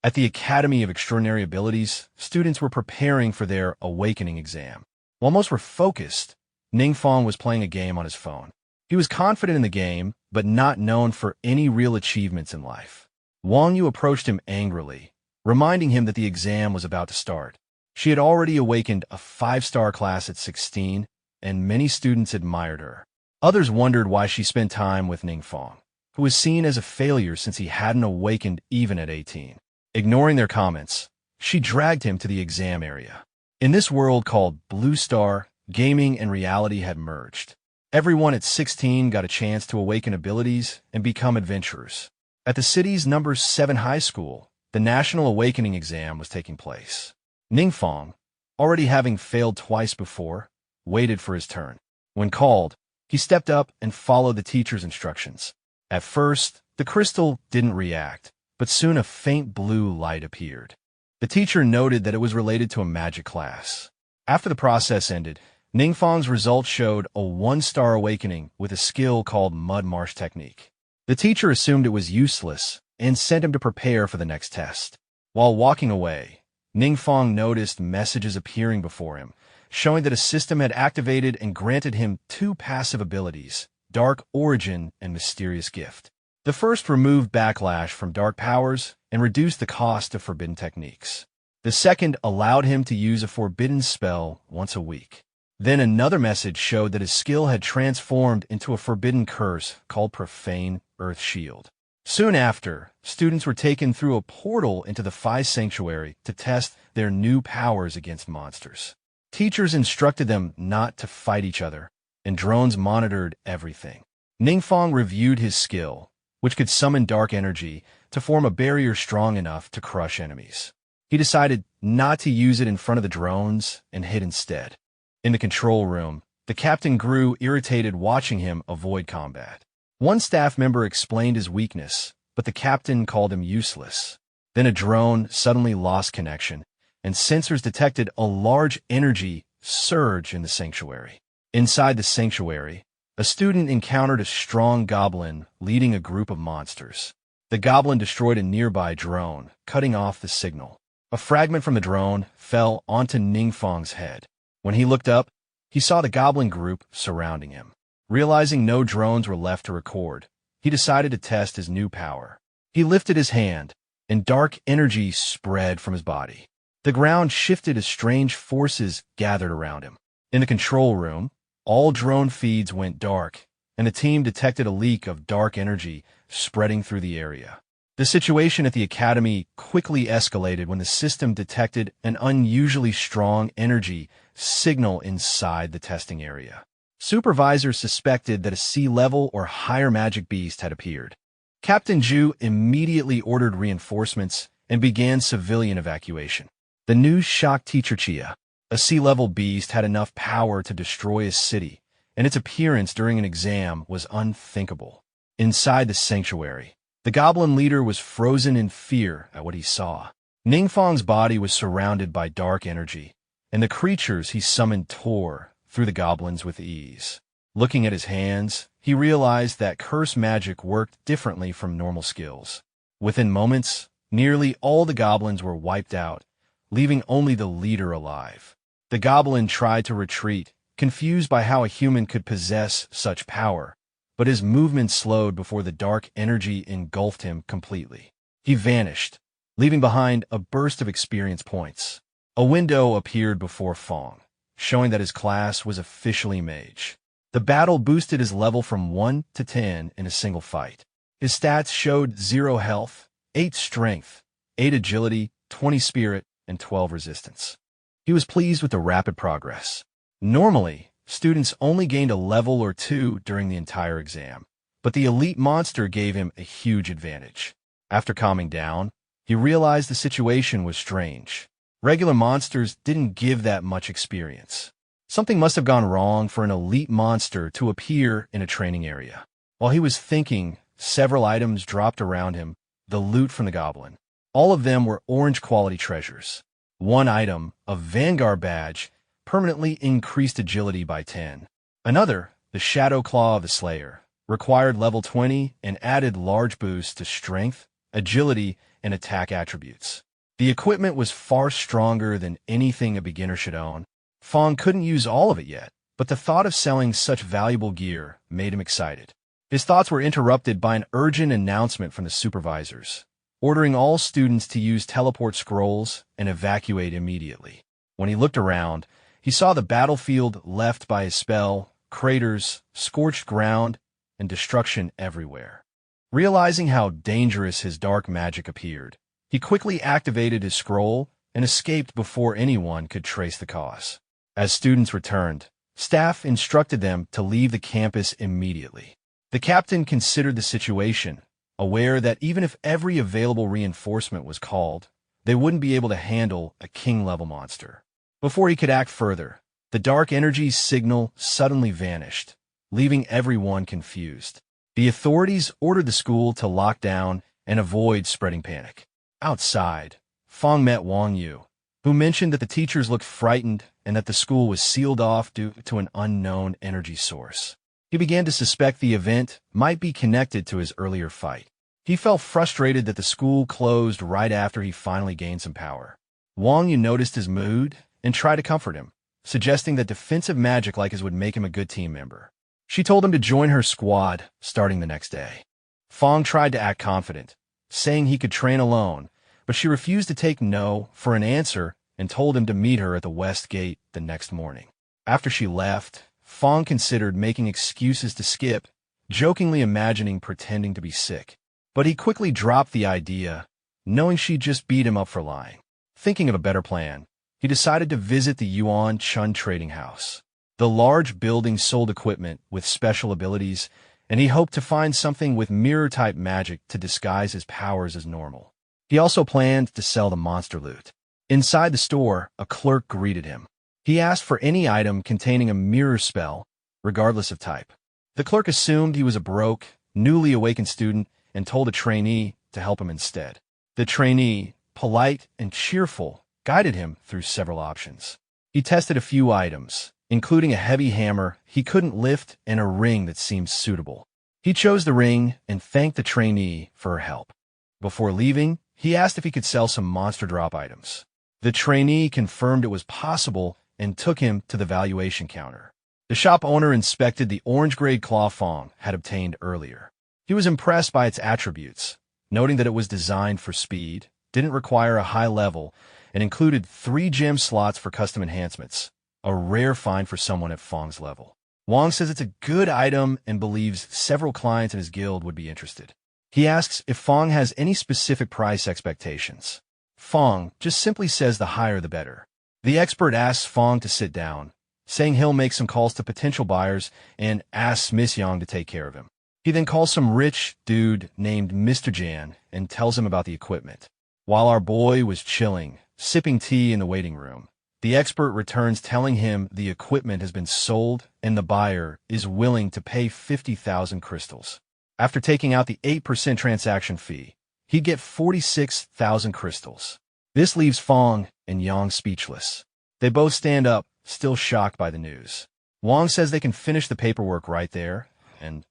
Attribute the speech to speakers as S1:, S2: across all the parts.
S1: At the Academy of Extraordinary Abilities, students were preparing for their awakening exam. While most were focused, Ningfang was playing a game on his phone. He was confident in the game, but not known for any real achievements in life. Wang Yu approached him angrily, reminding him that the exam was about to start. She had already awakened a 5-star class at 16, and many students admired her. Others wondered why she spent time with Ningfang, who was seen as a failure since he hadn't awakened even at 18. Ignoring their comments, she dragged him to the exam area. In this world called Blue Star, gaming and reality had merged. Everyone at 16 got a chance to awaken abilities and become adventurers. At the city's number 7 high school, the National Awakening exam was taking place. Ningfang, already having failed twice before, waited for his turn. When called, he stepped up and followed the teacher's instructions. At first, the crystal didn't react, but soon a faint blue light appeared. The teacher noted that it was related to a magic class. After the process ended, Ningfang's results showed a 1-star awakening with a skill called Mud Marsh Technique. The teacher assumed it was useless and sent him to prepare for the next test. While walking away, Ningfang noticed messages appearing before him, showing that a system had activated and granted him 2 passive abilities, Dark Origin and Mysterious Gift. The first removed backlash from dark powers and reduced the cost of forbidden techniques. The second allowed him to use a forbidden spell once a week. Then another message showed that his skill had transformed into a forbidden curse called Profane Earth Shield. Soon after, students were taken through a portal into the Phi Sanctuary to test their new powers against monsters. Teachers instructed them not to fight each other, and drones monitored everything. Ningfang reviewed his skill, which could summon dark energy to form a barrier strong enough to crush enemies. He decided not to use it in front of the drones and hid instead. In the control room, the captain grew irritated watching him avoid combat. One staff member explained his weakness, but the captain called him useless. Then a drone suddenly lost connection, and sensors detected a large energy surge in the sanctuary. Inside the sanctuary, a student encountered a strong goblin leading a group of monsters. The goblin destroyed a nearby drone, cutting off the signal. A fragment from the drone fell onto Ningfang's head. When he looked up, he saw the goblin group surrounding him. Realizing no drones were left to record, he decided to test his new power. He lifted his hand, and dark energy spread from his body. The ground shifted as strange forces gathered around him. In the control room, all drone feeds went dark, and the team detected a leak of dark energy spreading through the area. The situation at the academy quickly escalated when the system detected an unusually strong energy signal inside the testing area. Supervisors suspected that a sea-level or higher magic beast had appeared. Captain Zhu immediately ordered reinforcements and began civilian evacuation. The news shocked Teacher Chia. A sea-level beast had enough power to destroy a city, and its appearance during an exam was unthinkable. Inside the sanctuary, the goblin leader was frozen in fear at what he saw. Ningfang's body was surrounded by dark energy, and the creatures he summoned tore through the goblins with ease. Looking at his hands, he realized that curse magic worked differently from normal skills. Within moments, nearly all the goblins were wiped out, leaving only the leader alive. The goblin tried to retreat, confused by how a human could possess such power, but his movement slowed before the dark energy engulfed him completely. He vanished, leaving behind a burst of experience points. A window appeared before Fong, showing that his class was officially mage. The battle boosted his level from 1 to 10 in a single fight. His stats showed 0 health, 8 strength, 8 agility, 20 spirit, and 12 resistance. He was pleased with the rapid progress. Normally, students only gained a level or 2 during the entire exam, but the elite monster gave him a huge advantage. After calming down, he realized the situation was strange. Regular monsters didn't give that much experience. Something must have gone wrong for an elite monster to appear in a training area. While he was thinking, several items dropped around him, the loot from the goblin. All of them were orange quality treasures. One item, a Vanguard badge, permanently increased agility by 10. Another, the Shadow Claw of the Slayer, required level 20 and added large boosts to strength, agility, and attack attributes. The equipment was far stronger than anything a beginner should own. Fong couldn't use all of it yet, but the thought of selling such valuable gear made him excited. His thoughts were interrupted by an urgent announcement from the supervisors, ordering all students to use teleport scrolls and evacuate immediately. When he looked around, he saw the battlefield left by his spell, craters, scorched ground, and destruction everywhere. Realizing how dangerous his dark magic appeared, he quickly activated his scroll and escaped before anyone could trace the cause. As students returned, staff instructed them to leave the campus immediately. The captain considered the situation, aware that even if every available reinforcement was called, they wouldn't be able to handle a king-level monster. Before he could act further, the dark energy signal suddenly vanished, leaving everyone confused. The authorities ordered the school to lock down and avoid spreading panic. Outside, Fong met Wang Yu, who mentioned that the teachers looked frightened and that the school was sealed off due to an unknown energy source. He began to suspect the event might be connected to his earlier fight. He felt frustrated that the school closed right after he finally gained some power. Wang Yu noticed his mood and tried to comfort him, suggesting that defensive magic like his would make him a good team member. She told him to join her squad starting the next day. Fong tried to act confident, saying he could train alone, but she refused to take no for an answer and told him to meet her at the west gate the next morning. After she left, Fong considered making excuses to skip, jokingly imagining pretending to be sick. But he quickly dropped the idea, knowing she'd just beat him up for lying. Thinking of a better plan, he decided to visit the Yuan Chun trading house. The large building sold equipment with special abilities, and he hoped to find something with mirror-type magic to disguise his powers as normal. He also planned to sell the monster loot. Inside the store, a clerk greeted him. He asked for any item containing a mirror spell, regardless of type. The clerk assumed he was a broke, newly awakened student and told a trainee to help him instead. The trainee, polite and cheerful, guided him through several options. He tested a few items, including a heavy hammer he couldn't lift and a ring that seemed suitable. He chose the ring and thanked the trainee for her help. Before leaving, he asked if he could sell some monster drop items. The trainee confirmed it was possible and took him to the valuation counter. The shop owner inspected the orange-grade claw Fong had obtained earlier. He was impressed by its attributes, noting that it was designed for speed, didn't require a high level, and included 3 gem slots for custom enhancements, a rare find for someone at Fong's level. Wang says it's a good item and believes several clients in his guild would be interested. He asks if Fong has any specific price expectations. Fong just simply says the higher the better. The expert asks Fong to sit down, saying he'll make some calls to potential buyers and asks Miss Yang to take care of him. He then calls some rich dude named Mr. Jan and tells him about the equipment. While our boy was chilling, sipping tea in the waiting room, the expert returns telling him the equipment has been sold and the buyer is willing to pay 50,000 crystals. After taking out the 8% transaction fee, he'd get 46,000 crystals. This leaves Fong and Yang speechless. They both stand up, still shocked by the news. Wang says they can finish the paperwork right there, and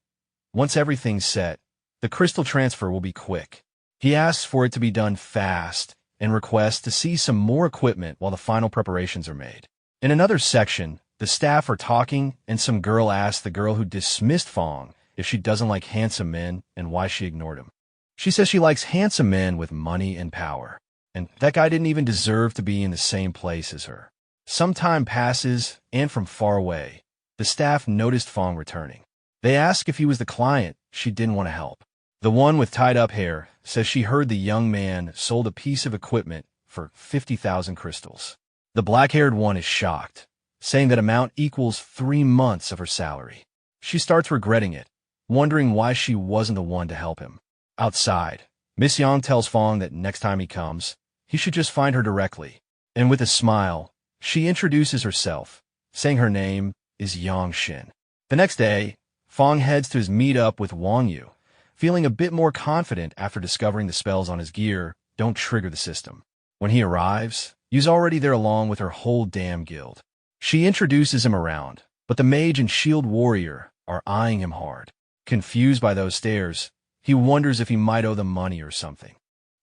S1: once everything's set, the crystal transfer will be quick. He asks for it to be done fast and requests to see some more equipment while the final preparations are made. In another section, the staff are talking and some girl asks the girl who dismissed Fong if she doesn't like handsome men and why she ignored him. She says she likes handsome men with money and power, and that guy didn't even deserve to be in the same place as her. Some time passes, and from far away, the staff noticed Fong returning. They ask if he was the client she didn't want to help. The one with tied-up hair says she heard the young man sold a piece of equipment for 50,000 crystals. The black-haired one is shocked, saying that amount equals 3 months of her salary. She starts regretting it, wondering why she wasn't the one to help him. Outside, Miss Yang tells Fong that next time he comes, he should just find her directly. And with a smile, she introduces herself, saying her name is Yang Xin. The next day, Fong heads to his meet-up with Wang Yu, feeling a bit more confident after discovering the spells on his gear don't trigger the system. When he arrives, Yu's already there along with her whole damn guild. She introduces him around, but the mage and shield warrior are eyeing him hard. Confused by those stares, he wonders if he might owe them money or something.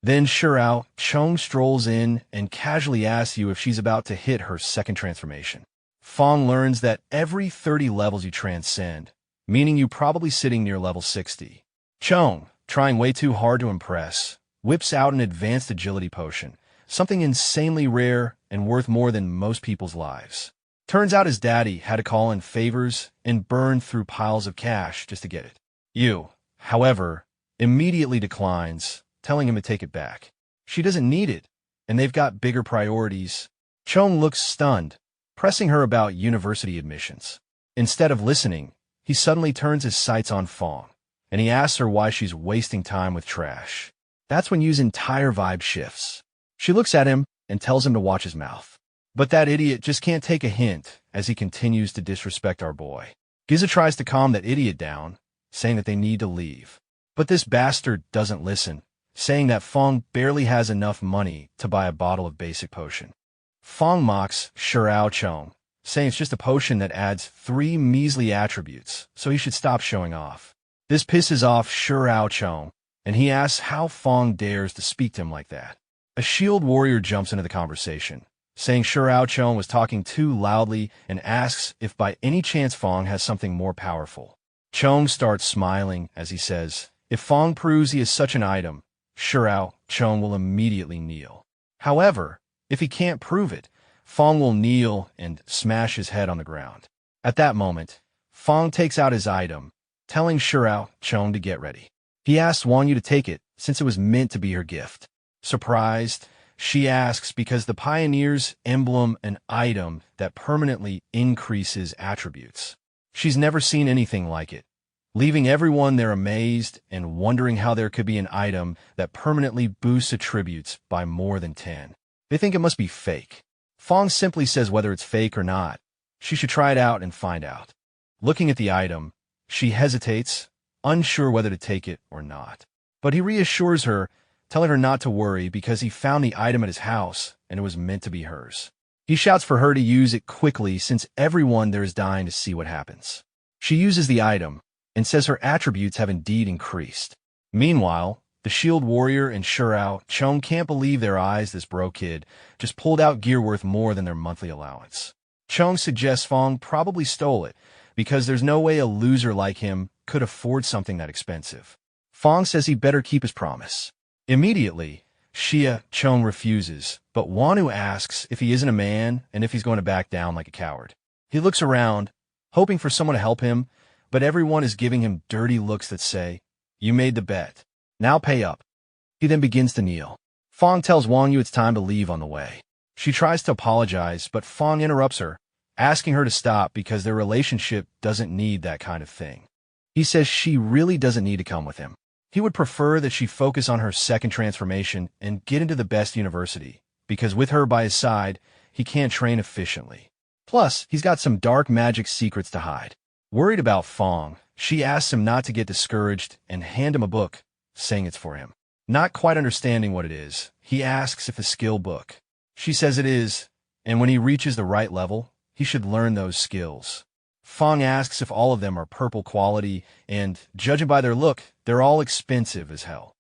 S1: Then Shirao Chong strolls in and casually asks you if she's about to hit her second transformation. Fong learns that every 30 levels you transcend, meaning you probably sitting near level 60. Chong, trying way too hard to impress, whips out an advanced agility potion, something insanely rare and worth more than most people's lives. Turns out his daddy had to call in favors and burn through piles of cash just to get it. You, however, immediately declines, telling him to take it back. She doesn't need it, and they've got bigger priorities. Chong looks stunned, pressing her about university admissions. Instead of listening, he suddenly turns his sights on Fong, and he asks her why she's wasting time with trash. That's when Yu's entire vibe shifts. She looks at him and tells him to watch his mouth. But that idiot just can't take a hint as he continues to disrespect our boy. Giza tries to calm that idiot down, saying that they need to leave. But this bastard doesn't listen, saying that Fong barely has enough money to buy a bottle of basic potion. Fong mocks Shirao Chong, saying it's just a potion that adds 3 measly attributes, so he should stop showing off. This pisses off Shirao Chong, and he asks how Fong dares to speak to him like that. A shield warrior jumps into the conversation, saying Shirao Chong was talking too loudly and asks if by any chance Fong has something more powerful. Chong starts smiling as he says, if Fong proves he is such an item, Shirao Chong will immediately kneel. However, if he can't prove it, Fong will kneel and smash his head on the ground. At that moment, Fong takes out his item, telling Shirao Chong to get ready. He asks Wang Yu to take it since it was meant to be her gift. Surprised, she asks because the Pioneer's emblem an item that permanently increases attributes. She's never seen anything like it, leaving everyone there amazed and wondering how there could be an item that permanently boosts attributes by more than 10. They think it must be fake. Fong simply says whether it's fake or not, she should try it out and find out. Looking at the item, she hesitates, unsure whether to take it or not. But he reassures her, telling her not to worry because he found the item at his house and it was meant to be hers. He shouts for her to use it quickly since everyone there is dying to see what happens. She uses the item and says her attributes have indeed increased. Meanwhile, the shield warrior and Shirao Chong can't believe their eyes this bro kid just pulled out gear worth more than their monthly allowance. Chong suggests Fong probably stole it because there's no way a loser like him could afford something that expensive. Fong says he better keep his promise. Immediately, Shia Chong refuses, but Wanu asks if he isn't a man and if he's going to back down like a coward. He looks around, hoping for someone to help him, but everyone is giving him dirty looks that say, "You made the bet. Now pay up." He then begins to kneel. Fong tells Wang Yu it's time to leave on the way. She tries to apologize, but Fong interrupts her, asking her to stop because their relationship doesn't need that kind of thing. He says she really doesn't need to come with him. He would prefer that she focus on her second transformation and get into the best university, because with her by his side, he can't train efficiently. Plus, he's got some dark magic secrets to hide. Worried about Fong, she asks him not to get discouraged and hand him a book, saying it's for him. Not quite understanding what it is, he asks if a skill book. She says it is, and when he reaches the right level, he should learn those skills. Fong asks if all of them are purple quality, and, judging by their look, they're all expensive as hell.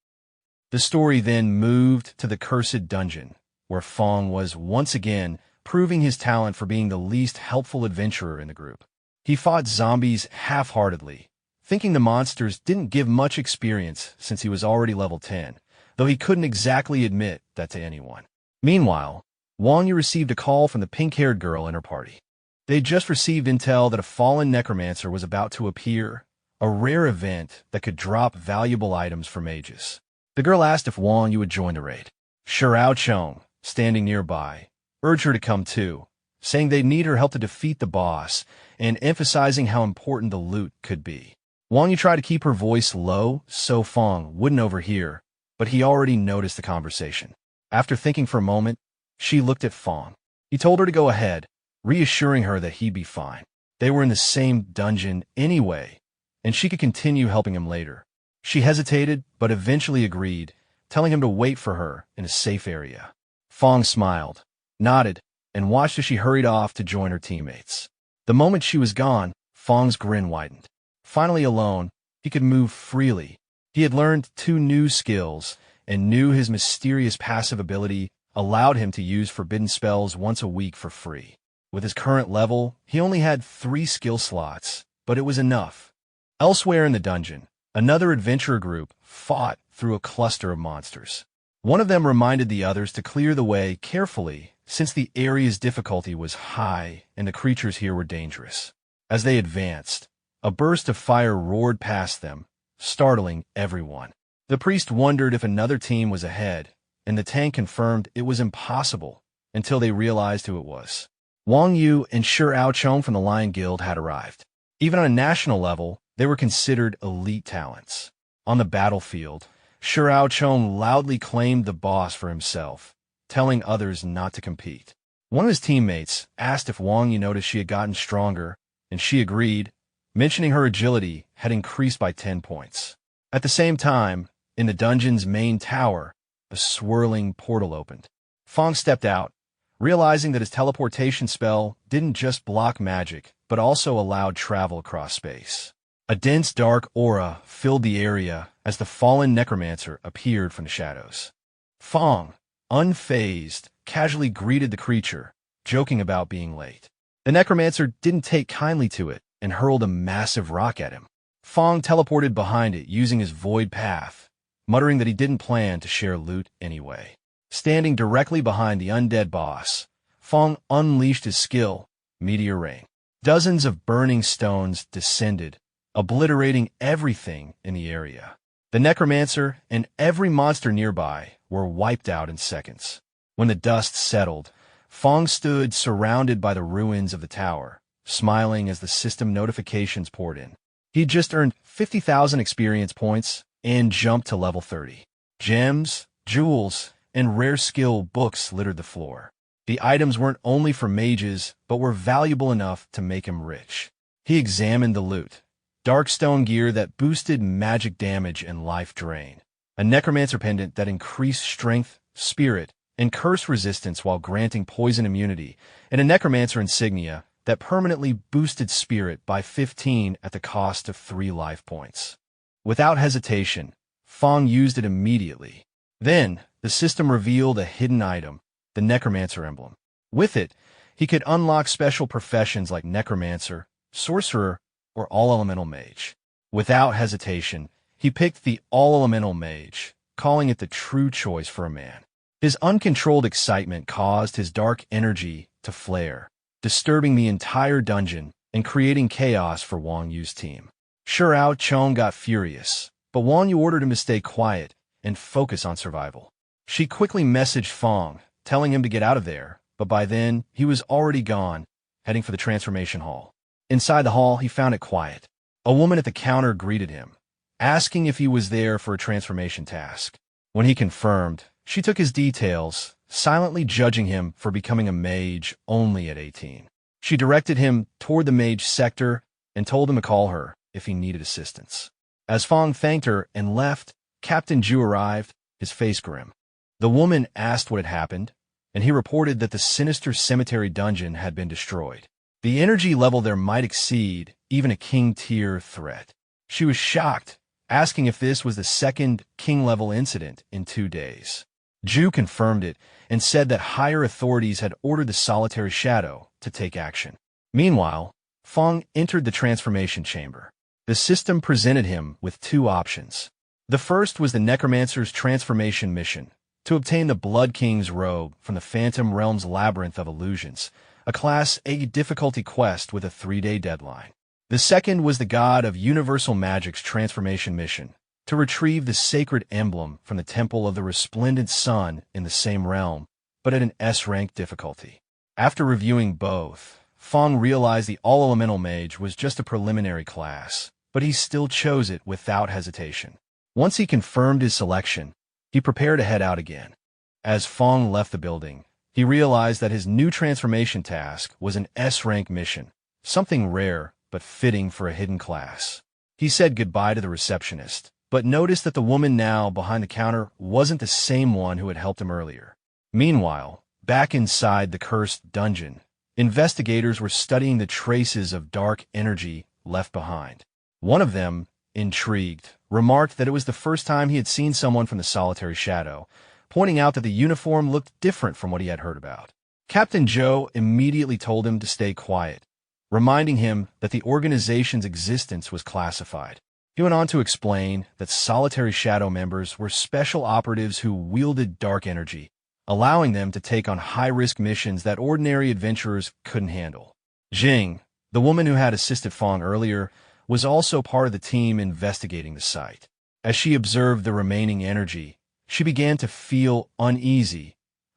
S1: The story then moved to the Cursed Dungeon, where Fong was once again proving his talent for being the least helpful adventurer in the group. He fought zombies half-heartedly, thinking the monsters didn't give much experience since he was already level 10, though he couldn't exactly admit that to anyone. Meanwhile, Wang Yu received a call from the pink-haired girl in her party. They'd just received intel that a fallen Necromancer was about to appear, a rare event that could drop valuable items for mages. The girl asked if Wang Yu would join the raid. Shirao Chong, standing nearby, urged her to come too, saying they'd need her help to defeat the boss and emphasizing how important the loot could be. Wang Yu tried to keep her voice low so Fong wouldn't overhear, but he already noticed the conversation. After thinking for a moment, she looked at Fong. He told her to go ahead, reassuring her that he'd be fine. They were in the same dungeon anyway, and she could continue helping him later. She hesitated, but eventually agreed, telling him to wait for her in a safe area. Fong smiled, nodded, and watched as she hurried off to join her teammates. The moment she was gone, Fong's grin widened. Finally alone, he could move freely. He had learned 2 new skills, and knew his mysterious passive ability allowed him to use forbidden spells once a week for free. With his current level, he only had 3 skill slots, but it was enough. Elsewhere in the dungeon, another adventurer group fought through a cluster of monsters. One of them reminded the others to clear the way carefully, since the area's difficulty was high and the creatures here were dangerous. As they advanced, a burst of fire roared past them, startling everyone. The priest wondered if another team was ahead, and the tank confirmed it was impossible until they realized who it was. Wang Yu and Shi Aochong from the Lion Guild had arrived. Even on a national level, they were considered elite talents. On the battlefield, Shi Aochong loudly claimed the boss for himself, telling others not to compete. One of his teammates asked if Wang Yu noticed she had gotten stronger, and she agreed, mentioning her agility had increased by 10 points. At the same time, in the dungeon's main tower, a swirling portal opened. Fong stepped out, realizing that his teleportation spell didn't just block magic, but also allowed travel across space. A dense dark aura filled the area as the fallen Necromancer appeared from the shadows. Fong, unfazed, casually greeted the creature, joking about being late. The Necromancer didn't take kindly to it and hurled a massive rock at him. Fong teleported behind it using his void path, muttering that he didn't plan to share loot anyway. Standing directly behind the undead boss, Fong unleashed his skill, Meteor Rain. Dozens of burning stones descended, obliterating everything in the area. The Necromancer and every monster nearby were wiped out in seconds. When the dust settled, Fong stood surrounded by the ruins of the tower, smiling as the system notifications poured in. He'd just earned 50,000 experience points and jumped to level 30. Gems, jewels, and rare skill books littered the floor. The items weren't only for mages, but were valuable enough to make him rich. He examined the loot. Dark stone gear that boosted magic damage and life drain. A Necromancer pendant that increased strength, spirit, and curse resistance while granting poison immunity, and a Necromancer insignia that permanently boosted spirit by 15 at the cost of 3 life points. Without hesitation, Fong used it immediately. Then, the system revealed a hidden item, the Necromancer emblem. With it, he could unlock special professions like Necromancer, Sorcerer, or All-Elemental Mage. Without hesitation, he picked the All-Elemental Mage, calling it the true choice for a man. His uncontrolled excitement caused his dark energy to flare, disturbing the entire dungeon and creating chaos for Wang Yu's team. Shi Aochong got furious, but Wang Yu ordered him to stay quiet and focus on survival. She quickly messaged Fong, telling him to get out of there, but by then, he was already gone, heading for the transformation hall. Inside the hall, he found it quiet. A woman at the counter greeted him, asking if he was there for a transformation task. When he confirmed, she took his details, silently judging him for becoming a mage only at 18. She directed him toward the mage sector and told him to call her if he needed assistance. As Fong thanked her and left, Captain Zhu arrived, his face grim. The woman asked what had happened, and he reported that the sinister cemetery dungeon had been destroyed. The energy level there might exceed even a king-tier threat. She was shocked, asking if this was the second king-level incident in 2 days. Zhu confirmed it and said that higher authorities had ordered the solitary shadow to take action. Meanwhile, Fong entered the transformation chamber. The system presented him with 2 options. The first was the Necromancer's transformation mission, to obtain the Blood King's robe from the Phantom Realm's Labyrinth of Illusions, a Class A difficulty quest with a 3-day deadline. The second was the God of Universal Magic's transformation mission, to retrieve the sacred emblem from the Temple of the Resplendent Sun in the same realm, but at an S-rank difficulty. After reviewing both, Fong realized the All-Elemental Mage was just a preliminary class, but he still chose it without hesitation. Once he confirmed his selection, he prepared to head out again. As Fong left the building, he realized that his new transformation task was an S-rank mission, something rare but fitting for a hidden class. He said goodbye to the receptionist, but noticed that the woman now behind the counter wasn't the same one who had helped him earlier. Meanwhile, back inside the cursed dungeon, investigators were studying the traces of dark energy left behind. One of them, intrigued, remarked that it was the first time he had seen someone from the solitary shadow, pointing out that the uniform looked different from what he had heard about. Captain Joe immediately told him to stay quiet, reminding him that the organization's existence was classified. He went on to explain that solitary shadow members were special operatives who wielded dark energy, allowing them to take on high-risk missions that ordinary adventurers couldn't handle. Jing, the woman who had assisted Fong earlier, was also part of the team investigating the site. As she observed the remaining energy, she began to feel uneasy,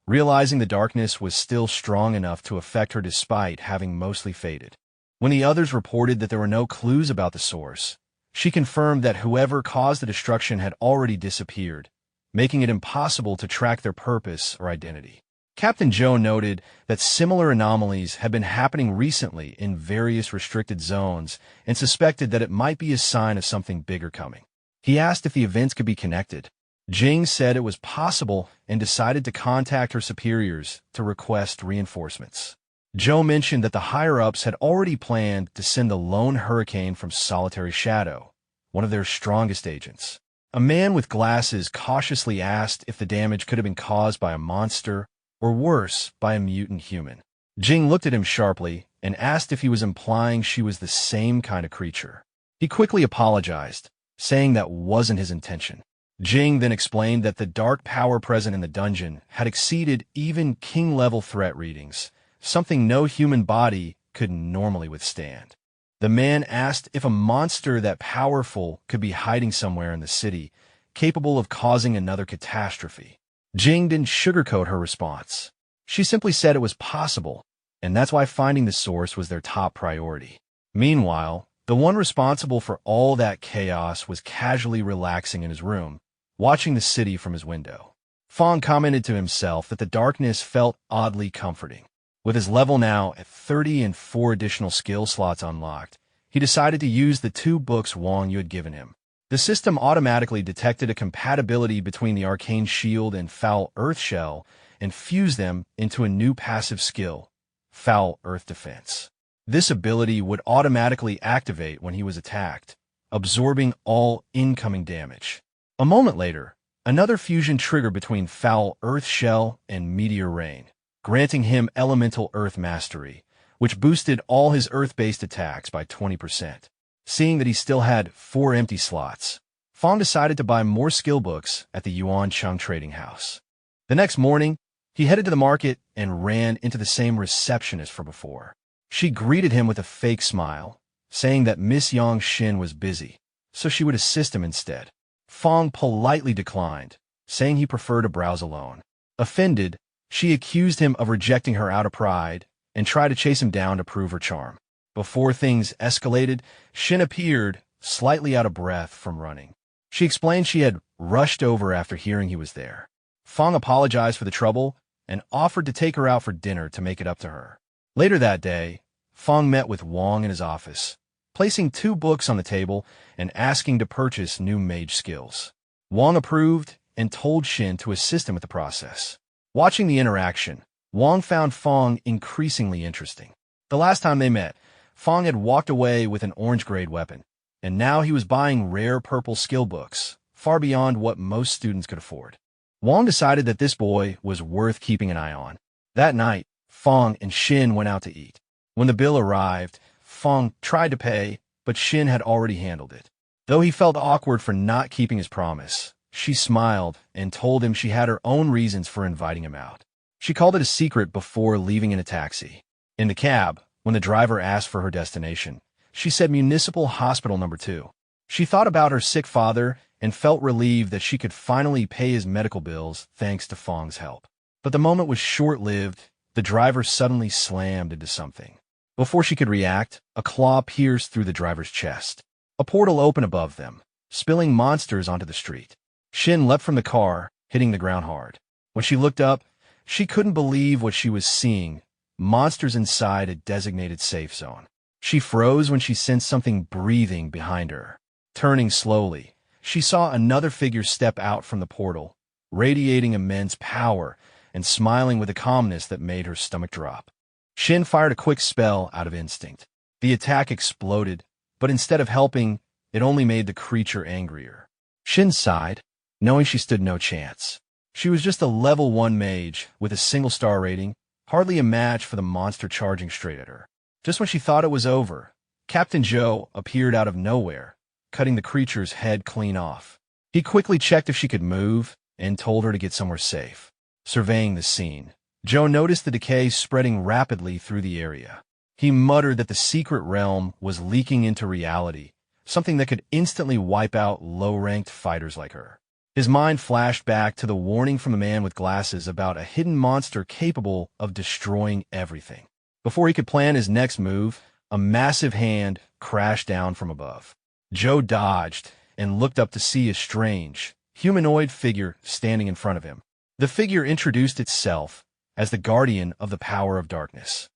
S1: realizing the darkness was still strong enough to affect her despite having mostly faded. When the others reported that there were no clues about the source, she confirmed that whoever caused the destruction had already disappeared, making it impossible to track their purpose or identity. Captain Joe noted that similar anomalies had been happening recently in various restricted zones and suspected that it might be a sign of something bigger coming. He asked if the events could be connected. Jing said it was possible and decided to contact her superiors to request reinforcements. Joe mentioned that the higher-ups had already planned to send the lone hurricane from Solitary Shadow, one of their strongest agents. A man with glasses cautiously asked if the damage could have been caused by a monster or worse, by a mutant human. Jing looked at him sharply and asked if he was implying she was the same kind of creature. He quickly apologized, saying that wasn't his intention. Jing then explained that the dark power present in the dungeon had exceeded even king-level threat readings, something no human body could normally withstand. The man asked if a monster that powerful could be hiding somewhere in the city, capable of causing another catastrophe. Jing didn't sugarcoat her response. She simply said it was possible, and that's why finding the source was their top priority. Meanwhile, the one responsible for all that chaos was casually relaxing in his room, watching the city from his window. Fong commented to himself that the darkness felt oddly comforting. With his level now at 30 and 4 additional skill slots unlocked, he decided to use the 2 books Wang Yu had given him. The system automatically detected a compatibility between the Arcane Shield and Foul Earth Shell and fused them into a new passive skill, Foul Earth Defense. This ability would automatically activate when he was attacked, absorbing all incoming damage. A moment later, another fusion triggered between Foul Earth Shell and Meteor Rain, granting him Elemental Earth Mastery, which boosted all his Earth-based attacks by 20%. Seeing that he still had 4 empty slots, Fong decided to buy more skill books at the Yuan Chung Trading House. The next morning, he headed to the market and ran into the same receptionist from before. She greeted him with a fake smile, saying that Miss Yang Xin was busy, so she would assist him instead. Fong politely declined, saying he preferred to browse alone. Offended, she accused him of rejecting her out of pride and tried to chase him down to prove her charm. Before things escalated, Xin appeared, slightly out of breath from running. She explained she had rushed over after hearing he was there. Fong apologized for the trouble and offered to take her out for dinner to make it up to her. Later that day, Fong met with Wang in his office, placing 2 books on the table and asking to purchase new mage skills. Wang approved and told Xin to assist him with the process. Watching the interaction, Wang found Fong increasingly interesting. The last time they met, Fong had walked away with an orange-grade weapon, and now he was buying rare purple skill books, far beyond what most students could afford. Wang decided that this boy was worth keeping an eye on. That night, Fong and Xin went out to eat. When the bill arrived, Fong tried to pay, but Xin had already handled it. Though he felt awkward for not keeping his promise, she smiled and told him she had her own reasons for inviting him out. She called it a secret before leaving in a taxi. In the cab, when the driver asked for her destination, she said Municipal Hospital No. 2. She thought about her sick father and felt relieved that she could finally pay his medical bills thanks to Fong's help. But the moment was short-lived. The driver suddenly slammed into something. Before she could react, a claw pierced through the driver's chest. A portal opened above them, spilling monsters onto the street. Xin leapt from the car, hitting the ground hard. When she looked up, she couldn't believe what she was seeing, monsters inside a designated safe zone. She froze when she sensed something breathing behind her. Turning slowly, she saw another figure step out from the portal, radiating immense power and smiling with a calmness that made her stomach drop. Xin fired a quick spell out of instinct. The attack exploded, but instead of helping, it only made the creature angrier. Shin sighed, knowing she stood no chance. She was just a level 1 mage with a single star rating, hardly a match for the monster charging straight at her. Just when she thought it was over, Captain Joe appeared out of nowhere, cutting the creature's head clean off. He quickly checked if she could move and told her to get somewhere safe. Surveying the scene, Joe noticed the decay spreading rapidly through the area. He muttered that the secret realm was leaking into reality, something that could instantly wipe out low-ranked fighters like her. His mind flashed back to the warning from the man with glasses about a hidden monster capable of destroying everything. Before he could plan his next move, a massive hand crashed down from above. Joe dodged and looked up to see a strange, humanoid figure standing in front of him. The figure introduced itself as the guardian of the power of darkness.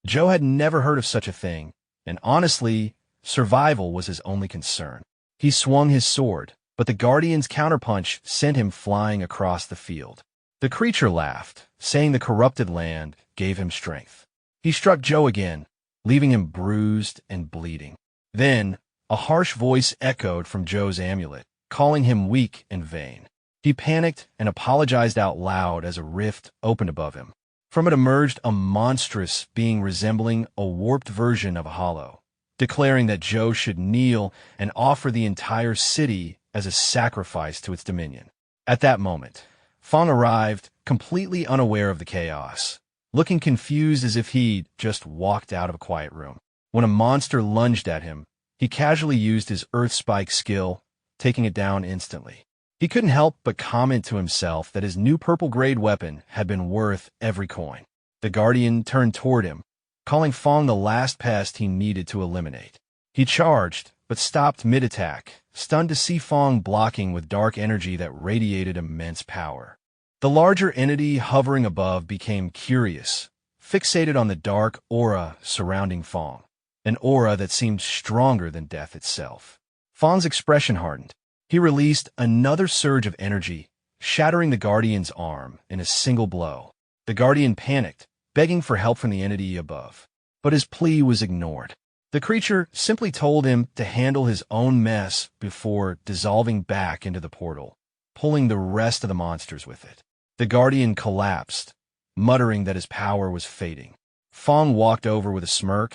S1: Joe had never heard of such a thing, and honestly, survival was his only concern. He swung his sword, but the guardian's counterpunch sent him flying across the field. The creature laughed, saying the corrupted land gave him strength. He struck Joe again, leaving him bruised and bleeding. Then, a harsh voice echoed from Joe's amulet, calling him weak and vain. He panicked and apologized out loud as a rift opened above him. From it emerged a monstrous being resembling a warped version of a hollow, declaring that Joe should kneel and offer the entire city as a sacrifice to its dominion. At that moment, Fong arrived, completely unaware of the chaos, looking confused as if he'd just walked out of a quiet room. When a monster lunged at him, he casually used his Earth Spike skill, taking it down instantly. He couldn't help but comment to himself that his new purple-grade weapon had been worth every coin. The Guardian turned toward him, calling Fong the last pest he needed to eliminate. He charged, but stopped mid-attack, stunned to see Fong blocking with dark energy that radiated immense power. The larger entity hovering above became curious, fixated on the dark aura surrounding Fong, an aura that seemed stronger than death itself. Fong's expression hardened. He released another surge of energy, shattering the Guardian's arm in a single blow. The Guardian panicked, begging for help from the entity above. But his plea was ignored. The creature simply told him to handle his own mess before dissolving back into the portal, pulling the rest of the monsters with it. The Guardian collapsed, muttering that his power was fading. Fong walked over with a smirk,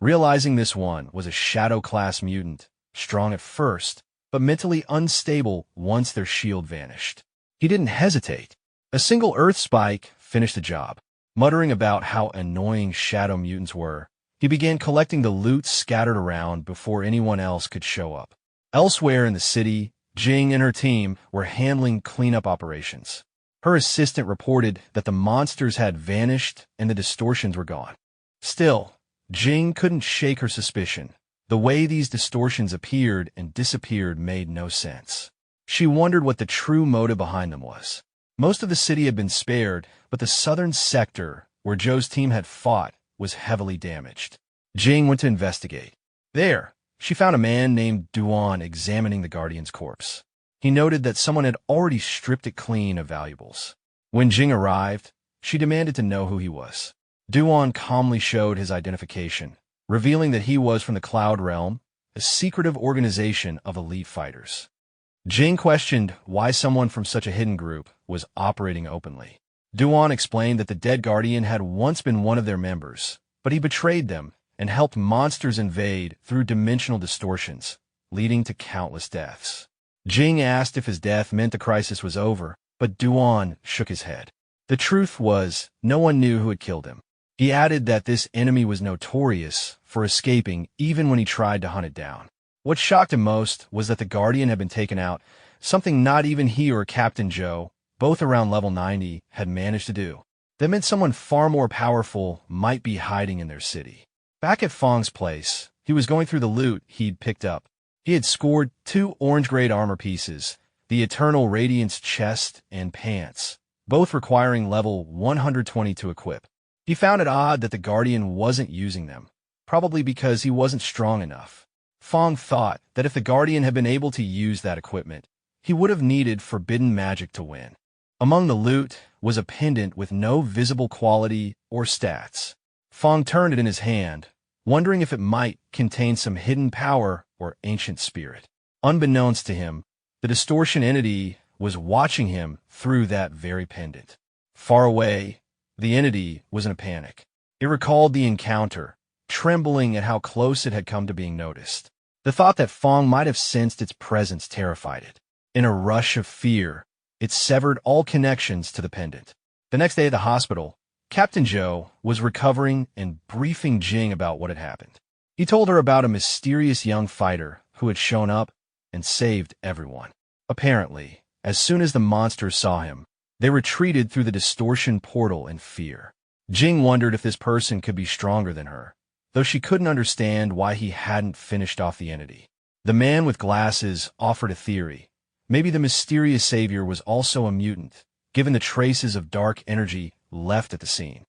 S1: realizing this one was a Shadow-class mutant, strong at first, but mentally unstable once their shield vanished. He didn't hesitate. A single Earth Spike finished the job. Muttering about how annoying shadow mutants were, he began collecting the loot scattered around before anyone else could show up. Elsewhere in the city, Jing and her team were handling cleanup operations. Her assistant reported that the monsters had vanished and the distortions were gone. Still, Jing couldn't shake her suspicion. The way these distortions appeared and disappeared made no sense. She wondered what the true motive behind them was. Most of the city had been spared, but the southern sector, where Joe's team had fought, was heavily damaged. Jing went to investigate. There, she found a man named Duan examining the Guardian's corpse. He noted that someone had already stripped it clean of valuables. When Jing arrived, she demanded to know who he was. Duan calmly showed his identification, revealing that he was from the Cloud Realm, a secretive organization of elite fighters. Jing questioned why someone from such a hidden group was operating openly. Duan explained that the dead Guardian had once been one of their members, but he betrayed them and helped monsters invade through dimensional distortions, leading to countless deaths. Jing asked if his death meant the crisis was over, but Duan shook his head. The truth was, no one knew who had killed him. He added that this enemy was notorious for escaping even when he tried to hunt it down. What shocked him most was that the Guardian had been taken out, something not even he or Captain Joe, both around level 90, had managed to do. That meant someone far more powerful might be hiding in their city. Back at Fong's place, he was going through the loot he'd picked up. He had scored 2 orange-grade armor pieces, the Eternal Radiance chest and pants, both requiring level 120 to equip. He found it odd that the Guardian wasn't using them, probably because he wasn't strong enough. Fong thought that if the Guardian had been able to use that equipment, he would have needed forbidden magic to win. Among the loot was a pendant with no visible quality or stats. Fong turned it in his hand, wondering if it might contain some hidden power or ancient spirit. Unbeknownst to him, The distortion entity was watching him through that very pendant. Far away, the entity was in a panic. It recalled the encounter, trembling at how close it had come to being noticed. The thought that Fong might have sensed its presence terrified it. In a rush of fear, it severed all connections to the pendant. The next day at the hospital, Captain Joe was recovering and briefing Jing about what had happened. He told her about a mysterious young fighter who had shown up and saved everyone. Apparently, as soon as the monsters saw him, they retreated through the distortion portal in fear. Jing wondered if this person could be stronger than her, though she couldn't understand why he hadn't finished off the entity. The man with glasses offered a theory. Maybe the mysterious savior was also a mutant, given the traces of dark energy left at the scene.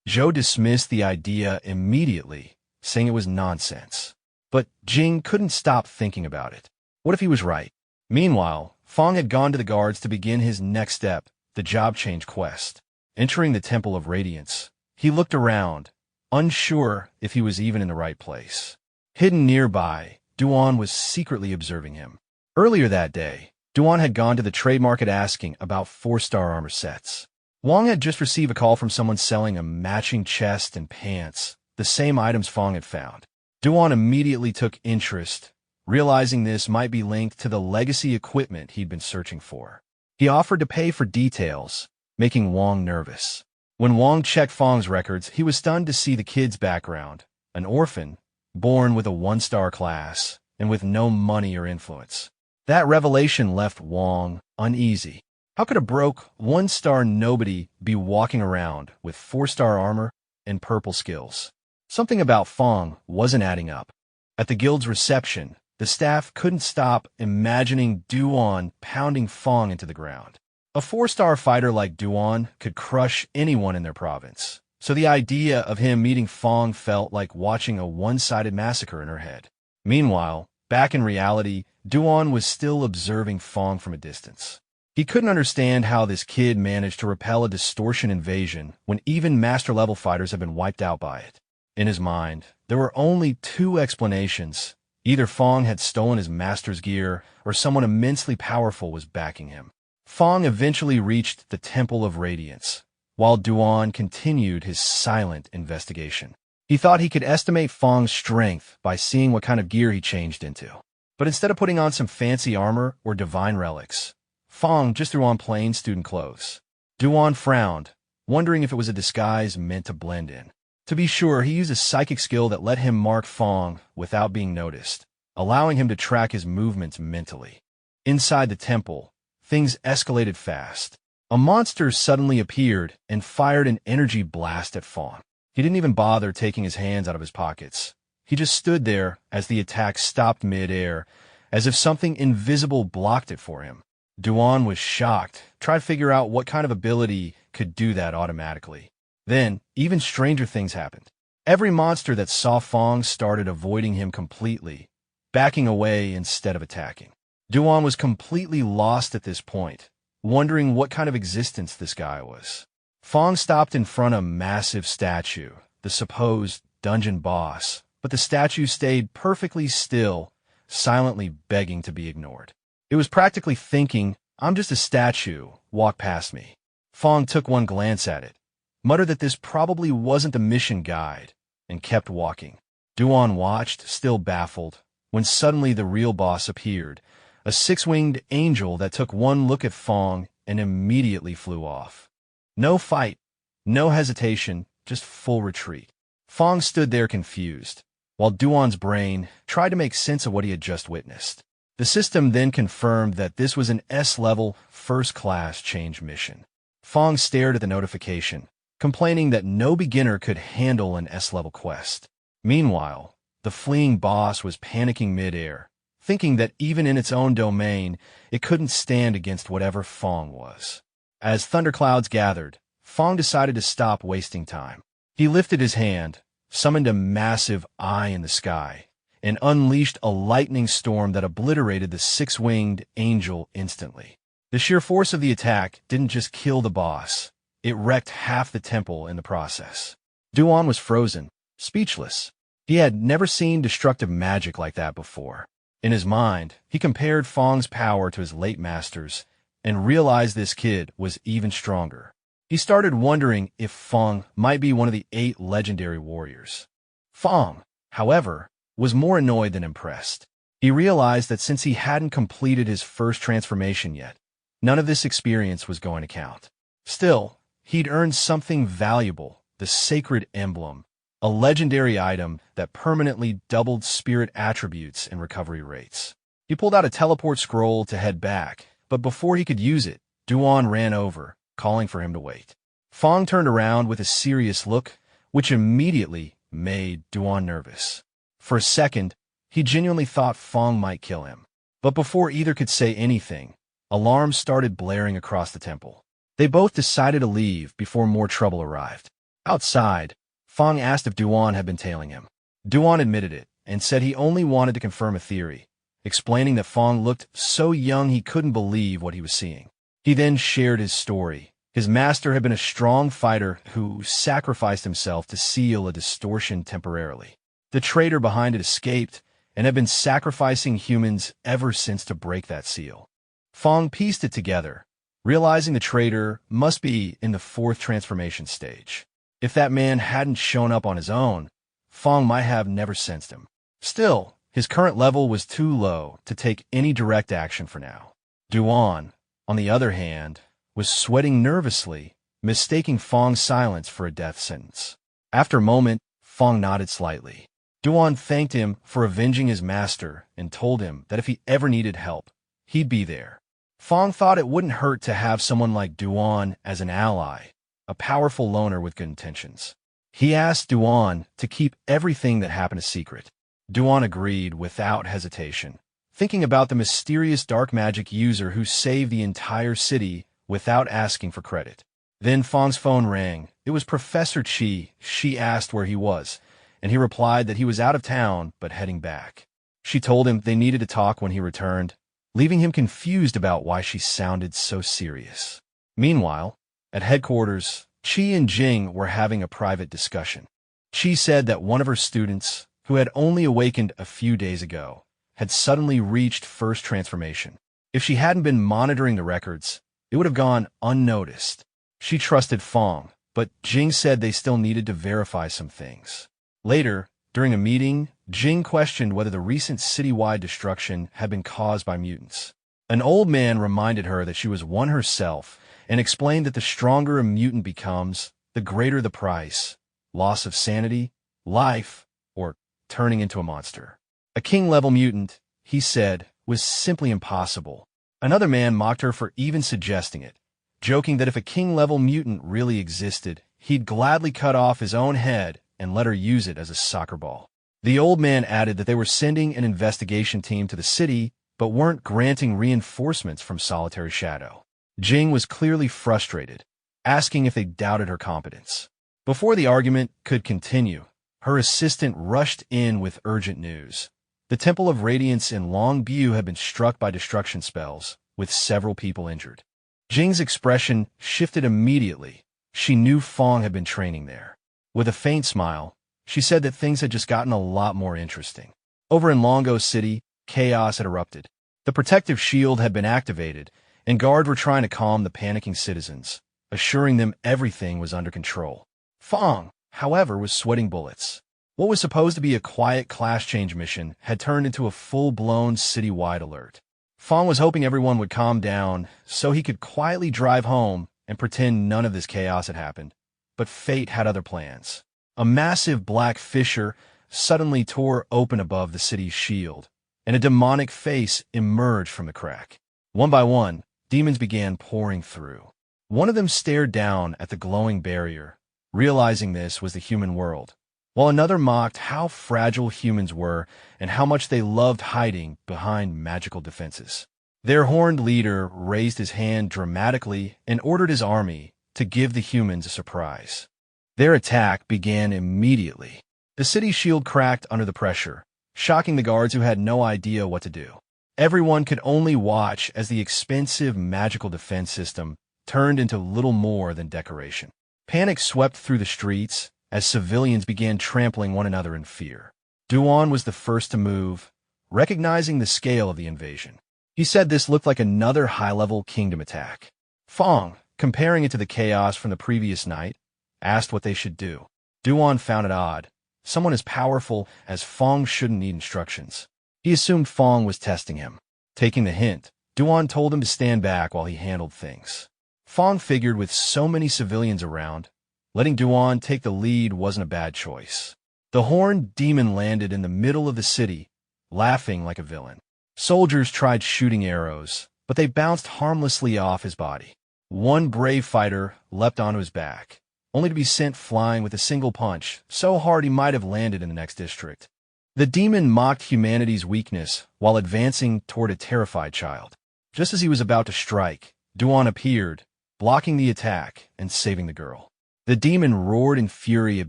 S1: Zhou dismissed the idea immediately, saying it was nonsense. But Jing couldn't stop thinking about it. What if he was right? Meanwhile, Fong had gone to the guards to begin his next step, the job change quest. Entering the Temple of Radiance, he looked around, unsure if he was even in the right place. Hidden nearby, Duan was secretly observing him. Earlier that day, Duan had gone to the trade market asking about 4-star armor sets. Wang had just received a call from someone selling a matching chest and pants, the same items Fong had found. Duan immediately took interest, realizing this might be linked to the legacy equipment he'd been searching for. He offered to pay for details, making Wang nervous. When Wang checked Fong's records, he was stunned to see the kid's background, an orphan, born with a 1-star class, and with no money or influence. That revelation left Wang uneasy. How could a broke 1-star nobody be walking around with 4-star armor and purple skills? Something about Fong wasn't adding up. At the guild's reception, the staff couldn't stop imagining Duan pounding Fong into the ground. A 4-star fighter like Duan could crush anyone in their province, so the idea of him meeting Fong felt like watching a one-sided massacre in her head. Meanwhile, back in reality, Duan was still observing Fong from a distance. He couldn't understand how this kid managed to repel a distortion invasion when even master-level fighters had been wiped out by it. In his mind, there were only 2 explanations. Either Fong had stolen his master's gear, or someone immensely powerful was backing him. Fong eventually reached the Temple of Radiance, while Duan continued his silent investigation. He thought he could estimate Fong's strength by seeing what kind of gear he changed into. But instead of putting on some fancy armor or divine relics, Fong just threw on plain student clothes. Duan frowned, wondering if it was a disguise meant to blend in. To be sure, he used a psychic skill that let him mark Fong without being noticed, allowing him to track his movements mentally. Inside the temple, things escalated fast. A monster suddenly appeared and fired an energy blast at Fong. He didn't even bother taking his hands out of his pockets. He just stood there as the attack stopped mid-air, as if something invisible blocked it for him. Duan was shocked, tried to figure out what kind of ability could do that automatically. Then, even stranger things happened. Every monster that saw Fong started avoiding him completely, backing away instead of attacking. Duan was completely lost at this point, wondering what kind of existence this guy was. Fong stopped in front of a massive statue, the supposed dungeon boss, but the statue stayed perfectly still, silently begging to be ignored. It was practically thinking, "I'm just a statue, walk past me." Fong took one glance at it, muttered that this probably wasn't the mission guide, and kept walking. Duan watched, still baffled, when suddenly the real boss appeared, a 6-winged angel that took one look at Fong and immediately flew off. No fight, no hesitation, just full retreat. Fong stood there confused, while Duan's brain tried to make sense of what he had just witnessed. The system then confirmed that this was an S-level, first-class change mission. Fong stared at the notification, complaining that no beginner could handle an S-level quest. Meanwhile, the fleeing boss was panicking mid-air, thinking that even in its own domain, it couldn't stand against whatever Fong was. As thunderclouds gathered, Fong decided to stop wasting time. He lifted his hand, summoned a massive eye in the sky, and unleashed a lightning storm that obliterated the 6-winged angel instantly. The sheer force of the attack didn't just kill the boss, it wrecked half the temple in the process. Duan was frozen, speechless. He had never seen destructive magic like that before. In his mind, he compared Fong's power to his late master's and realized this kid was even stronger. He started wondering if Fong might be one of the 8 legendary warriors. Fong, however, was more annoyed than impressed. He realized that since he hadn't completed his first transformation yet, none of this experience was going to count. Still, he'd earned something valuable, the sacred emblem, a legendary item that permanently doubled spirit attributes and recovery rates. He pulled out a teleport scroll to head back, but before he could use it, Duan ran over, calling for him to wait. Fong turned around with a serious look, which immediately made Duan nervous. For a second, he genuinely thought Fong might kill him. But before either could say anything, alarms started blaring across the temple. They both decided to leave before more trouble arrived. Outside, Fong asked if Duan had been tailing him. Duan admitted it and said he only wanted to confirm a theory, explaining that Fong looked so young he couldn't believe what he was seeing. He then shared his story. His master had been a strong fighter who sacrificed himself to seal a distortion temporarily. The traitor behind it escaped and had been sacrificing humans ever since to break that seal. Fong pieced it together, realizing the traitor must be in the 4th transformation stage. If that man hadn't shown up on his own, Fong might have never sensed him. Still, his current level was too low to take any direct action for now. Duan, on the other hand, was sweating nervously, mistaking Fong's silence for a death sentence. After a moment, Fong nodded slightly. Duan thanked him for avenging his master and told him that if he ever needed help, he'd be there. Fong thought it wouldn't hurt to have someone like Duan as an ally, a powerful loner with good intentions. He asked Duan to keep everything that happened a secret. Duan agreed without hesitation, thinking about the mysterious dark magic user who saved the entire city without asking for credit. Then Fong's phone rang. It was Professor Chi. She asked where he was, and he replied that he was out of town but heading back. She told him they needed to talk when he returned, leaving him confused about why she sounded so serious. Meanwhile, at headquarters, Chi and Jing were having a private discussion. Chi said that one of her students, who had only awakened a few days ago, had suddenly reached 1st transformation. If she hadn't been monitoring the records, it would have gone unnoticed. She trusted Fong, but Jing said they still needed to verify some things. Later, during a meeting, Jing questioned whether the recent citywide destruction had been caused by mutants. An old man reminded her that she was one herself and explained that the stronger a mutant becomes, the greater the price: loss of sanity, life, or turning into a monster. A king-level mutant, he said, was simply impossible. Another man mocked her for even suggesting it, joking that if a king-level mutant really existed, he'd gladly cut off his own head and let her use it as a soccer ball. The old man added that they were sending an investigation team to the city, but weren't granting reinforcements from Solitary Shadow. Jing was clearly frustrated, asking if they doubted her competence. Before the argument could continue, her assistant rushed in with urgent news. The Temple of Radiance in Longbo had been struck by destruction spells, with several people injured. Jing's expression shifted immediately. She knew Fong had been training there. With a faint smile, she said that things had just gotten a lot more interesting. Over in Longbo City, chaos had erupted. The protective shield had been activated, and guards were trying to calm the panicking citizens, assuring them everything was under control. Fong, however, was sweating bullets. What was supposed to be a quiet class change mission had turned into a full-blown citywide alert. Fong was hoping everyone would calm down so he could quietly drive home and pretend none of this chaos had happened. But fate had other plans. A massive black fissure suddenly tore open above the city's shield, and a demonic face emerged from the crack. One by one, demons began pouring through. One of them stared down at the glowing barrier, realizing this was the human world, while another mocked how fragile humans were and how much they loved hiding behind magical defenses. Their horned leader raised his hand dramatically and ordered his army to give the humans a surprise. Their attack began immediately. The city's shield cracked under the pressure, shocking the guards who had no idea what to do. Everyone could only watch as the expensive magical defense system turned into little more than decoration. Panic swept through the streets as civilians began trampling one another in fear. Duan was the first to move, recognizing the scale of the invasion. He said this looked like another high-level kingdom attack. Fong, comparing it to the chaos from the previous night, asked what they should do. Duan found it odd. Someone as powerful as Fong shouldn't need instructions. He assumed Fong was testing him. Taking the hint, Duan told him to stand back while he handled things. Fong figured with so many civilians around, letting Duan take the lead wasn't a bad choice. The horned demon landed in the middle of the city, laughing like a villain. Soldiers tried shooting arrows, but they bounced harmlessly off his body. One brave fighter leapt onto his back, only to be sent flying with a single punch, so hard he might have landed in the next district. The demon mocked humanity's weakness while advancing toward a terrified child. Just as he was about to strike, Duan appeared, blocking the attack and saving the girl. The demon roared in fury at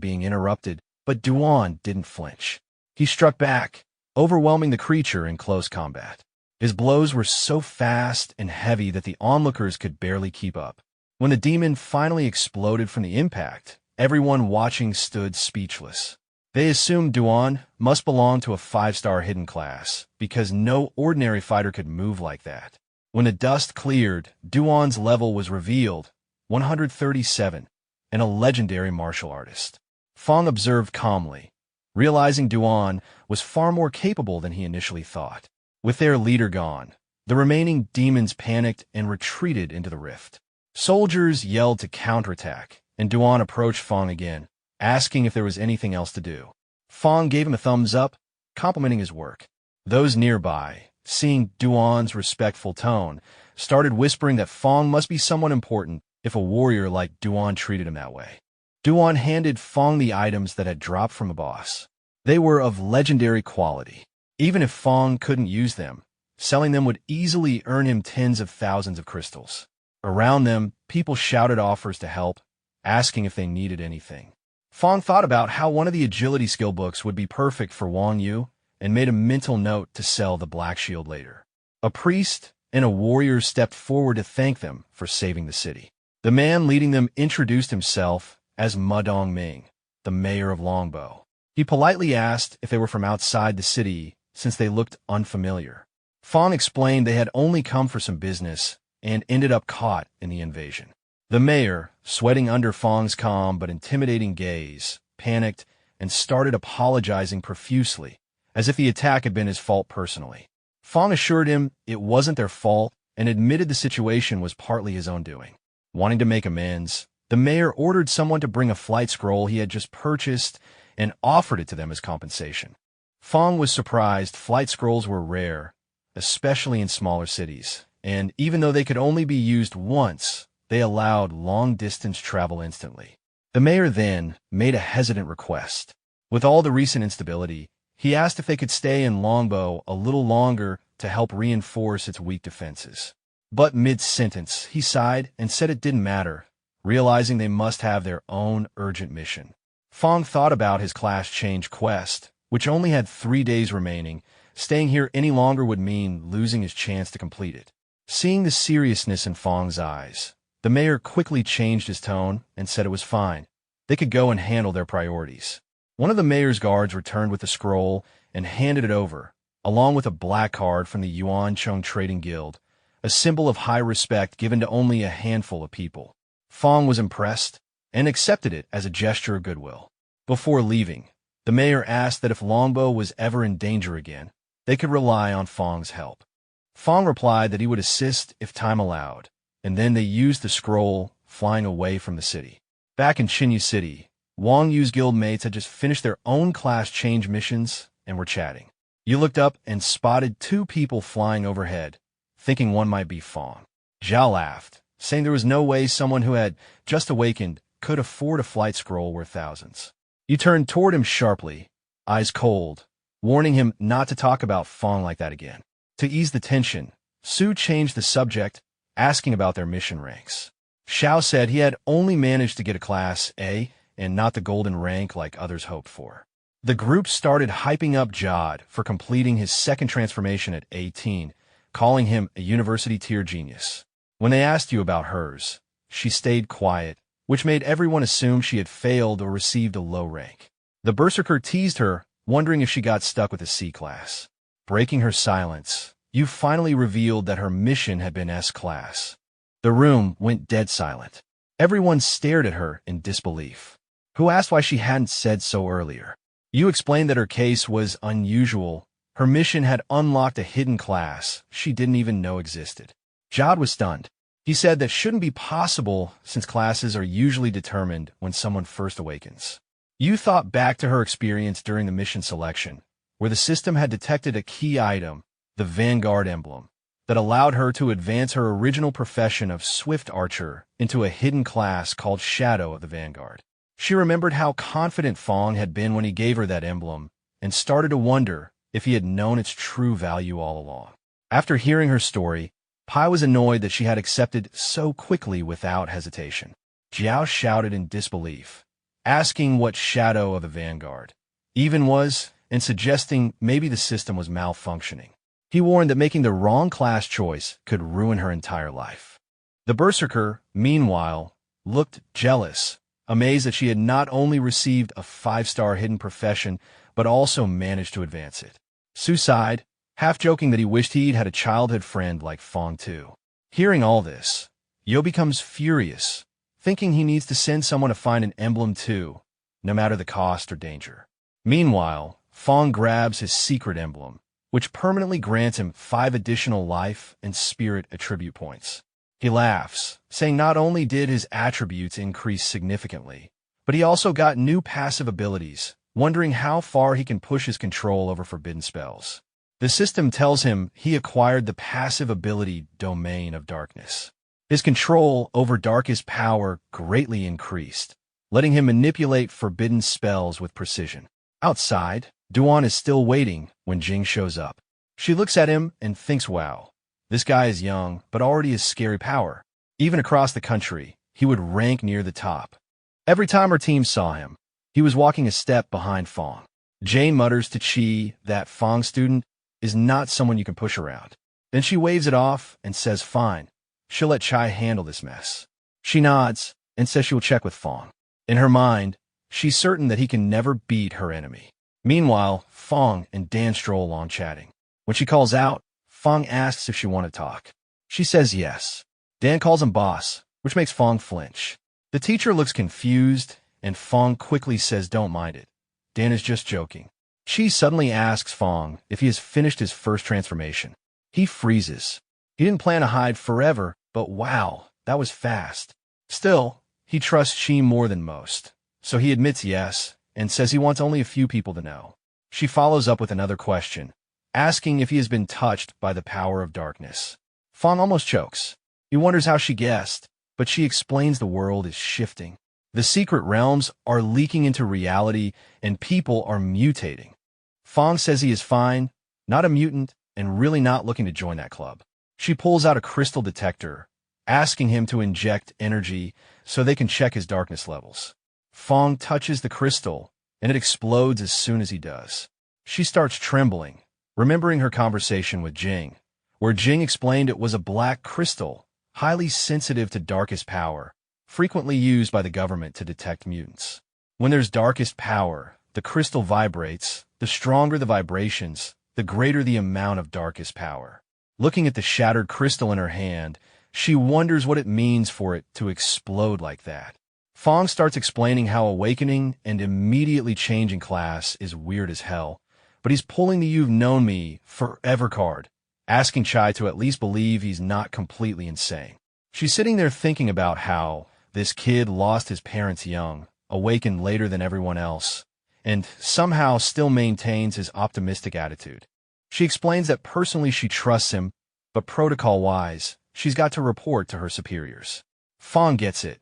S1: being interrupted, but Duan didn't flinch. He struck back, overwhelming the creature in close combat. His blows were so fast and heavy that the onlookers could barely keep up. When the demon finally exploded from the impact, everyone watching stood speechless. They assumed Duan must belong to a 5-star hidden class, because no ordinary fighter could move like that. When the dust cleared, Duan's level was revealed, 137, and a legendary martial artist. Fong observed calmly, realizing Duan was far more capable than he initially thought. With their leader gone, the remaining demons panicked and retreated into the rift. Soldiers yelled to counterattack, and Duan approached Fong again, asking if there was anything else to do. Fong gave him a thumbs up, complimenting his work. Those nearby, seeing Duan's respectful tone, started whispering that Fong must be someone important if a warrior like Duan treated him that way. Duan handed Fong the items that had dropped from a boss. They were of legendary quality. Even if Fong couldn't use them, selling them would easily earn him tens of thousands of crystals. Around them, people shouted offers to help, asking if they needed anything. Fong thought about how one of the agility skill books would be perfect for Wang Yu and made a mental note to sell the Black Shield later. A priest and a warrior stepped forward to thank them for saving the city. The man leading them introduced himself as Mudong Ming, the mayor of Longbo. He politely asked if they were from outside the city since they looked unfamiliar. Fong explained they had only come for some business and ended up caught in the invasion. The mayor, sweating under Fong's calm but intimidating gaze, panicked and started apologizing profusely, as if the attack had been his fault personally. Fong assured him it wasn't their fault and admitted the situation was partly his own doing. Wanting to make amends, the mayor ordered someone to bring a flight scroll he had just purchased and offered it to them as compensation. Fong was surprised flight scrolls were rare, especially in smaller cities, and even though they could only be used once, they allowed long-distance travel instantly. The mayor then made a hesitant request. With all the recent instability, he asked if they could stay in Longbo a little longer to help reinforce its weak defenses. But mid-sentence, he sighed and said it didn't matter, realizing they must have their own urgent mission. Fong thought about his class change quest, which only had 3 days remaining. Staying here any longer would mean losing his chance to complete it. Seeing the seriousness in Fong's eyes, the mayor quickly changed his tone and said it was fine. They could go and handle their priorities. One of the mayor's guards returned with the scroll and handed it over, along with a black card from the Yuan Chung Trading Guild, a symbol of high respect given to only a handful of people. Fong was impressed and accepted it as a gesture of goodwill. Before leaving, the mayor asked that if Longbo was ever in danger again, they could rely on Fong's help. Fong replied that he would assist if time allowed, and then they used the scroll, flying away from the city. Back in Chinyu City, Wang Yu's guild mates had just finished their own class change missions and were chatting. You looked up and spotted 2 people flying overhead, thinking one might be Fong. Zhao laughed, saying there was no way someone who had just awakened could afford a flight scroll worth thousands. You turned toward him sharply, eyes cold, warning him not to talk about Fong like that again. To ease the tension, Su changed the subject, asking about their mission ranks. Xiao said he had only managed to get a Class A and not the golden rank like others hoped for. The group started hyping up Jod for completing his second transformation at 18, calling him a university-tier genius. When they asked you about hers, she stayed quiet, which made everyone assume she had failed or received a low rank. The Berserker teased her, wondering if she got stuck with a C class. Breaking her silence, you finally revealed that her mission had been S-Class. The room went dead silent. Everyone stared at her in disbelief. Who asked why she hadn't said so earlier? You explained that her case was unusual. Her mission had unlocked a hidden class she didn't even know existed. Jod was stunned. He said that shouldn't be possible since classes are usually determined when someone first awakens. You thought back to her experience during the mission selection, where the system had detected a key item, the Vanguard emblem, that allowed her to advance her original profession of Swift Archer into a hidden class called Shadow of the Vanguard. She remembered how confident Fong had been when he gave her that emblem and started to wonder if he had known its true value all along. After hearing her story, Pai was annoyed that she had accepted so quickly without hesitation. Jiao shouted in disbelief, asking what Shadow of the Vanguard even was and suggesting maybe the system was malfunctioning. He warned that making the wrong class choice could ruin her entire life. The Berserker, meanwhile, looked jealous, amazed that she had not only received a 5-star hidden profession, but also managed to advance it. Su sighed, half joking that he wished he'd had a childhood friend like Fong too. Hearing all this, Yo becomes furious, thinking he needs to send someone to find an emblem too, no matter the cost or danger. Meanwhile, Fong grabs his secret emblem, which permanently grants him 5 additional life and spirit attribute points. He laughs, saying not only did his attributes increase significantly, but he also got new passive abilities, wondering how far he can push his control over forbidden spells. The system tells him he acquired the passive ability Domain of Darkness. His control over Darkest Power greatly increased, letting him manipulate forbidden spells with precision. Outside, Duan is still waiting when Jing shows up. She looks at him and thinks, wow, this guy is young, but already has scary power. Even across the country, he would rank near the top. Every time her team saw him, he was walking a step behind Fong. Jane mutters to Chi that Fong student is not someone you can push around. Then she waves it off and says fine, she'll let Chai handle this mess. She nods and says she will check with Fong. In her mind, she's certain that he can never beat her enemy. Meanwhile, Fong and Dan stroll along chatting. When she calls out, Fong asks if she want to talk. She says yes. Dan calls him boss, which makes Fong flinch. The teacher looks confused, and Fong quickly says don't mind it. Dan is just joking. Chi suddenly asks Fong if he has finished his first transformation. He freezes. He didn't plan to hide forever, but wow, that was fast. Still, he trusts Chi more than most, so he admits yes and says he wants only a few people to know. She follows up with another question, asking if he has been touched by the power of darkness. Fong almost chokes. He wonders how she guessed, but she explains the world is shifting. The secret realms are leaking into reality, and people are mutating. Fong says he is fine, not a mutant, and really not looking to join that club. She pulls out a crystal detector, asking him to inject energy so they can check his darkness levels. Fong touches the crystal, and it explodes as soon as he does. She starts trembling, remembering her conversation with Jing, where Jing explained it was a black crystal, highly sensitive to darkest power, frequently used by the government to detect mutants. When there's darkest power, the crystal vibrates. The stronger the vibrations, the greater the amount of darkest power. Looking at the shattered crystal in her hand, she wonders what it means for it to explode like that. Fong starts explaining how awakening and immediately changing class is weird as hell, but he's pulling the You've Known Me Forever card, asking Chai to at least believe he's not completely insane. She's sitting there thinking about how this kid lost his parents young, awakened later than everyone else, and somehow still maintains his optimistic attitude. She explains that personally she trusts him, but protocol-wise, she's got to report to her superiors. Fong gets it,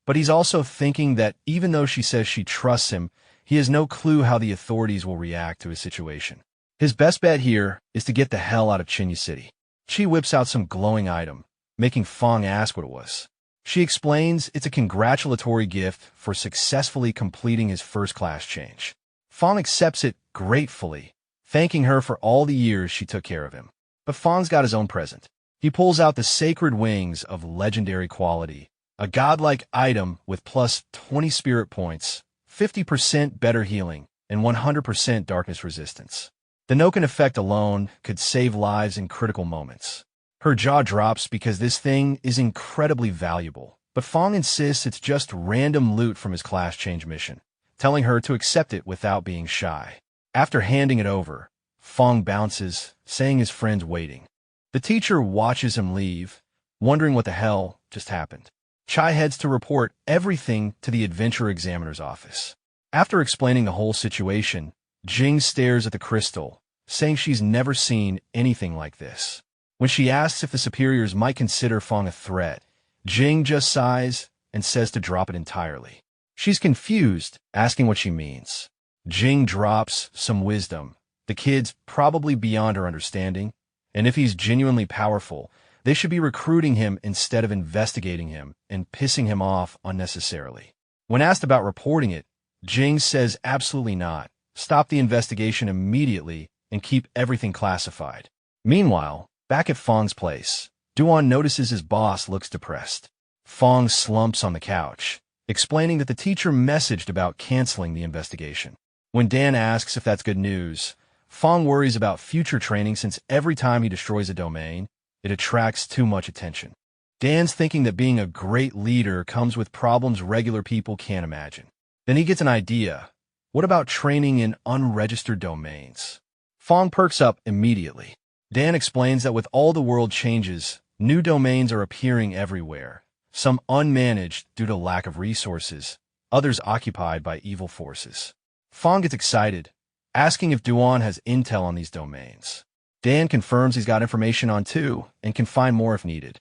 S1: but he's also thinking that even though she says she trusts him, he has no clue how the authorities will react to his situation. His best bet here is to get the hell out of Chinya City. Chi whips out some glowing item, making Fong ask what it was. She explains it's a congratulatory gift for successfully completing his first-class change. Fong accepts it gratefully, thanking her for all the years she took care of him. But Fong's got his own present. He pulls out the sacred wings of legendary quality, a godlike item with plus 20 spirit points, 50% better healing, and 100% darkness resistance. The Noken effect alone could save lives in critical moments. Her jaw drops because this thing is incredibly valuable, but Fong insists it's just random loot from his class change mission, telling her to accept it without being shy. After handing it over, Fong bounces, saying his friend's waiting. The teacher watches him leave, wondering what the hell just happened. Chai heads to report everything to the adventure examiner's office. After explaining the whole situation, Jing stares at the crystal, saying she's never seen anything like this. When she asks if the superiors might consider Fong a threat, Jing just sighs and says to drop it entirely. She's confused, asking what she means. Jing drops some wisdom. The kid's probably beyond her understanding, and if he's genuinely powerful, they should be recruiting him instead of investigating him and pissing him off unnecessarily. When asked about reporting it, Jing says absolutely not. Stop the investigation immediately and keep everything classified. Meanwhile, back at Fong's place, Duan notices his boss looks depressed. Fong slumps on the couch, explaining that the teacher messaged about canceling the investigation. When Dan asks if that's good news, Fong worries about future training since every time he destroys a domain, it attracts too much attention. Dan's thinking that being a great leader comes with problems regular people can't imagine. Then he gets an idea. What about training in unregistered domains? Fong perks up immediately. Dan explains that with all the world changes, new domains are appearing everywhere, some unmanaged due to lack of resources, others occupied by evil forces. Fong gets excited, asking if Duan has intel on these domains. Dan confirms he's got information on 2 and can find more if needed.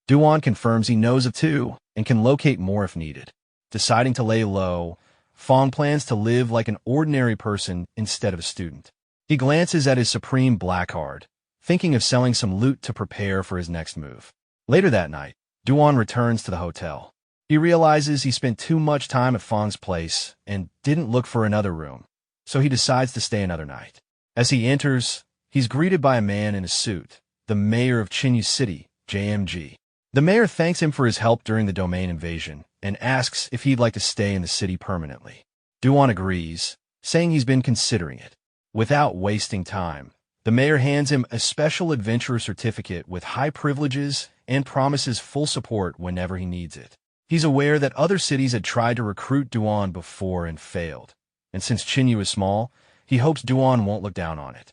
S1: Duan confirms he knows of 2 and can locate more if needed. Deciding to lay low, Fong plans to live like an ordinary person instead of a student. He glances at his supreme black card, thinking of selling some loot to prepare for his next move. Later that night, Duan returns to the hotel. He realizes he spent too much time at Fong's place and didn't look for another room, so he decides to stay another night. As he enters, he's greeted by a man in a suit, the mayor of Chinyu City, JMG. The mayor thanks him for his help during the domain invasion and asks if he'd like to stay in the city permanently. Duan agrees, saying he's been considering it. Without wasting time, the mayor hands him a special adventurer certificate with high privileges and promises full support whenever he needs it. He's aware that other cities had tried to recruit Duan before and failed, and since Chinyu is small, he hopes Duan won't look down on it.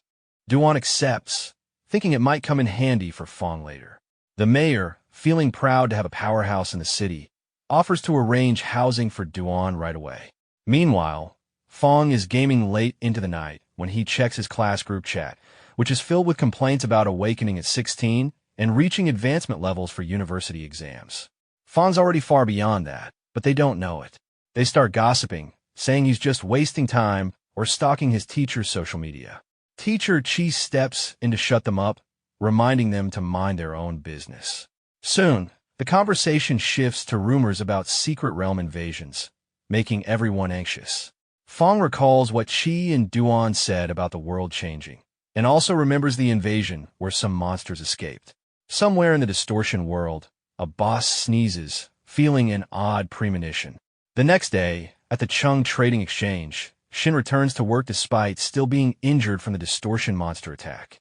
S1: Duan accepts, thinking it might come in handy for Fong later. The mayor, feeling proud to have a powerhouse in the city, offers to arrange housing for Duan right away. Meanwhile, Fong is gaming late into the night when he checks his class group chat, which is filled with complaints about awakening at 16 and reaching advancement levels for university exams. Fong's already far beyond that, but they don't know it. They start gossiping, saying he's just wasting time or stalking his teacher's social media. Teacher Chi steps in to shut them up, reminding them to mind their own business. Soon, the conversation shifts to rumors about secret realm invasions, making everyone anxious. Fong recalls what Chi and Duan said about the world changing, and also remembers the invasion where some monsters escaped. Somewhere in the distortion world, a boss sneezes, feeling an odd premonition. The next day, at the Chung Trading Exchange, Shin returns to work despite still being injured from the distortion monster attack.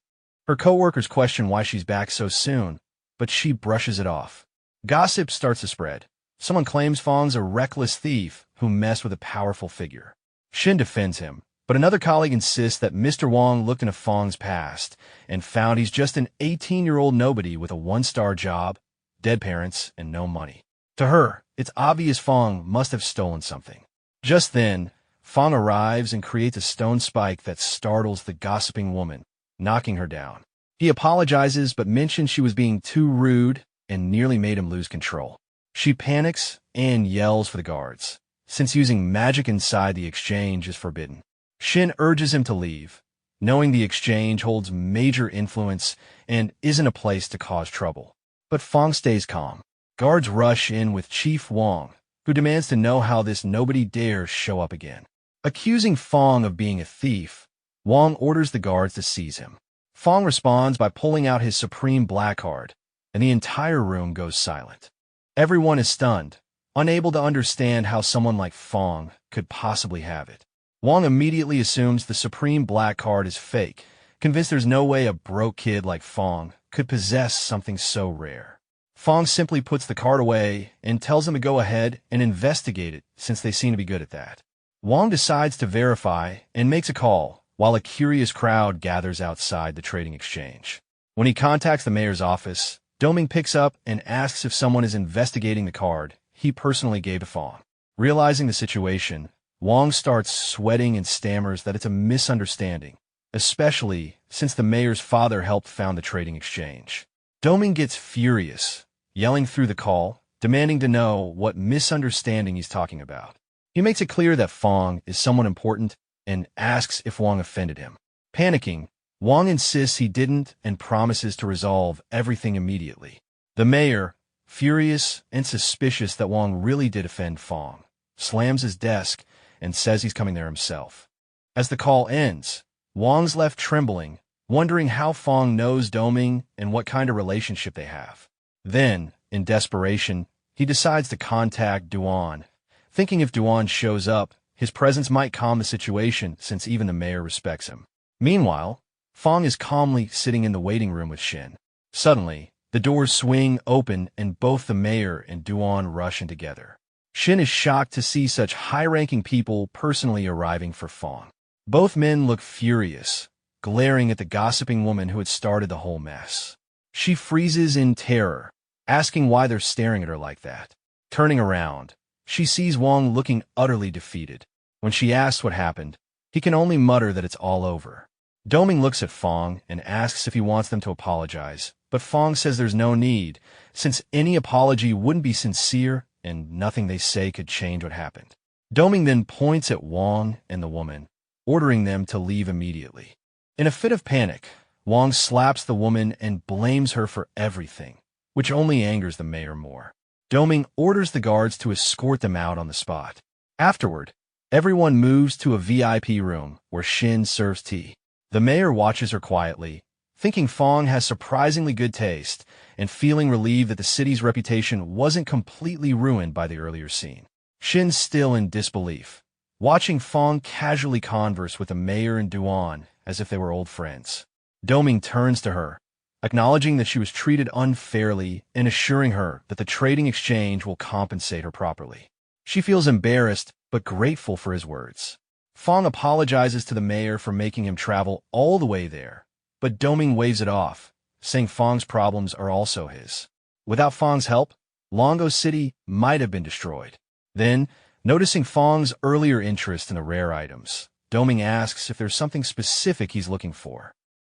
S1: Her coworkers question why she's back so soon, but she brushes it off. Gossip starts to spread. Someone claims Fong's a reckless thief who messed with a powerful figure. Shin defends him, but another colleague insists that Mr. Wong looked into Fong's past and found he's just an 18-year-old nobody with a 1-star job, dead parents, and no money. To her, it's obvious Fong must have stolen something. Just then, Fong arrives and creates a stone spike that startles the gossiping woman, knocking her down. He apologizes but mentions she was being too rude and nearly made him lose control. She panics and yells for the guards, since using magic inside the exchange is forbidden. Shin urges him to leave, knowing the exchange holds major influence and isn't a place to cause trouble. But Fong stays calm. Guards rush in with Chief Wong, who demands to know how this nobody dares show up again. Accusing Fong of being a thief, Wong orders the guards to seize him. Fong responds by pulling out his supreme black card, and the entire room goes silent. Everyone is stunned, unable to understand how someone like Fong could possibly have it. Wong immediately assumes the Supreme Black card is fake, convinced there's no way a broke kid like Fong could possess something so rare. Fong simply puts the card away and tells them to go ahead and investigate it since they seem to be good at that. Wong decides to verify and makes a call while a curious crowd gathers outside the trading exchange. When he contacts the mayor's office, Doming picks up and asks if someone is investigating the card he personally gave to Fong. Realizing the situation, Wong starts sweating and stammers that it's a misunderstanding, especially since the mayor's father helped found the trading exchange. Doming gets furious, yelling through the call, demanding to know what misunderstanding he's talking about. He makes it clear that Fong is someone important and asks if Wong offended him. Panicking, Wong insists he didn't and promises to resolve everything immediately. The mayor, furious and suspicious that Wong really did offend Fong, slams his desk and says he's coming there himself. As the call ends, Wong's left trembling, wondering how Fong knows Doming and what kind of relationship they have. Then, in desperation, he decides to contact Duan, thinking if Duan shows up, his presence might calm the situation since even the mayor respects him. Meanwhile, Fong is calmly sitting in the waiting room with Shin. Suddenly, the doors swing open and both the mayor and Duan rush in together. Shin is shocked to see such high-ranking people personally arriving for Fong. Both men look furious, glaring at the gossiping woman who had started the whole mess. She freezes in terror, asking why they're staring at her like that. Turning around, she sees Wong looking utterly defeated. When she asks what happened, he can only mutter that it's all over. Doming looks at Fong and asks if he wants them to apologize, but Fong says there's no need, since any apology wouldn't be sincere and nothing they say could change what happened. Doming then points at Wong and the woman, ordering them to leave immediately. In a fit of panic, Wong slaps the woman and blames her for everything, which only angers the mayor more. Doming orders the guards to escort them out on the spot. Afterward, everyone moves to a VIP room where Shin serves tea. The mayor watches her quietly, thinking Fong has surprisingly good taste and feeling relieved that the city's reputation wasn't completely ruined by the earlier scene. Shin's still in disbelief, watching Fong casually converse with the mayor and Duan as if they were old friends. Doming turns to her, acknowledging that she was treated unfairly and assuring her that the trading exchange will compensate her properly. She feels embarrassed but grateful for his words. Fong apologizes to the mayor for making him travel all the way there, but Doming waves it off, saying Fong's problems are also his. Without Fong's help, Longbo City might have been destroyed. Then, noticing Fong's earlier interest in the rare items, Doming asks if there's something specific he's looking for.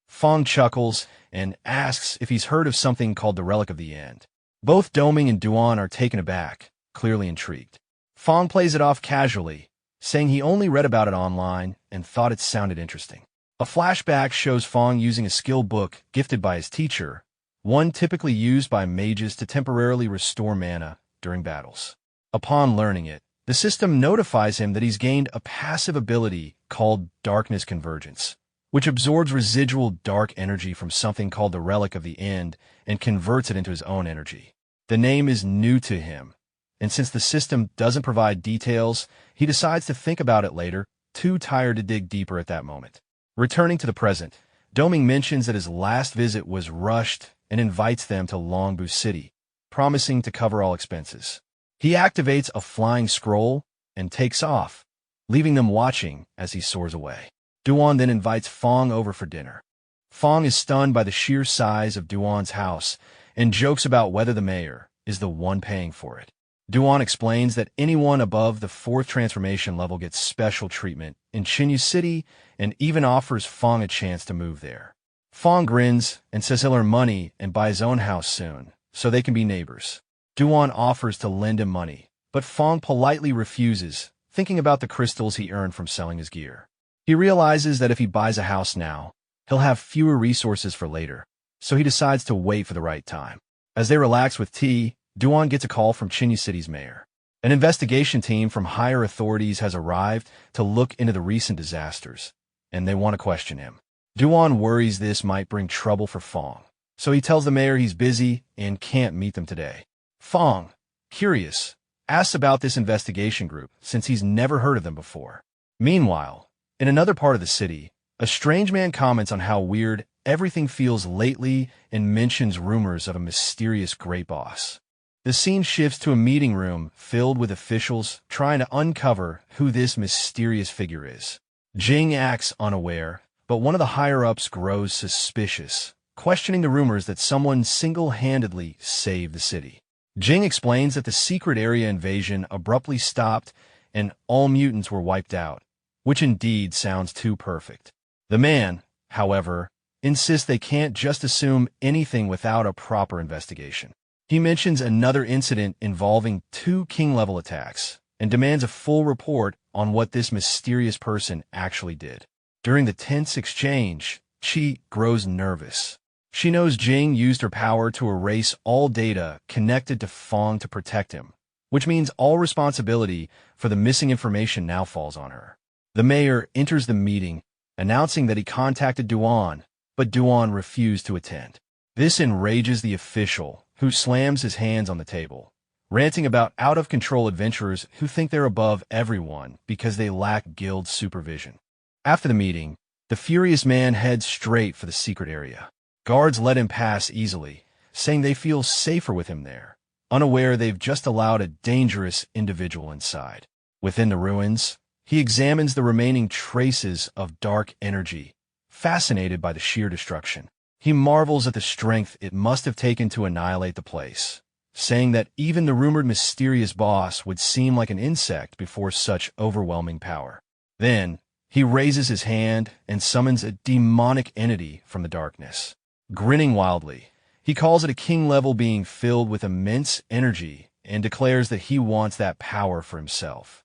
S1: Fong chuckles and asks if he's heard of something called the Relic of the End. Both Doming and Duan are taken aback, clearly intrigued. Fong plays it off casually, saying he only read about it online and thought it sounded interesting. A flashback shows Fong using a skill book gifted by his teacher, one typically used by mages to temporarily restore mana during battles. Upon learning it, the system notifies him that he's gained a passive ability called Darkness Convergence, which absorbs residual dark energy from something called the Relic of the End and converts it into his own energy. The name is new to him, and since the system doesn't provide details, he decides to think about it later, too tired to dig deeper at that moment. Returning to the present, Doming mentions that his last visit was rushed and invites them to Longbo City, promising to cover all expenses. He activates a flying scroll and takes off, leaving them watching as he soars away. Duan then invites Fong over for dinner. Fong is stunned by the sheer size of Duan's house and jokes about whether the mayor is the one paying for it. Duan explains that anyone above the 4th transformation level gets special treatment in Chinyu City and even offers Fong a chance to move there. Fong grins and says he'll earn money and buy his own house soon, so they can be neighbors. Duan offers to lend him money, but Fong politely refuses, thinking about the crystals he earned from selling his gear. He realizes that if he buys a house now, he'll have fewer resources for later, so he decides to wait for the right time. As they relax with tea, Duan gets a call from Chinyu City's mayor. An investigation team from higher authorities has arrived to look into the recent disasters, and they want to question him. Duan worries this might bring trouble for Fong, so he tells the mayor he's busy and can't meet them today. Fong, curious, asks about this investigation group since he's never heard of them before. Meanwhile, in another part of the city, a strange man comments on how weird everything feels lately and mentions rumors of a mysterious great boss. The scene shifts to a meeting room filled with officials trying to uncover who this mysterious figure is. Jing acts unaware, but one of the higher-ups grows suspicious, questioning the rumors that someone single-handedly saved the city. Jing explains that the secret area invasion abruptly stopped and all mutants were wiped out, which indeed sounds too perfect. The man, however, insists they can't just assume anything without a proper investigation. He mentions another incident involving 2 king-level attacks and demands a full report on what this mysterious person actually did. During the tense exchange, Chi grows nervous. She knows Jing used her power to erase all data connected to Fong to protect him, which means all responsibility for the missing information now falls on her. The mayor enters the meeting, announcing that he contacted Duan, but Duan refused to attend. This enrages the official, who slams his hands on the table, ranting about out-of-control adventurers who think they're above everyone because they lack guild supervision. After the meeting, the furious man heads straight for the secret area. Guards let him pass easily, saying they feel safer with him there, unaware they've just allowed a dangerous individual inside. Within the ruins, he examines the remaining traces of dark energy, fascinated by the sheer destruction. He marvels at the strength it must have taken to annihilate the place, saying that even the rumored mysterious boss would seem like an insect before such overwhelming power. Then, he raises his hand and summons a demonic entity from the darkness. Grinning wildly, he calls it a king-level being filled with immense energy and declares that he wants that power for himself.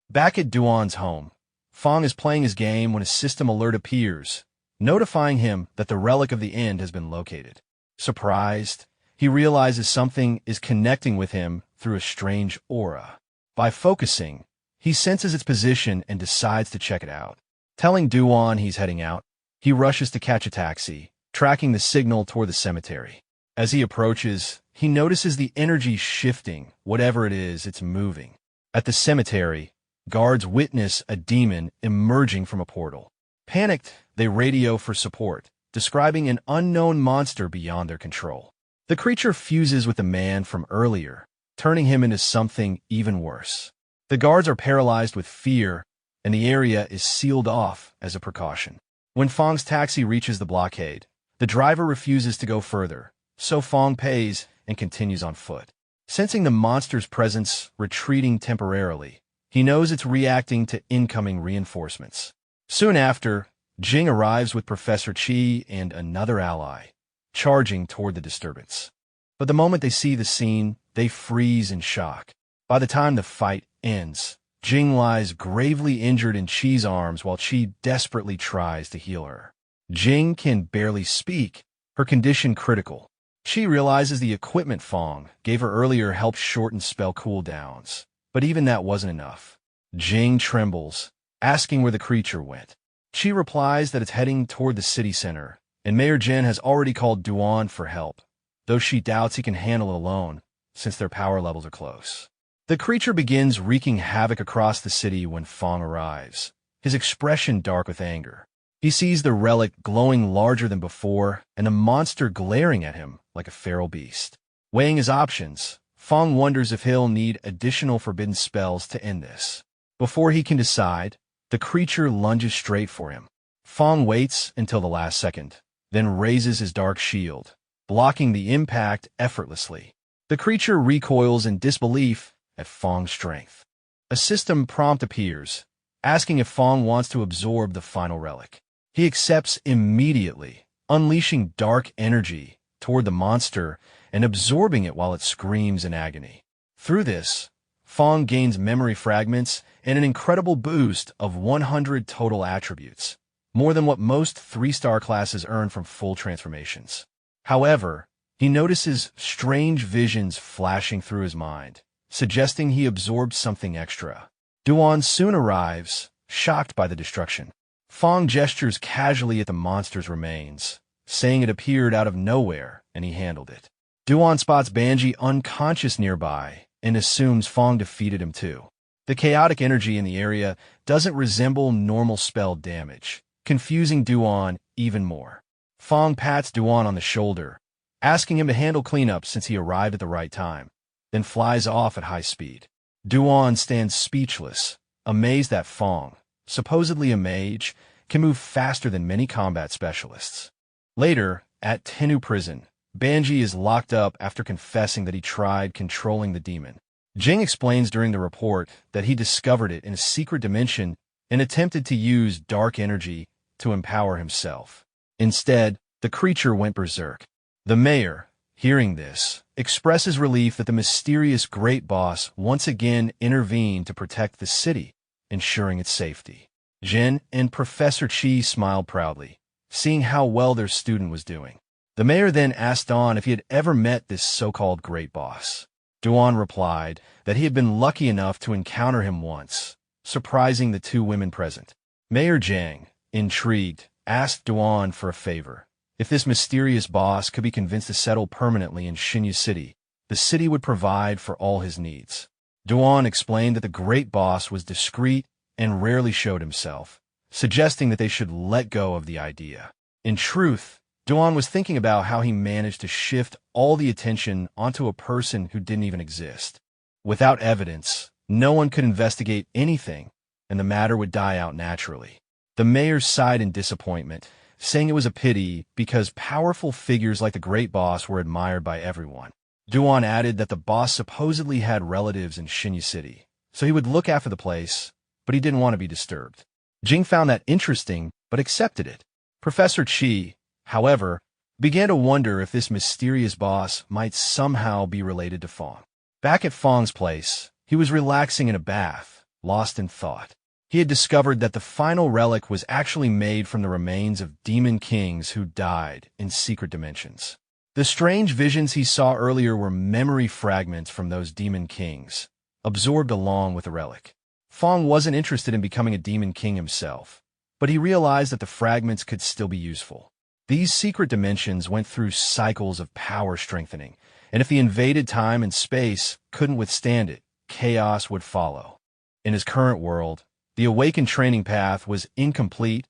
S1: Back at Duan's home, Fong is playing his game when a system alert appears, notifying him that the relic of the end has been located. Surprised, he realizes something is connecting with him through a strange aura. By focusing, he senses its position and decides to check it out. Telling Duan he's heading out, he rushes to catch a taxi, tracking the signal toward the cemetery. As he approaches, he notices the energy shifting. Whatever it is, it's moving. At the cemetery, guards witness a demon emerging from a portal. Panicked, they radio for support, describing an unknown monster beyond their control. The creature fuses with the man from earlier, turning him into something even worse. The guards are paralyzed with fear, and the area is sealed off as a precaution. When Fong's taxi reaches the blockade, the driver refuses to go further, so Fong pays and continues on foot. Sensing the monster's presence retreating temporarily, he knows it's reacting to incoming reinforcements. Soon after, Jing arrives with Professor Chi and another ally, charging toward the disturbance. But the moment they see the scene, they freeze in shock. By the time the fight ends, Jing lies gravely injured in Chi's arms while Chi desperately tries to heal her. Jing can barely speak, her condition critical. Chi realizes the equipment Fong gave her earlier helped shorten spell cooldowns, but even that wasn't enough. Jing trembles, asking where the creature went. Chi replies that it's heading toward the city center, and Mayor Jin has already called Duan for help, though she doubts he can handle it alone, since their power levels are close. The creature begins wreaking havoc across the city when Fong arrives, his expression dark with anger. He sees the relic glowing larger than before and a monster glaring at him like a feral beast. Weighing his options, Fong wonders if he'll need additional forbidden spells to end this. Before he can decide, the creature lunges straight for him. Fong waits until the last second, then raises his dark shield, blocking the impact effortlessly. The creature recoils in disbelief at Fong's strength. A system prompt appears, asking if Fong wants to absorb the final relic. He accepts immediately, unleashing dark energy toward the monster and absorbing it while it screams in agony. Through this, Fong gains memory fragments and an incredible boost of 100 total attributes, more than what most 3-star classes earn from full transformations. However, he notices strange visions flashing through his mind, suggesting he absorbed something extra. Duan soon arrives, shocked by the destruction. Fong gestures casually at the monster's remains, saying it appeared out of nowhere and he handled it. Duan spots Banji unconscious nearby and assumes Fong defeated him too. The chaotic energy in the area doesn't resemble normal spell damage, confusing Duan even more. Fong pats Duan on the shoulder, asking him to handle cleanup since he arrived at the right time, then flies off at high speed. Duan stands speechless, amazed that Fong, supposedly a mage, can move faster than many combat specialists. Later, at Tennu Prison, Banji is locked up after confessing that he tried controlling the demon. Jing explains during the report that he discovered it in a secret dimension and attempted to use dark energy to empower himself. Instead, the creature went berserk. The mayor, hearing this, expresses relief that the mysterious great boss once again intervened to protect the city, ensuring its safety. Jin and Professor Chi smiled proudly, seeing how well their student was doing. The mayor then asked Dawn if he had ever met this so-called great boss. Duan replied that he had been lucky enough to encounter him once, surprising the two women present. Mayor Jiang, intrigued, asked Duan for a favor. If this mysterious boss could be convinced to settle permanently in Xinyu City, the city would provide for all his needs. Duan explained that the great boss was discreet and rarely showed himself, suggesting that they should let go of the idea. In truth, Duan was thinking about how he managed to shift all the attention onto a person who didn't even exist. Without evidence, no one could investigate anything, and the matter would die out naturally. The mayor sighed in disappointment, saying it was a pity because powerful figures like the great boss were admired by everyone. Duan added that the boss supposedly had relatives in Xinyu City, so he would look after the place, but he didn't want to be disturbed. Jing found that interesting, but accepted it. Professor Chi, however, began to wonder if this mysterious boss might somehow be related to Fong. Back at Fong's place, he was relaxing in a bath, lost in thought. He had discovered that the final relic was actually made from the remains of demon kings who died in secret dimensions. The strange visions he saw earlier were memory fragments from those demon kings, absorbed along with the relic. Fong wasn't interested in becoming a demon king himself, but he realized that the fragments could still be useful. These secret dimensions went through cycles of power strengthening, and if the invaded time and space couldn't withstand it, chaos would follow. In his current world, the awakened training path was incomplete.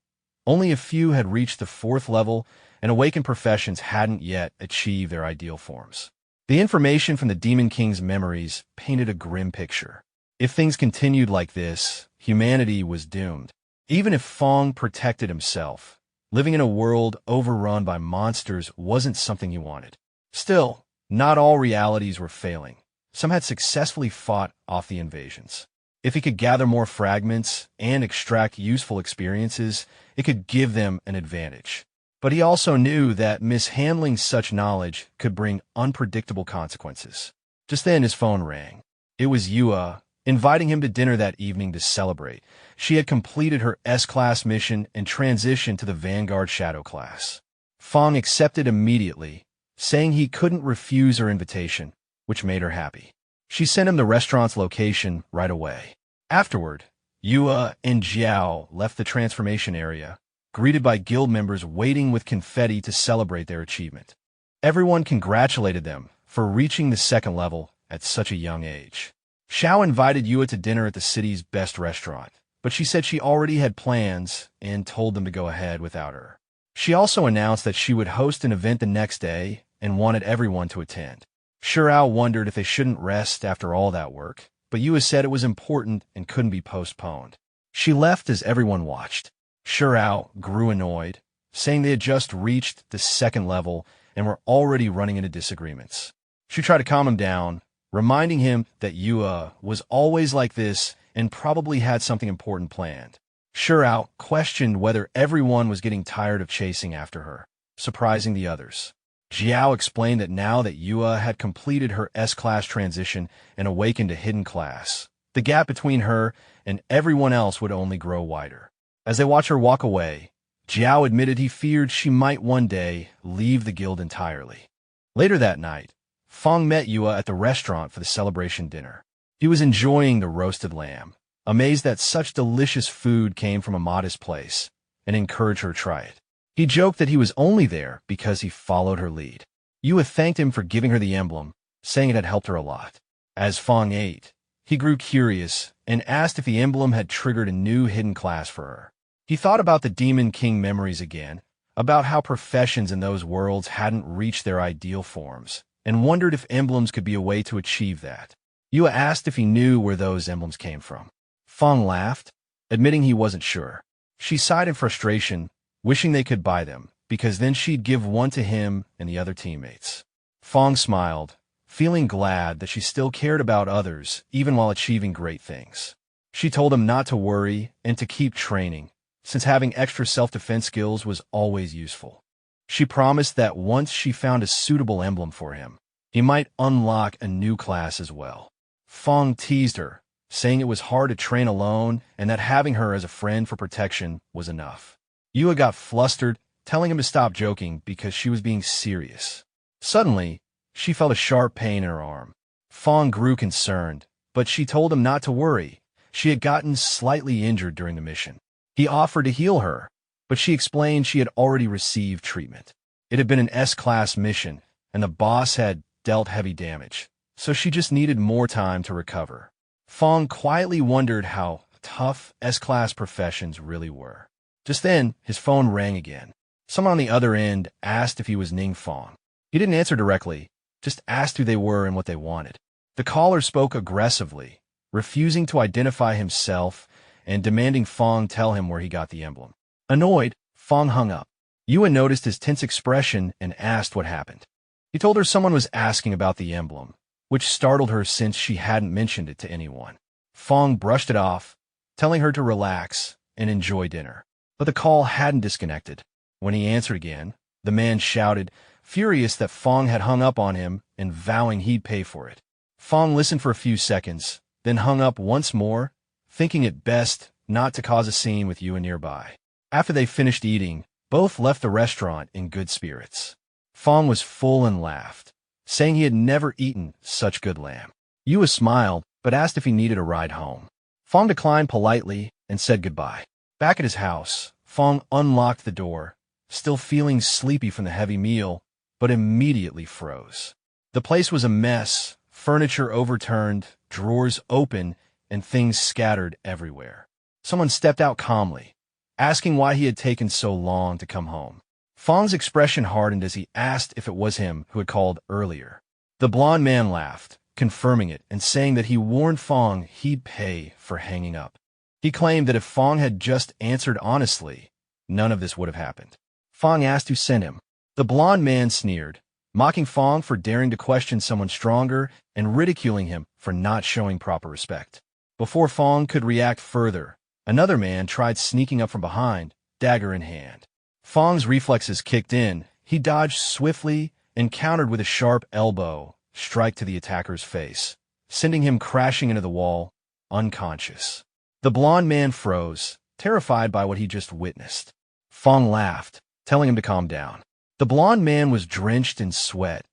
S1: Only a few had reached the 4th level, and awakened professions hadn't yet achieved their ideal forms. The information from the Demon King's memories painted a grim picture. If things continued like this, humanity was doomed. Even if Fong protected himself, living in a world overrun by monsters wasn't something he wanted. Still, not all realities were failing. Some had successfully fought off the invasions. If he could gather more fragments and extract useful experiences, it could give them an advantage. But he also knew that mishandling such knowledge could bring unpredictable consequences. Just then his phone rang. It was Yua, inviting him to dinner that evening to celebrate. She had completed her S-Class mission and transitioned to the Vanguard Shadow class. Fong accepted immediately, saying he couldn't refuse her invitation, which made her happy. She sent him the restaurant's location right away. Afterward, Yua and Jiao left the transformation area, greeted by guild members waiting with confetti to celebrate their achievement. Everyone congratulated them for reaching the 2nd level at such a young age. Xiao invited Yua to dinner at the city's best restaurant, but she said she already had plans and told them to go ahead without her. She also announced that she would host an event the next day and wanted everyone to attend. Shirao wondered if they shouldn't rest after all that work, but Yua said it was important and couldn't be postponed. She left as everyone watched. Shirao grew annoyed, saying they had just reached the 2nd level and were already running into disagreements. She tried to calm him down, reminding him that Yua was always like this and probably had something important planned. Shirao questioned whether everyone was getting tired of chasing after her, surprising the others. Jiao explained that now that Yua had completed her S-Class transition and awakened a hidden class, the gap between her and everyone else would only grow wider. As they watched her walk away, Jiao admitted he feared she might one day leave the guild entirely. Later that night, Fong met Yua at the restaurant for the celebration dinner. He was enjoying the roasted lamb, amazed that such delicious food came from a modest place, and encouraged her to try it. He joked that he was only there because he followed her lead. Yua thanked him for giving her the emblem, saying it had helped her a lot. As Fong ate, He grew curious and asked if the emblem had triggered a new hidden class for her. He thought about the Demon King memories again, about how professions in those worlds hadn't reached their ideal forms, and wondered if emblems could be a way to achieve that. Yua asked if he knew where those emblems came from. Fong laughed, admitting he wasn't sure. She sighed in frustration, wishing they could buy them, because then she'd give one to him and the other teammates. Fong smiled, feeling glad that she still cared about others even while achieving great things. She told him not to worry and to keep training, since having extra self-defense skills was always useful. She promised that once she found a suitable emblem for him, he might unlock a new class as well. Fong teased her, saying it was hard to train alone and that having her as a friend for protection was enough. Yua got flustered, telling him to stop joking because she was being serious. Suddenly, she felt a sharp pain in her arm. Fong grew concerned, but she told him not to worry. She had gotten slightly injured during the mission. He offered to heal her, but she explained she had already received treatment. It had been an S-class mission, and the boss had dealt heavy damage, so she just needed more time to recover. Fong quietly wondered how tough S-class professions really were. Just then, his phone rang again. Someone on the other end asked if he was Ning Fong. He didn't answer directly, just asked who they were and what they wanted. The caller spoke aggressively, refusing to identify himself and demanding Fong tell him where he got the emblem. Annoyed, Fong hung up. Yua noticed his tense expression and asked what happened. He told her someone was asking about the emblem, which startled her since she hadn't mentioned it to anyone. Fong brushed it off, telling her to relax and enjoy dinner. But the call hadn't disconnected. When he answered again, the man shouted, furious that Fong had hung up on him and vowing he'd pay for it. Fong listened for a few seconds, then hung up once more, thinking it best not to cause a scene with Yua nearby. After they finished eating, both left the restaurant in good spirits. Fong was full and laughed, saying he had never eaten such good lamb. Yua smiled, but asked if he needed a ride home. Fong declined politely and said goodbye. Back at his house, Fong unlocked the door, still feeling sleepy from the heavy meal, but immediately froze. The place was a mess, furniture overturned, drawers open, and things scattered everywhere. Someone stepped out calmly, asking why he had taken so long to come home. Fong's expression hardened as he asked if it was him who had called earlier. The blond man laughed, confirming it and saying that he warned Fong he'd pay for hanging up. He claimed that if Fong had just answered honestly, none of this would have happened. Fong asked who sent him. The blond man sneered, mocking Fong for daring to question someone stronger and ridiculing him for not showing proper respect. Before Fong could react further, another man tried sneaking up from behind, dagger in hand. Fong's reflexes kicked in. He dodged swiftly and countered with a sharp elbow strike to the attacker's face, sending him crashing into the wall, unconscious. The blond man froze, terrified by what he just witnessed. Fong laughed, telling him to calm down. The blond man was drenched in sweat,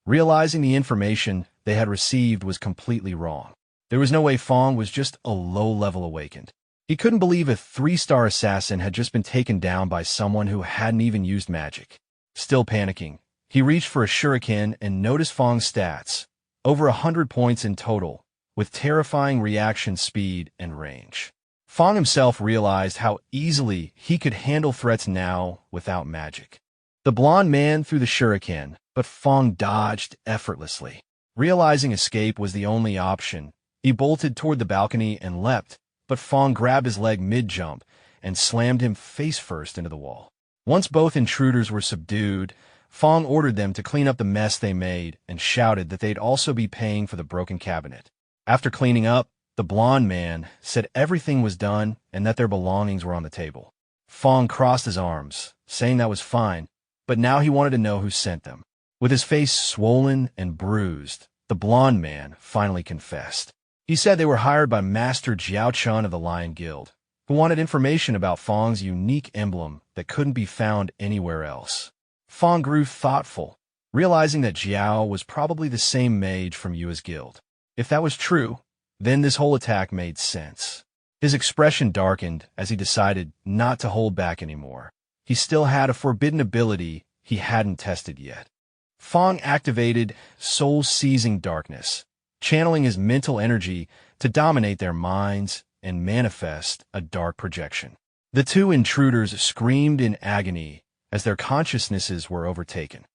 S1: realizing the information they had received was completely wrong. There was no way Fong was just a low-level awakened. He couldn't believe a 3-star assassin had just been taken down by someone who hadn't even used magic. Still panicking, he reached for a shuriken and noticed Fong's stats, over 100 points in total, with terrifying reaction speed and range. Fong himself realized how easily he could handle threats now without magic. The blond man threw the shuriken, but Fong dodged effortlessly. Realizing escape was the only option, he bolted toward the balcony and leapt, but Fong grabbed his leg mid-jump and slammed him face-first into the wall. Once both intruders were subdued, Fong ordered them to clean up the mess they made and shouted that they'd also be paying for the broken cabinet. After cleaning up, the blond man said everything was done and that their belongings were on the table. Fong crossed his arms, saying that was fine, but now he wanted to know who sent them. With his face swollen and bruised, the blond man finally confessed. He said they were hired by Master Jiao Chun of the Lion Guild, who wanted information about Fong's unique emblem that couldn't be found anywhere else. Fong grew thoughtful, realizing that Jiao was probably the same mage from Yua's guild. If that was true, then this whole attack made sense. His expression darkened as he decided not to hold back anymore. He still had a forbidden ability he hadn't tested yet. Fong activated Soul-Seizing Darkness, channeling his mental energy to dominate their minds and manifest a dark projection. The two intruders screamed in agony as their consciousnesses were overtaken.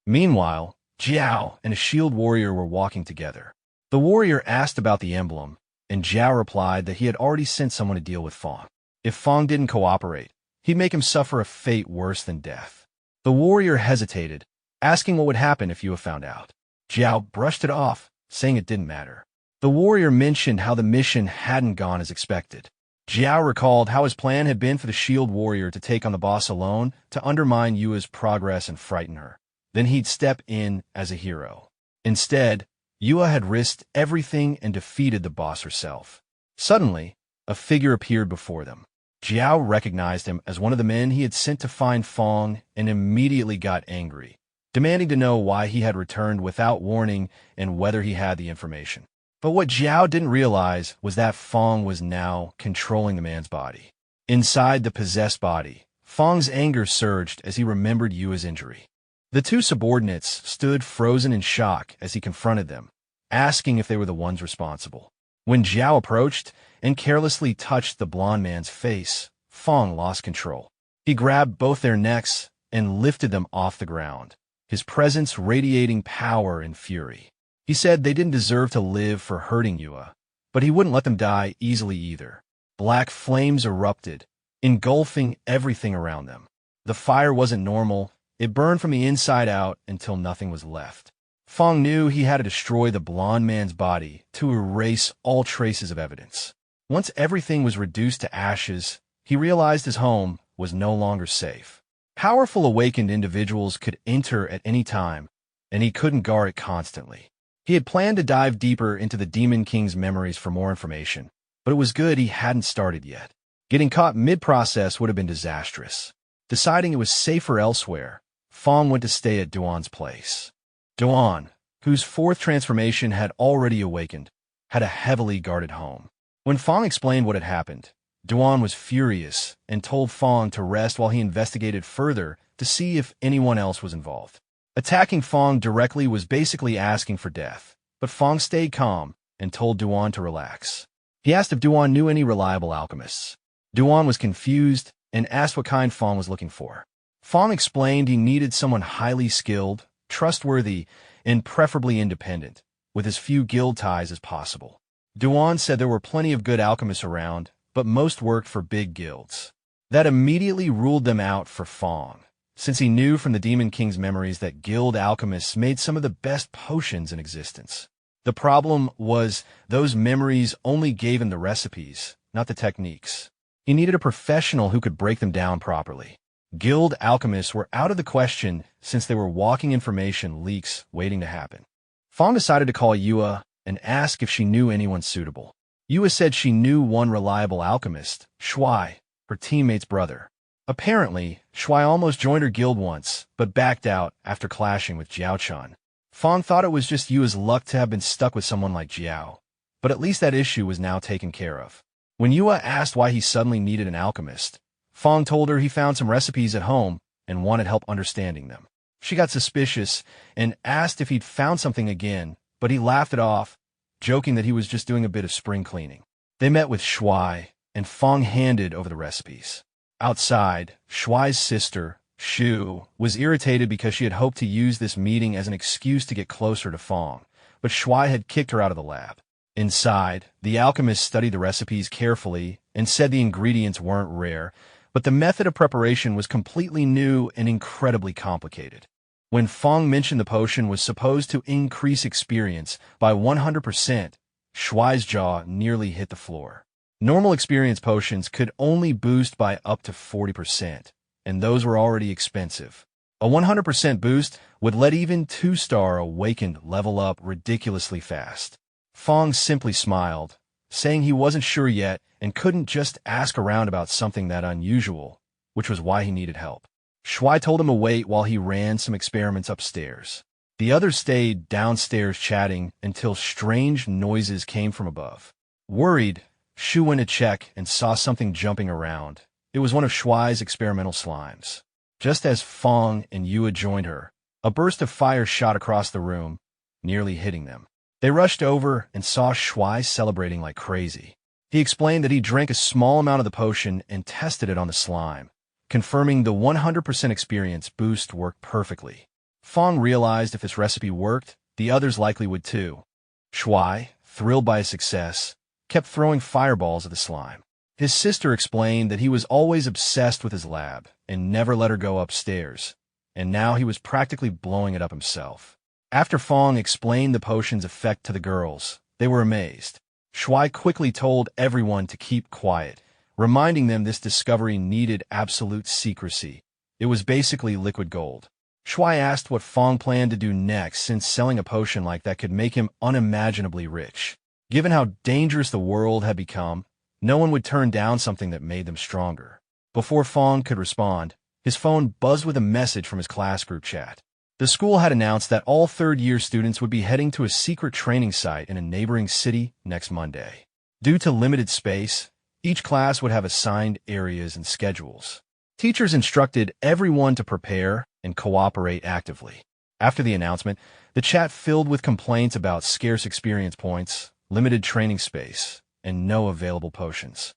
S1: Meanwhile, Jiao and a shield warrior were walking together. The warrior asked about the emblem, and Jiao replied that he had already sent someone to deal with Fong. If Fong didn't cooperate, he'd make him suffer a fate worse than death. The warrior hesitated, asking what would happen if Yua found out. Jiao brushed it off, saying it didn't matter. The warrior mentioned how the mission hadn't gone as expected. Jiao recalled how his plan had been for the shield warrior to take on the boss alone to undermine Yua's progress and frighten her. Then he'd step in as a hero. Instead, Yua had risked everything and defeated the boss herself. Suddenly, a figure appeared before them. Jiao recognized him as one of the men he had sent to find Fong and immediately got angry, demanding to know why he had returned without warning and whether he had the information. But what Jiao didn't realize was that Fong was now controlling the man's body. Inside the possessed body, Fong's anger surged as he remembered Yua's injury. The two subordinates stood frozen in shock as he confronted them, asking if they were the ones responsible. When Jiao approached and carelessly touched the blond man's face, Fong lost control. He grabbed both their necks and lifted them off the ground, his presence radiating power and fury. He said they didn't deserve to live for hurting Yua, but he wouldn't let them die easily either. Black flames erupted, engulfing everything around them. The fire wasn't normal. It burned from the inside out until nothing was left. Fong knew he had to destroy the blond man's body to erase all traces of evidence. Once everything was reduced to ashes, he realized his home was no longer safe. Powerful awakened individuals could enter at any time, and he couldn't guard it constantly. He had planned to dive deeper into the Demon King's memories for more information, but it was good he hadn't started yet. Getting caught mid-process would have been disastrous. Deciding it was safer elsewhere, Fong went to stay at Duan's place. Duan, whose fourth transformation had already awakened, had a heavily guarded home. When Fong explained what had happened, Duan was furious and told Fong to rest while he investigated further to see if anyone else was involved. Attacking Fong directly was basically asking for death, but Fong stayed calm and told Duan to relax. He asked if Duan knew any reliable alchemists. Duan was confused and asked what kind Fong was looking for. Fong explained he needed someone highly skilled, trustworthy, and preferably independent, with as few guild ties as possible. Duan said there were plenty of good alchemists around, but most worked for big guilds. That immediately ruled them out for Fong, since he knew from the Demon King's memories that guild alchemists made some of the best potions in existence. The problem was those memories only gave him the recipes, not the techniques. He needed a professional who could break them down properly. Guild alchemists were out of the question since they were walking information leaks waiting to happen. Fong decided to call Yua and ask if she knew anyone suitable. Yua said she knew one reliable alchemist, Shuai, her teammate's brother. Apparently, Shuai almost joined her guild once, but backed out after clashing with Jiao-chan. Fong thought it was just Yua's luck to have been stuck with someone like Jiao, but at least that issue was now taken care of. When Yua asked why he suddenly needed an alchemist, Fong told her he found some recipes at home and wanted help understanding them. She got suspicious and asked if he'd found something again, but he laughed it off, joking that he was just doing a bit of spring cleaning. They met with Shuai, and Fong handed over the recipes. Outside, Shuai's sister, Shu, was irritated because she had hoped to use this meeting as an excuse to get closer to Fong, but Shuai had kicked her out of the lab. Inside, the alchemist studied the recipes carefully and said the ingredients weren't rare, but the method of preparation was completely new and incredibly complicated. When Fong mentioned the potion was supposed to increase experience by 100%, Shuai's jaw nearly hit the floor. Normal experience potions could only boost by up to 40%, and those were already expensive. A 100% boost would let even 2-star awakened level up ridiculously fast. Fong simply smiled, saying he wasn't sure yet and couldn't just ask around about something that unusual, which was why he needed help. Shuai told him to wait while he ran some experiments upstairs. The others stayed downstairs chatting until strange noises came from above. Worried, Shu went to check and saw something jumping around. It was one of Shuai's experimental slimes. Just as Fong and Yua joined her, a burst of fire shot across the room, nearly hitting them. They rushed over and saw Shuai celebrating like crazy. He explained that he drank a small amount of the potion and tested it on the slime, confirming the 100% experience boost worked perfectly. Fong realized if this recipe worked, the others likely would too. Shuai, thrilled by his success, kept throwing fireballs at the slime. His sister explained that he was always obsessed with his lab and never let her go upstairs, and now he was practically blowing it up himself. After Fong explained the potion's effect to the girls, they were amazed. Shuai quickly told everyone to keep quiet, reminding them this discovery needed absolute secrecy. It was basically liquid gold. Shuai asked what Fong planned to do next, since selling a potion like that could make him unimaginably rich. Given how dangerous the world had become, no one would turn down something that made them stronger. Before Fong could respond, his phone buzzed with a message from his class group chat. The school had announced that all third-year students would be heading to a secret training site in a neighboring city next Monday. Due to limited space, each class would have assigned areas and schedules. Teachers instructed everyone to prepare and cooperate actively. After the announcement, the chat filled with complaints about scarce experience points, limited training space, and no available potions.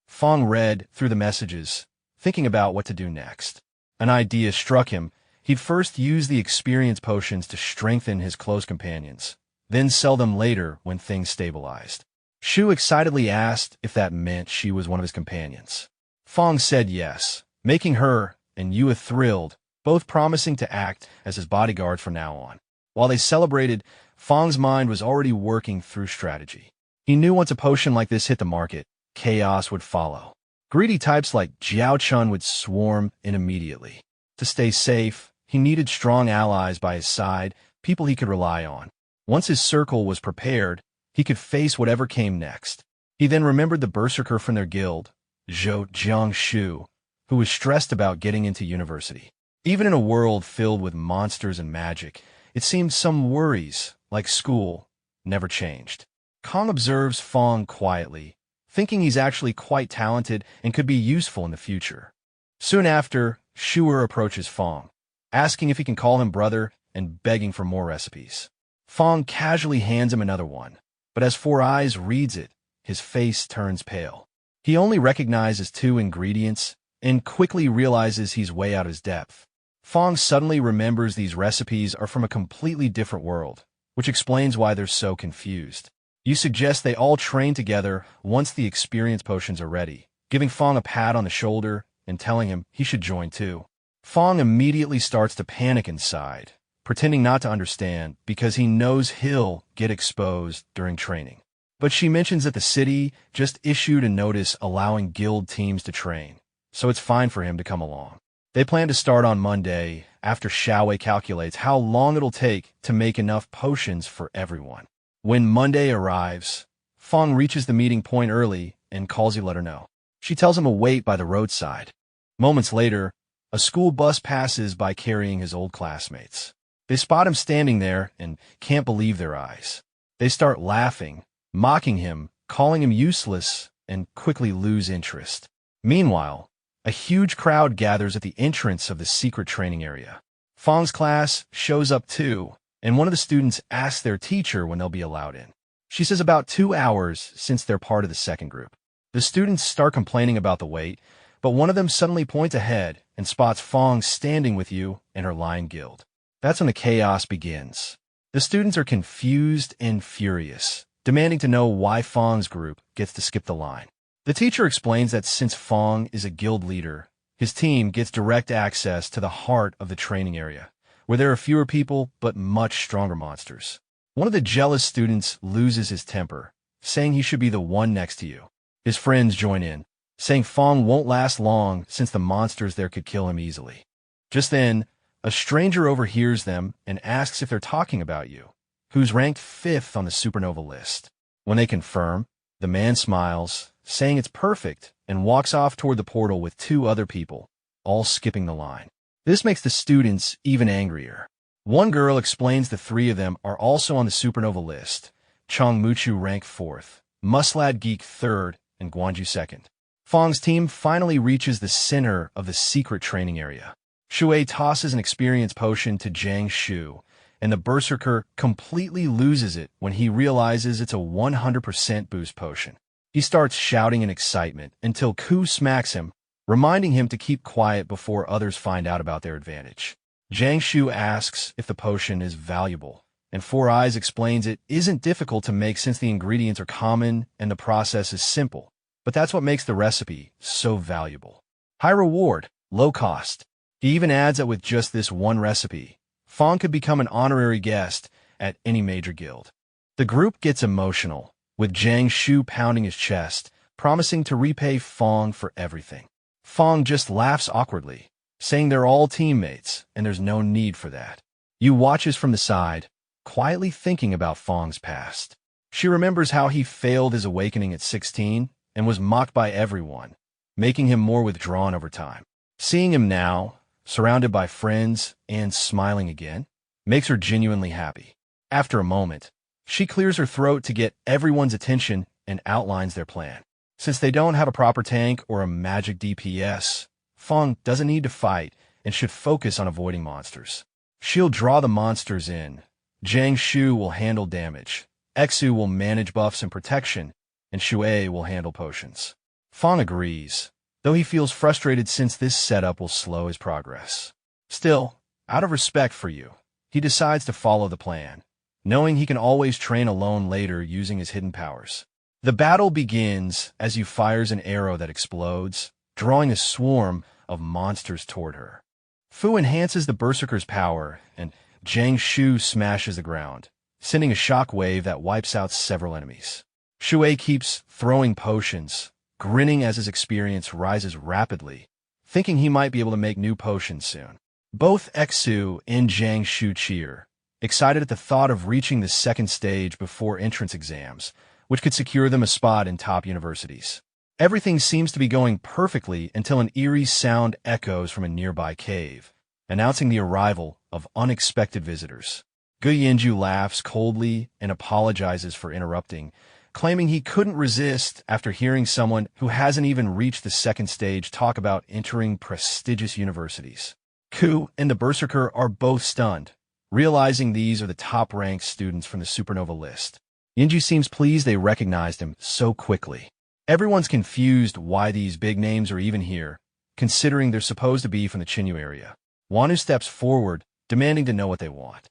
S1: Fong read through the messages, thinking about what to do next. An idea struck him. He'd first use the experience potions to strengthen his close companions, then sell them later when things stabilized. Shu excitedly asked if that meant she was one of his companions. Fong said yes, making her and Yua thrilled, both promising to act as his bodyguards from now on. While they celebrated, Fong's mind was already working through strategy. He knew once a potion like this hit the market, chaos would follow. Greedy types like Jiao Chun would swarm in immediately. To stay safe, he needed strong allies by his side, people he could rely on. Once his circle was prepared, he could face whatever came next. He then remembered the berserker from their guild, Zhou Jiangshu, who was stressed about getting into university. Even in a world filled with monsters and magic, it seemed some worries, like school, never changed. Kong observes Fong quietly, thinking he's actually quite talented and could be useful in the future. Soon after, Shuer approaches Fong, asking if he can call him brother and begging for more recipes. Fong casually hands him another one, but as Four Eyes reads it, his face turns pale. He only recognizes 2 ingredients and quickly realizes he's way out of his depth. Fong suddenly remembers these recipes are from a completely different world, which explains why they're so confused. You suggest they all train together once the experience potions are ready, giving Fong a pat on the shoulder and telling him he should join too. Fong immediately starts to panic inside, pretending not to understand because he knows he'll get exposed during training. But she mentions that the city just issued a notice allowing guild teams to train, so it's fine for him to come along. They plan to start on Monday after Xiaowei calculates how long it'll take to make enough potions for everyone. When Monday arrives, Fong reaches the meeting point early and calls to let her know. She tells him to wait by the roadside. Moments later, a school bus passes by carrying his old classmates. They spot him standing there and can't believe their eyes. They start laughing, mocking him, calling him useless, and quickly lose interest. Meanwhile, a huge crowd gathers at the entrance of the secret training area. Fong's class shows up too, and one of the students asks their teacher when they'll be allowed in. She says about 2 hours since they're part of the second group. The students start complaining about the wait, but one of them suddenly points ahead and spots Fong standing with you and her line guild. That's when the chaos begins. The students are confused and furious, demanding to know why Fong's group gets to skip the line. The teacher explains that since Fong is a guild leader, his team gets direct access to the heart of the training area, where there are fewer people but much stronger monsters. One of the jealous students loses his temper, saying he should be the one next to you. His friends join in, saying Fong won't last long since the monsters there could kill him easily. Just then, a stranger overhears them and asks if they're talking about you, who's ranked 5th on the supernova list. When they confirm, the man smiles, saying it's perfect, and walks off toward the portal with 2 other people, all skipping the line. This makes the students even angrier. One girl explains the 3 of them are also on the supernova list, Chong Muchu ranked 4th, Muslad Geek 3rd, and Guanju 2nd. Fong's team finally reaches the center of the secret training area. Shuei tosses an experience potion to Jiang Shu, and the Berserker completely loses it when he realizes it's a 100% boost potion. He starts shouting in excitement until Ku smacks him, reminding him to keep quiet before others find out about their advantage. Jiangshu asks if the potion is valuable, and Four Eyes explains it isn't difficult to make since the ingredients are common and the process is simple, but that's what makes the recipe so valuable. High reward, low cost. He even adds that with just this one recipe, Fong could become an honorary guest at any major guild. The group gets emotional, with Jiangshu pounding his chest, promising to repay Fong for everything. Fong just laughs awkwardly, saying they're all teammates and there's no need for that. Yu watches from the side, quietly thinking about Fong's past. She remembers how he failed his awakening at 16 and was mocked by everyone, making him more withdrawn over time. Seeing him now, surrounded by friends and smiling again, makes her genuinely happy. After a moment, she clears her throat to get everyone's attention and outlines their plan. Since they don't have a proper tank or a magic DPS, Fong doesn't need to fight and should focus on avoiding monsters. She'll draw the monsters in. Jiangshu will handle damage. Exu will manage buffs and protection, and Shuei will handle potions. Fong agrees, though he feels frustrated since this setup will slow his progress. Still, out of respect for you, he decides to follow the plan, knowing he can always train alone later using his hidden powers. The battle begins as Yu fires an arrow that explodes, drawing a swarm of monsters toward her. Fu enhances the Berserker's power, and Jiangshu smashes the ground, sending a shock wave that wipes out several enemies. Shuei keeps throwing potions, grinning as his experience rises rapidly, thinking he might be able to make new potions soon. Both Exu and Jiangshu cheer, excited at the thought of reaching the second stage before entrance exams, which could secure them a spot in top universities. Everything seems to be going perfectly until an eerie sound echoes from a nearby cave, announcing the arrival of unexpected visitors. Gu Yanju laughs coldly and apologizes for interrupting, claiming he couldn't resist after hearing someone who hasn't even reached the second stage talk about entering prestigious universities. Ku and the Berserker are both stunned, realizing these are the top-ranked students from the supernova list. Yanju seems pleased they recognized him so quickly. Everyone's confused why these big names are even here, considering they're supposed to be from the Chinyu area. Wanu steps forward, demanding to know what they want.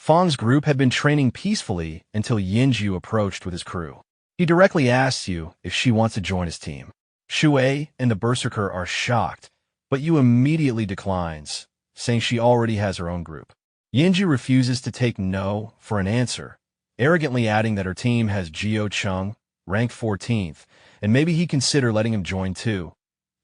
S1: Fong's group had been training peacefully until Yanju approached with his crew. He directly asks Yu if she wants to join his team. Shuei and the Berserker are shocked, but Yu immediately declines, saying she already has her own group. Yanju refuses to take no for an answer, arrogantly adding that her team has Jio Chung, ranked 14th, and maybe he'd consider letting him join too,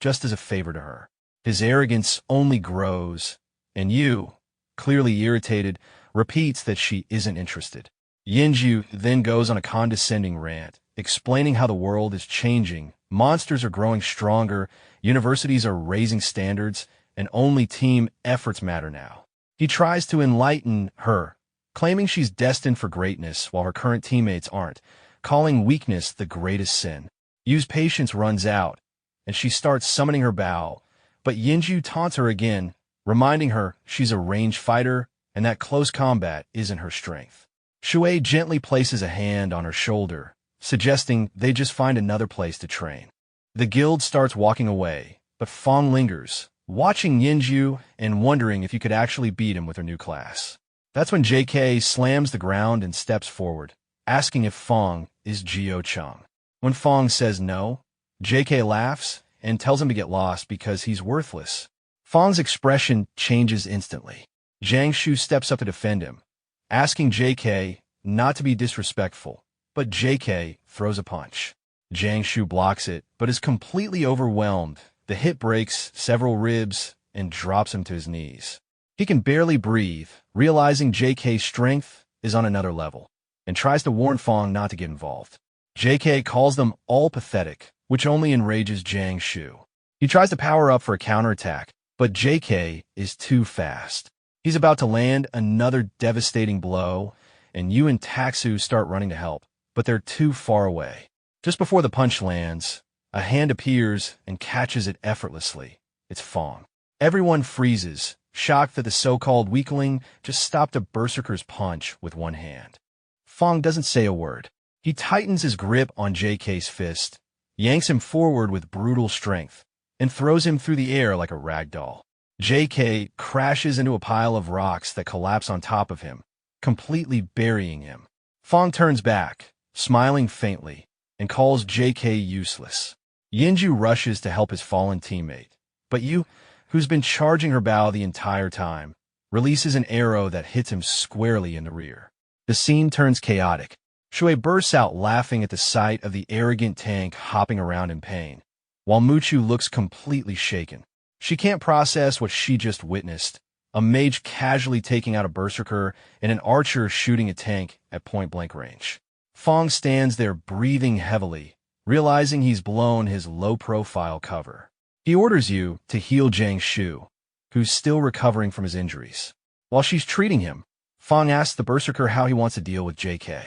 S1: just as a favor to her. His arrogance only grows, and Yu, clearly irritated, repeats that she isn't interested. Yanju then goes on a condescending rant, explaining how the world is changing, monsters are growing stronger, universities are raising standards, and only team efforts matter now. He tries to enlighten her, claiming she's destined for greatness while her current teammates aren't, calling weakness the greatest sin. Yu's patience runs out, and she starts summoning her bow, but Yanju taunts her again, reminding her she's a ranged fighter and that close combat isn't her strength. Shuei gently places a hand on her shoulder, suggesting they just find another place to train. The guild starts walking away, but Fong lingers, watching Yanju and wondering if you could actually beat him with her new class. That's when JK slams the ground and steps forward, asking if Fong is Jio Chung. When Fong says no, JK laughs and tells him to get lost because he's worthless. Fong's expression changes instantly. Jiangshu steps up to defend him, asking JK not to be disrespectful, but JK throws a punch. Jiangshu blocks it, but is completely overwhelmed. The hit breaks several ribs and drops him to his knees. He can barely breathe, realizing JK's strength is on another level, and tries to warn Fong not to get involved. JK calls them all pathetic, which only enrages Jiangshu. He tries to power up for a counterattack, but JK is too fast. He's about to land another devastating blow, and Yu and Taxu start running to help, but they're too far away. Just before the punch lands, a hand appears and catches it effortlessly. It's Fong. Everyone freezes, shocked that the so-called weakling just stopped a berserker's punch with one hand. Fong doesn't say a word. He tightens his grip on JK's fist, yanks him forward with brutal strength, and throws him through the air like a rag doll. JK crashes into a pile of rocks that collapse on top of him, completely burying him. Fong turns back, smiling faintly, and calls JK useless. Yinju rushes to help his fallen teammate, but Yu, who's been charging her bow the entire time, releases an arrow that hits him squarely in the rear. The scene turns chaotic. Shui bursts out laughing at the sight of the arrogant tank hopping around in pain, while Muchu looks completely shaken. She can't process what she just witnessed, a mage casually taking out a berserker and an archer shooting a tank at point-blank range. Fong stands there breathing heavily, realizing he's blown his low-profile cover. He orders Yu to heal Jiang Shu, who's still recovering from his injuries. While she's treating him, Fong asks the berserker how he wants to deal with JK.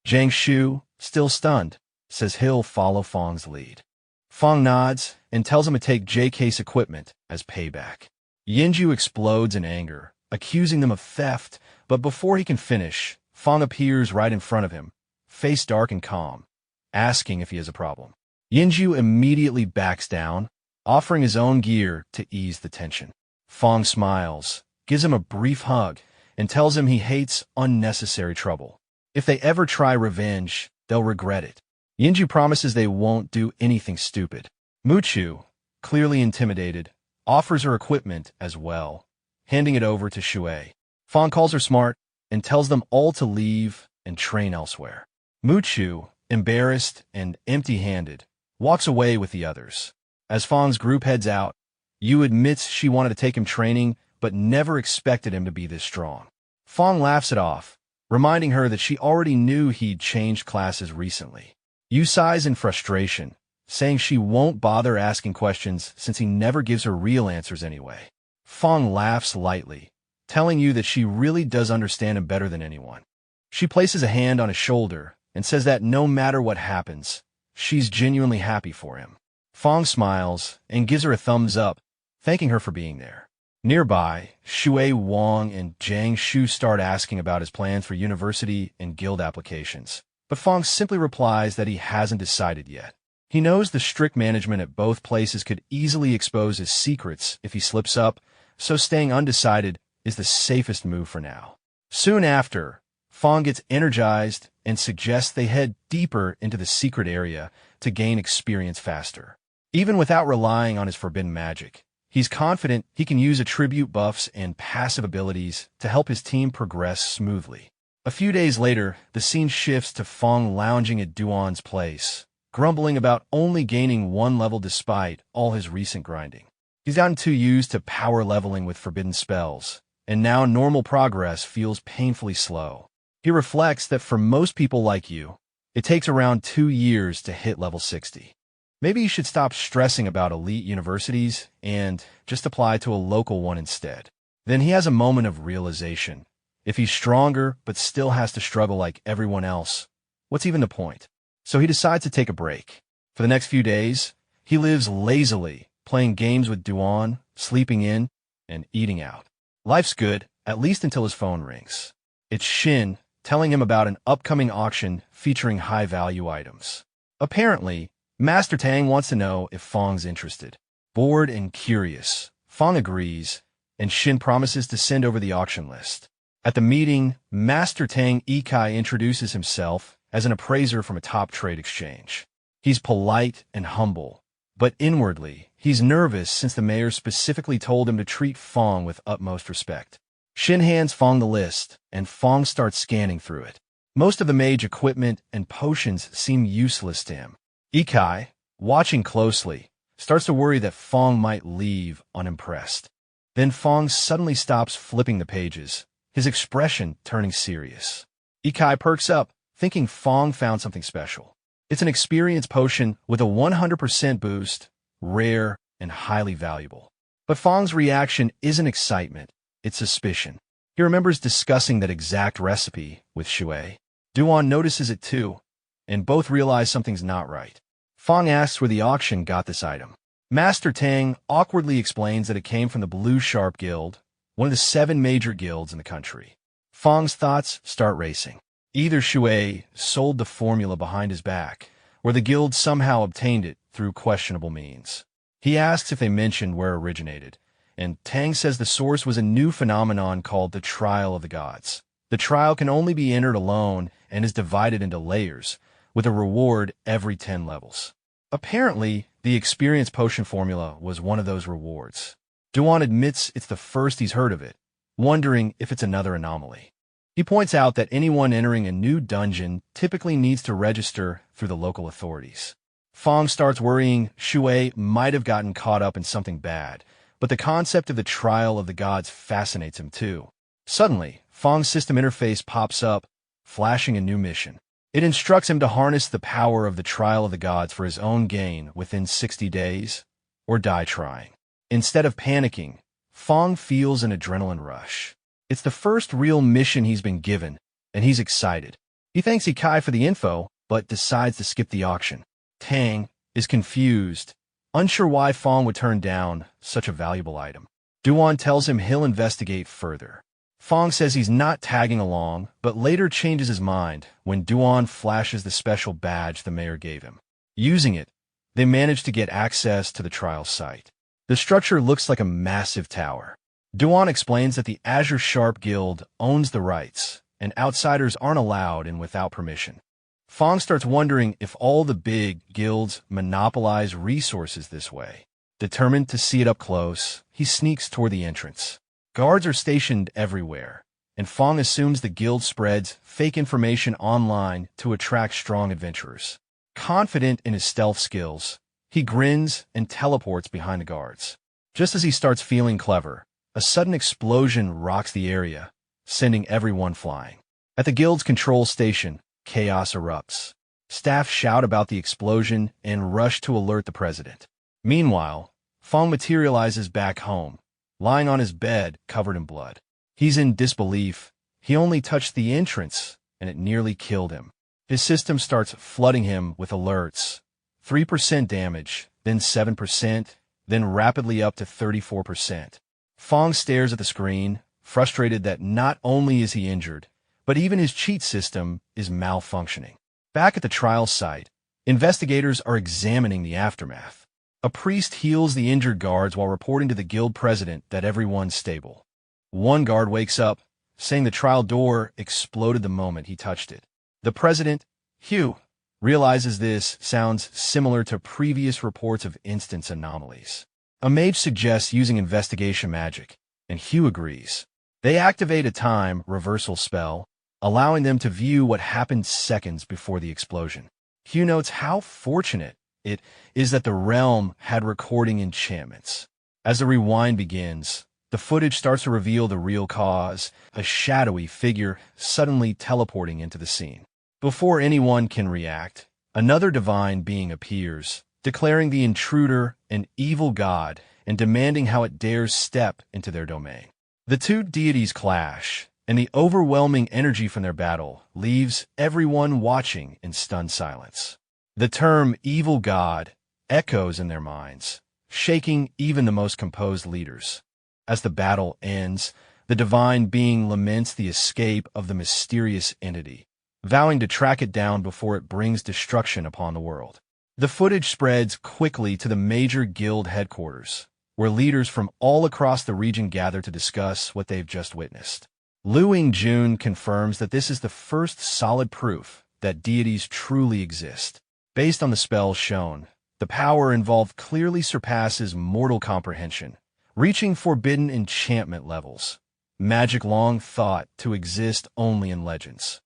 S1: Jiang Shu, still stunned, says he'll follow Fong's lead. Fong nods and tells him to take JK's equipment as payback. Yinju explodes in anger, accusing them of theft, but before he can finish, Fong appears right in front of him, face dark and calm, asking if he has a problem. Yinju immediately backs down, offering his own gear to ease the tension. Fong smiles, gives him a brief hug, and tells him he hates unnecessary trouble. If they ever try revenge, they'll regret it. Yinju promises they won't do anything stupid. Muchu, clearly intimidated, offers her equipment as well, handing it over to Shui. Fong calls her smart and tells them all to leave and train elsewhere. Muchu, embarrassed and empty-handed, walks away with the others. As Fong's group heads out, Yu admits she wanted to take him training but never expected him to be this strong. Fong laughs it off, reminding her that she already knew he'd changed classes recently. Yu sighs in frustration, saying she won't bother asking questions since he never gives her real answers anyway. Fong laughs lightly, telling Yu that she really does understand him better than anyone. She places a hand on his shoulder and says that no matter what happens, she's genuinely happy for him. Fong smiles and gives her a thumbs up, thanking her for being there. Nearby, Shui Wang and Jiang Shu start asking about his plans for university and guild applications, but Fong simply replies that he hasn't decided yet. He knows the strict management at both places could easily expose his secrets if he slips up, so staying undecided is the safest move for now. Soon after, Fong gets energized and suggests they head deeper into the secret area to gain experience faster. Even without relying on his forbidden magic, he's confident he can use attribute buffs and passive abilities to help his team progress smoothly. A few days later, the scene shifts to Fong lounging at Duan's place, grumbling about only gaining one level despite all his recent grinding. He's gotten too used to power leveling with forbidden spells, and now normal progress feels painfully slow. He reflects that for most people like you, it takes around 2 years to hit level 60. Maybe you should stop stressing about elite universities and just apply to a local one instead. Then he has a moment of realization. If he's stronger but still has to struggle like everyone else, what's even the point? So he decides to take a break. For the next few days, he lives lazily, playing games with Duan, sleeping in, and eating out. Life's good, at least until his phone rings. It's Shin telling him about an upcoming auction featuring high-value items. Apparently, Master Tang wants to know if Fong's interested. Bored and curious, Fong agrees, and Shin promises to send over the auction list. At the meeting, Master Tang Ikai introduces himself as an appraiser from a top trade exchange. He's polite and humble, but inwardly, he's nervous since the mayor specifically told him to treat Fong with utmost respect. Shin hands Fong the list, and Fong starts scanning through it. Most of the mage equipment and potions seem useless to him. Ikai, watching closely, starts to worry that Fong might leave unimpressed. Then Fong suddenly stops flipping the pages, his expression turning serious. Ikai perks up, thinking Fong found something special. It's an experience potion with a 100% boost, rare and highly valuable. But Fong's reaction isn't excitement, it's suspicion. He remembers discussing that exact recipe with Shui. Duan notices it too, and both realize something's not right. Fong asks where the auction got this item. Master Tang awkwardly explains that it came from the Blue Sharp Guild, one of the 7 major guilds in the country. Fong's thoughts start racing. Either Shui sold the formula behind his back, or the guild somehow obtained it through questionable means. He asks if they mentioned where it originated, and Tang says the source was a new phenomenon called the Trial of the Gods. The trial can only be entered alone and is divided into layers, with a reward every 10 levels. Apparently, the experience potion formula was one of those rewards. Duan admits it's the first he's heard of it, wondering if it's another anomaly. He points out that anyone entering a new dungeon typically needs to register through the local authorities. Fong starts worrying Shui might have gotten caught up in something bad, but the concept of the Trial of the Gods fascinates him too. Suddenly, Fong's system interface pops up, flashing a new mission. It instructs him to harness the power of the Trial of the Gods for his own gain within 60 days, or die trying. Instead of panicking, Fong feels an adrenaline rush. It's the first real mission he's been given, and he's excited. He thanks Ikai for the info, but decides to skip the auction. Tang is confused, unsure why Fong would turn down such a valuable item. Duan tells him he'll investigate further. Fong says he's not tagging along, but later changes his mind when Duan flashes the special badge the mayor gave him. Using it, they manage to get access to the trial site. The structure looks like a massive tower. Duan explains that the Azure Sharp Guild owns the rights, and outsiders aren't allowed in without permission. Fong starts wondering if all the big guilds monopolize resources this way. Determined to see it up close, he sneaks toward the entrance. Guards are stationed everywhere, and Fong assumes the guild spreads fake information online to attract strong adventurers. Confident in his stealth skills, he grins and teleports behind the guards. Just as he starts feeling clever, a sudden explosion rocks the area, sending everyone flying. At the guild's control station, chaos erupts. Staff shout about the explosion and rush to alert the president. Meanwhile, Fong materializes back home, lying on his bed covered in blood. He's in disbelief. He only touched the entrance, and it nearly killed him. His system starts flooding him with alerts. 3% damage, then 7%, then rapidly up to 34%. Fong stares at the screen, frustrated that not only is he injured, but even his cheat system is malfunctioning. Back at the trial site, investigators are examining the aftermath. A priest heals the injured guards while reporting to the guild president that everyone's stable. One guard wakes up, saying the trial door exploded the moment he touched it. The president, Hugh, realizes this sounds similar to previous reports of instance anomalies. A mage suggests using investigation magic, and Hugh agrees. They activate a time reversal spell, allowing them to view what happened seconds before the explosion. Hugh notes how fortunate it is that the realm had recording enchantments. As the rewind begins, the footage starts to reveal the real cause, a shadowy figure suddenly teleporting into the scene. Before anyone can react, another divine being appears, declaring the intruder an evil god and demanding how it dares step into their domain. The two deities clash, and the overwhelming energy from their battle leaves everyone watching in stunned silence. The term evil god echoes in their minds, shaking even the most composed leaders. As the battle ends, the divine being laments the escape of the mysterious entity, vowing to track it down before it brings destruction upon the world. The footage spreads quickly to the major guild headquarters, where leaders from all across the region gather to discuss what they've just witnessed. Lu Ying-jun confirms that this is the first solid proof that deities truly exist. Based on the spells shown, the power involved clearly surpasses mortal comprehension, reaching forbidden enchantment levels, magic long thought to exist only in legends.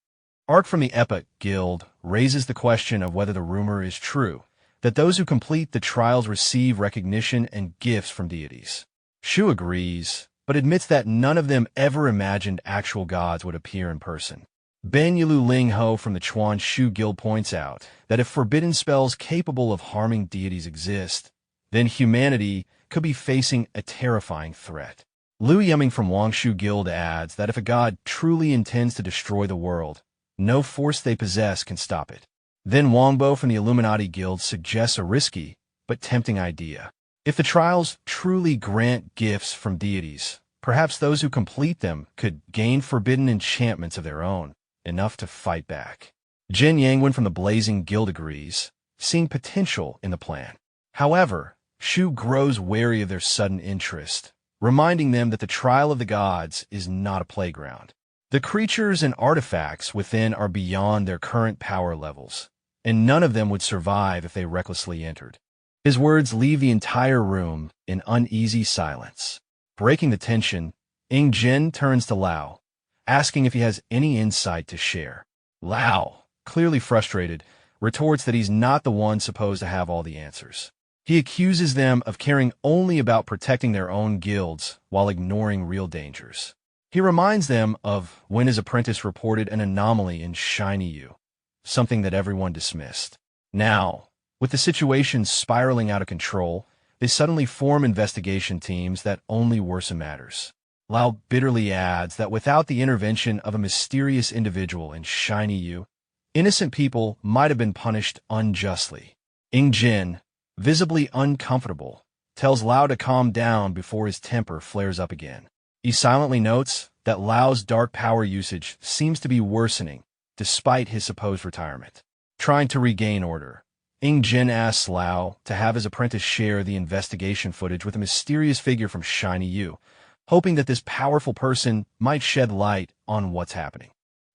S1: Arc from the Epic Guild raises the question of whether the rumor is true, that those who complete the trials receive recognition and gifts from deities. Shu agrees, but admits that none of them ever imagined actual gods would appear in person. Ben Yilu Ling Ho from the Chuan Shu Guild points out that if forbidden spells capable of harming deities exist, then humanity could be facing a terrifying threat. Liu Yeming from Wangshu Guild adds that if a god truly intends to destroy the world, no force they possess can stop it. Then Longbo from the Illuminati Guild suggests a risky but tempting idea. If the trials truly grant gifts from deities, Perhaps those who complete them could gain forbidden enchantments of their own, enough to fight back. Jin Yangwen from the Blazing Guild agrees, seeing potential in the plan. However, Shu grows wary of their sudden interest, reminding them that the trial of the gods is not a playground. The creatures and artifacts within are beyond their current power levels, and none of them would survive if they recklessly entered. His words leave the entire room in uneasy silence. Breaking the tension, Ing Jin turns to Lao, asking if he has any insight to share. Lao, clearly frustrated, retorts that he's not the one supposed to have all the answers. He accuses them of caring only about protecting their own guilds while ignoring real dangers. He reminds them of when his apprentice reported an anomaly in Shiny U, something that everyone dismissed. Now, with the situation spiraling out of control, they suddenly form investigation teams that only worsen matters. Lao bitterly adds that without the intervention of a mysterious individual in Shiny U, innocent people might have been punished unjustly. Ing Jin, visibly uncomfortable, tells Lao to calm down before his temper flares up again. He silently notes that Lao's dark power usage seems to be worsening, despite his supposed retirement. Trying to regain order, Ing Jin asks Lao to have his apprentice share the investigation footage with a mysterious figure from Shiny U, hoping that this powerful person might shed light on what's happening.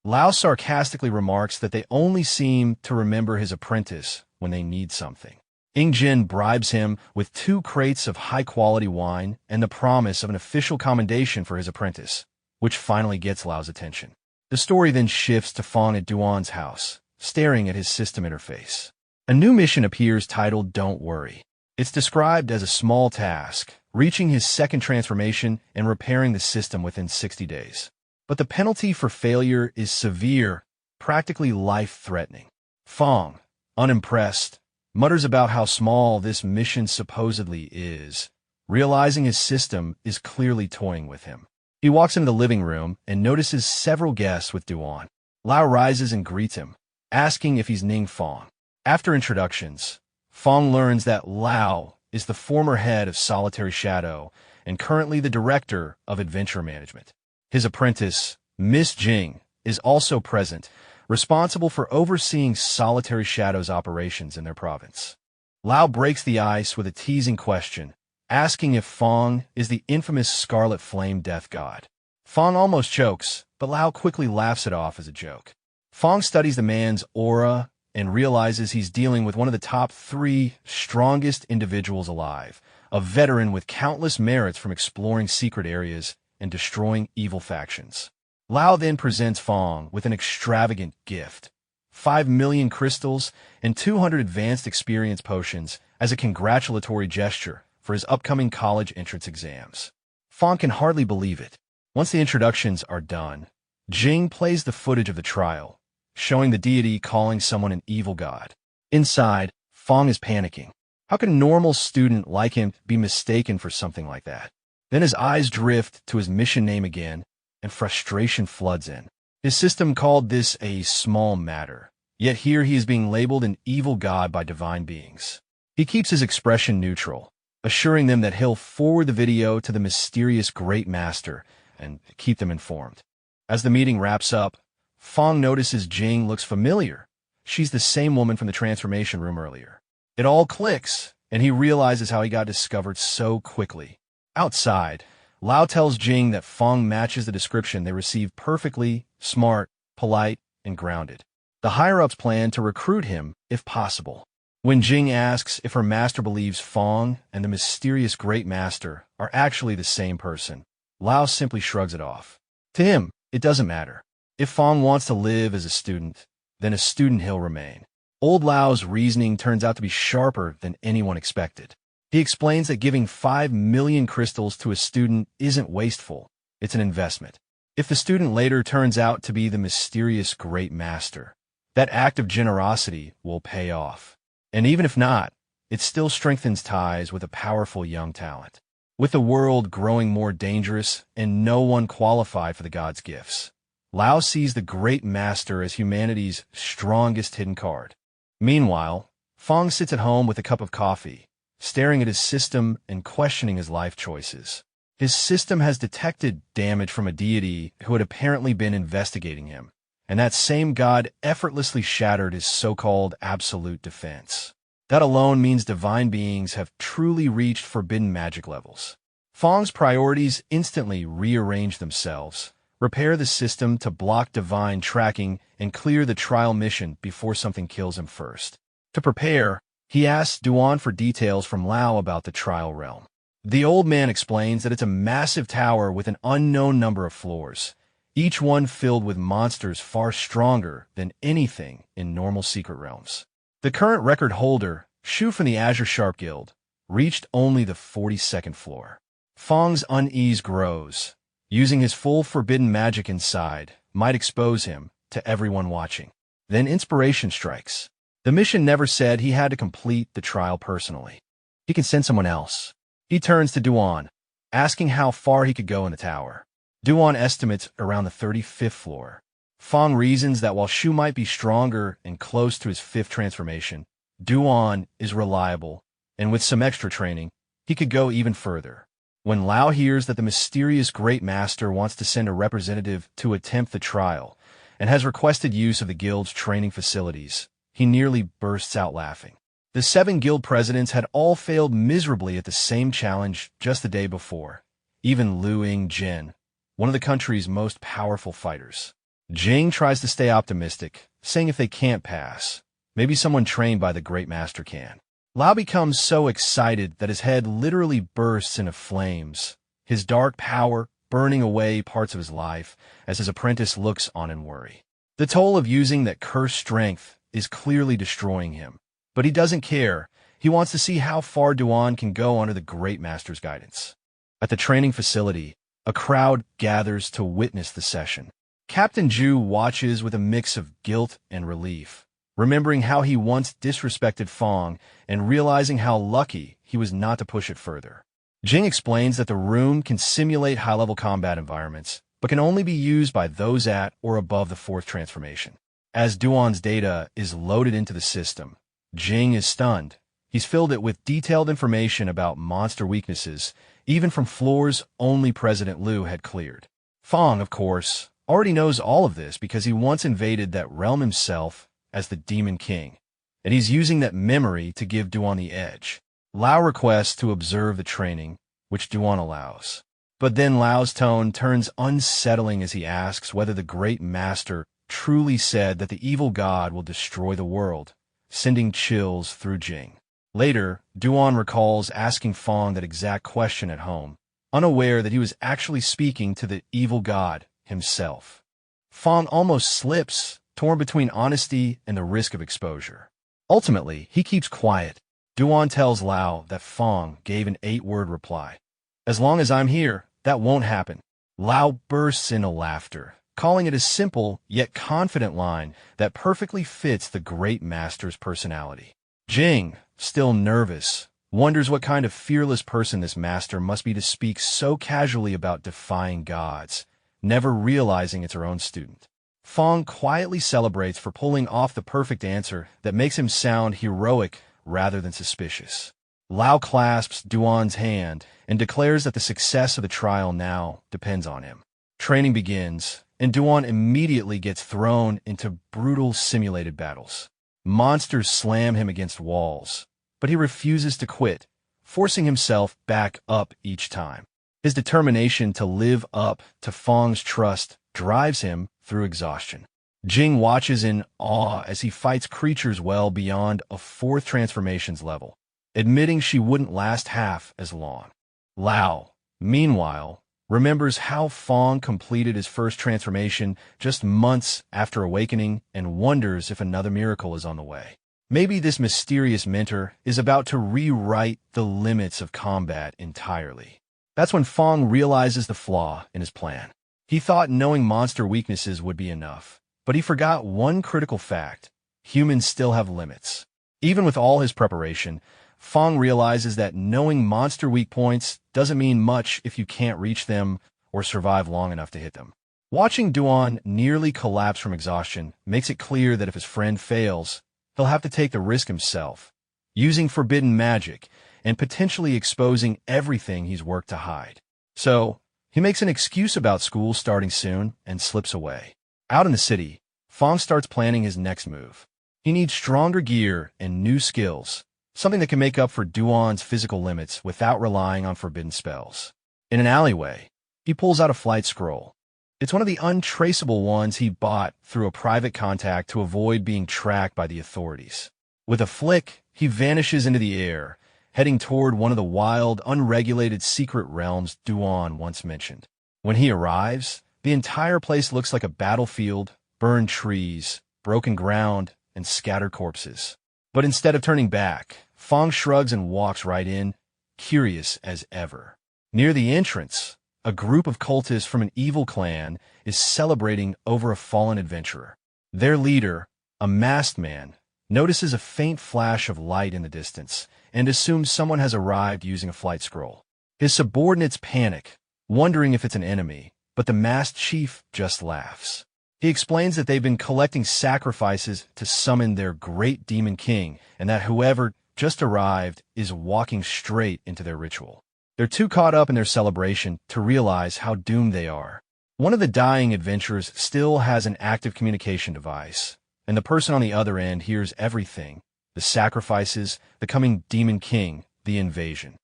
S1: Lao sarcastically remarks that they only seem to remember his apprentice when they need something. Ing Jin bribes him with 2 crates of high-quality wine and the promise of an official commendation for his apprentice, which finally gets Lao's attention. The story then shifts to Fong at Duan's house, staring at his system interface. A new mission appears titled Don't Worry. It's described as a small task, reaching his second transformation and repairing the system within 60 days. But the penalty for failure is severe, practically life-threatening. Fong, unimpressed, mutters about how small this mission supposedly is, realizing his system is clearly toying with him. He walks into the living room and notices several guests with Duan. Lao rises and greets him, asking if he's Ning Fong. After introductions, Fong learns that Lao is the former head of Solitary Shadow and currently the director of adventure management. His apprentice, Miss Jing, is also present, responsible for overseeing Solitary Shadow's operations in their province. Lao breaks the ice with a teasing question, asking if Fong is the infamous Scarlet Flame Death God. Fong almost chokes, but Lao quickly laughs it off as a joke. Fong studies the man's aura and realizes he's dealing with one of the top 3 strongest individuals alive, a veteran with countless merits from exploring secret areas and destroying evil factions. Lao then presents Fong with an extravagant gift, 5 million crystals and 200 advanced experience potions as a congratulatory gesture for his upcoming college entrance exams. Fong can hardly believe it. Once the introductions are done, Jing plays the footage of the trial, showing the deity calling someone an evil god. Inside, Fong is panicking. How can a normal student like him be mistaken for something like that? Then his eyes drift to his mission name again, and frustration floods in. His system called this a small matter, yet here he is being labeled an evil god by divine beings. He keeps his expression neutral, assuring them that he'll forward the video to the mysterious Great Master and keep them informed. As the meeting wraps up, Fong notices Jing looks familiar. She's the same woman from the transformation room earlier. It all clicks, and he realizes how he got discovered so quickly. Outside, Lao tells Jing that Fong matches the description they received perfectly, smart, polite, and grounded. The higher-ups plan to recruit him, if possible. When Jing asks if her master believes Fong and the mysterious Great Master are actually the same person, Lao simply shrugs it off. To him, it doesn't matter. If Fong wants to live as a student, then a student he'll remain. Old Lao's reasoning turns out to be sharper than anyone expected. He explains that giving 5 million crystals to a student isn't wasteful, it's an investment. If the student later turns out to be the mysterious Great Master, that act of generosity will pay off. And even if not, it still strengthens ties with a powerful young talent. With the world growing more dangerous and no one qualified for the gods' gifts, Lao sees the Great Master as humanity's strongest hidden card. Meanwhile, Fong sits at home with a cup of coffee, staring at his system and questioning his life choices. His system has detected damage from a deity who had apparently been investigating him, and that same god effortlessly shattered his so-called absolute defense. That alone means divine beings have truly reached forbidden magic levels. Fong's priorities instantly rearrange themselves, repair the system to block divine tracking, and clear the trial mission before something kills him first. To prepare, he asks Duan for details from Lao about the trial realm. The old man explains that it's a massive tower with an unknown number of floors, each one filled with monsters far stronger than anything in normal secret realms. The current record holder, Shu from the Azure Sharp Guild, reached only the 42nd floor. Fong's unease grows. Using his full forbidden magic inside might expose him to everyone watching. Then inspiration strikes. The mission never said he had to complete the trial personally. He can send someone else. He turns to Duan, asking how far he could go in the tower. Duan estimates around the 35th floor. Fong reasons that while Shu might be stronger and close to his 5th transformation, Duan is reliable, and with some extra training, he could go even further. When Lao hears that the mysterious Great Master wants to send a representative to attempt the trial and has requested use of the guild's training facilities, he nearly bursts out laughing. The 7 guild presidents had all failed miserably at the same challenge just the day before, even Lu Ying-jin, one of the country's most powerful fighters. Jing tries to stay optimistic, saying if they can't pass, maybe someone trained by the Great Master can. Lao becomes so excited that his head literally bursts into flames, his dark power burning away parts of his life as his apprentice looks on in worry. The toll of using that cursed strength is clearly destroying him, but he doesn't care. He wants to see how far Duan can go under the Great Master's guidance. At the training facility, a crowd gathers to witness the session. Captain Zhu watches with a mix of guilt and relief, remembering how he once disrespected Fong and realizing how lucky he was not to push it further. Jing explains that the room can simulate high-level combat environments, but can only be used by those at or above the 4th transformation. As Duan's data is loaded into the system, Jing is stunned. He's filled it with detailed information about monster weaknesses, even from floors only President Liu had cleared. Fong, of course, already knows all of this because he once invaded that realm himself as the Demon King, and he's using that memory to give Duan the edge. Lao requests to observe the training, which Duan allows. But then Lao's tone turns unsettling as he asks whether the Great Master truly said that the evil god will destroy the world, sending chills through Jing. Later, Duan recalls asking Fong that exact question at home, unaware that he was actually speaking to the evil god himself. Fong almost slips, torn between honesty and the risk of exposure. Ultimately, he keeps quiet. Duan tells Lao that Fong gave an 8-word reply. As long as I'm here, that won't happen. Lao bursts into laughter, calling it a simple yet confident line that perfectly fits the Great Master's personality. Jing, still nervous, wonders what kind of fearless person this master must be to speak so casually about defying gods, never realizing it's her own student. Fong quietly celebrates for pulling off the perfect answer that makes him sound heroic rather than suspicious. Lao clasps Duan's hand and declares that the success of the trial now depends on him. Training begins, and Duan immediately gets thrown into brutal simulated battles. Monsters slam him against walls, but he refuses to quit, forcing himself back up each time. His determination to live up to Fong's trust drives him through exhaustion. Jing watches in awe as he fights creatures well beyond a 4th transformation's level, admitting she wouldn't last half as long. Lao, meanwhile, remembers how Fong completed his 1st transformation just months after awakening and wonders if another miracle is on the way. Maybe this mysterious mentor is about to rewrite the limits of combat entirely. That's when Fong realizes the flaw in his plan. He thought knowing monster weaknesses would be enough, but he forgot one critical fact: humans still have limits. Even with all his preparation, Fong realizes that knowing monster weak points doesn't mean much if you can't reach them or survive long enough to hit them. Watching Duan nearly collapse from exhaustion makes it clear that if his friend fails, he'll have to take the risk himself, using forbidden magic and potentially exposing everything he's worked to hide. So, he makes an excuse about school starting soon and slips away. Out in the city, Fong starts planning his next move. He needs stronger gear and new skills, something that can make up for Duan's physical limits without relying on forbidden spells. In an alleyway, he pulls out a flight scroll. It's one of the untraceable ones he bought through a private contact to avoid being tracked by the authorities. With a flick, he vanishes into the air, heading toward one of the wild, unregulated secret realms Duan once mentioned. When he arrives, the entire place looks like a battlefield, burned trees, broken ground, and scattered corpses. But instead of turning back, Fong shrugs and walks right in, curious as ever. Near the entrance, a group of cultists from an evil clan is celebrating over a fallen adventurer. Their leader, a masked man, notices a faint flash of light in the distance and assumes someone has arrived using a flight scroll. His subordinates panic, wondering if it's an enemy, but the masked chief just laughs. He explains that they've been collecting sacrifices to summon their great demon king and that whoever just arrived is walking straight into their ritual. They're too caught up in their celebration to realize how doomed they are. One of the dying adventurers still has an active communication device, and the person on the other end hears everything: the sacrifices, the coming demon king, the invasion.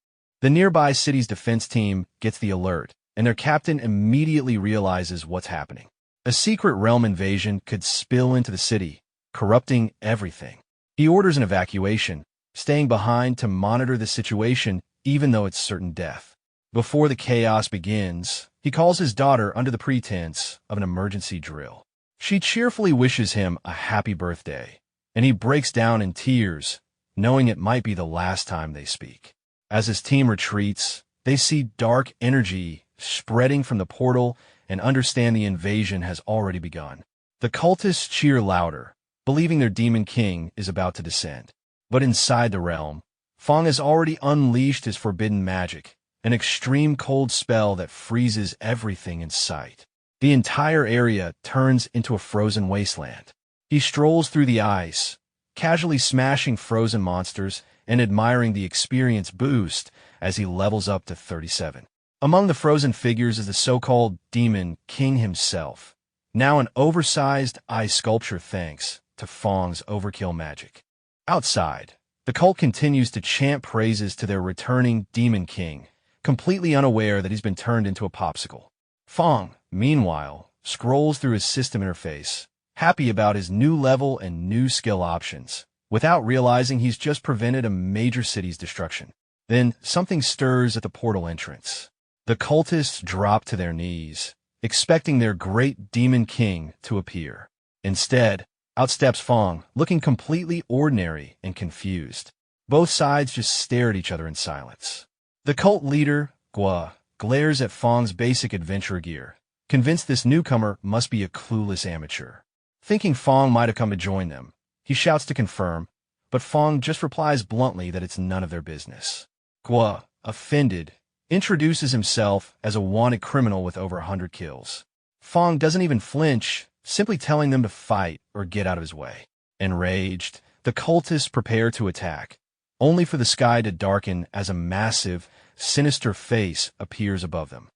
S1: The nearby city's defense team gets the alert, and their captain immediately realizes what's happening. A secret realm invasion could spill into the city, corrupting everything. He orders an evacuation, staying behind to monitor the situation even though it's certain death. Before the chaos begins, he calls his daughter under the pretense of an emergency drill. She cheerfully wishes him a happy birthday, and he breaks down in tears, knowing it might be the last time they speak. As his team retreats, they see dark energy spreading from the portal and understand the invasion has already begun. The cultists cheer louder, believing their demon king is about to descend. But inside the realm, Fong has already unleashed his forbidden magic, an extreme cold spell that freezes everything in sight. The entire area turns into a frozen wasteland. He strolls through the ice, casually smashing frozen monsters and admiring the experience boost as he levels up to 37. Among the frozen figures is the so-called Demon King himself, now an oversized ice sculpture thanks to Fong's overkill magic. Outside, the cult continues to chant praises to their returning Demon King, completely unaware that he's been turned into a popsicle. Fong, meanwhile, scrolls through his system interface, happy about his new level and new skill options, without realizing he's just prevented a major city's destruction. Then something stirs at the portal entrance. The cultists drop to their knees, expecting their great Demon King to appear. Instead, out steps Fong, looking completely ordinary and confused. Both sides just stare at each other in silence. The cult leader, Gua, glares at Fong's basic adventure gear, convinced this newcomer must be a clueless amateur. Thinking Fong might have come to join them, he shouts to confirm, but Fong just replies bluntly that it's none of their business. Gua, offended, introduces himself as a wanted criminal with over 100 kills. Fong doesn't even flinch, simply telling them to fight or get out of his way. Enraged, the cultists prepare to attack, only for the sky to darken as a massive, sinister face appears above them.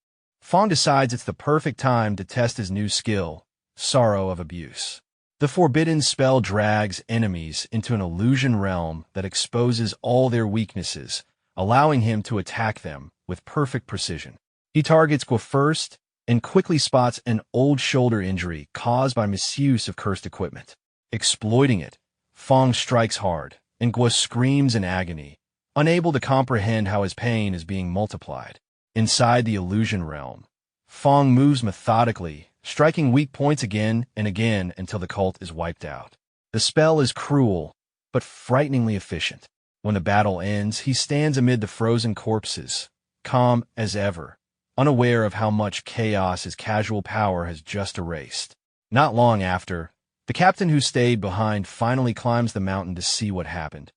S1: Fong decides it's the perfect time to test his new skill, Sorrow of Abuse. The forbidden spell drags enemies into an illusion realm that exposes all their weaknesses, allowing him to attack them with perfect precision. He targets Gua first and quickly spots an old shoulder injury caused by misuse of cursed equipment. Exploiting it, Fong strikes hard, and Gua screams in agony, unable to comprehend how his pain is being multiplied. Inside the illusion realm, Fong moves methodically, striking weak points again and again until the cult is wiped out. The spell is cruel, but frighteningly efficient. When the battle ends, he stands amid the frozen corpses, calm as ever, unaware of how much chaos his casual power has just erased. Not long after, the captain who stayed behind finally climbs the mountain to see what happened.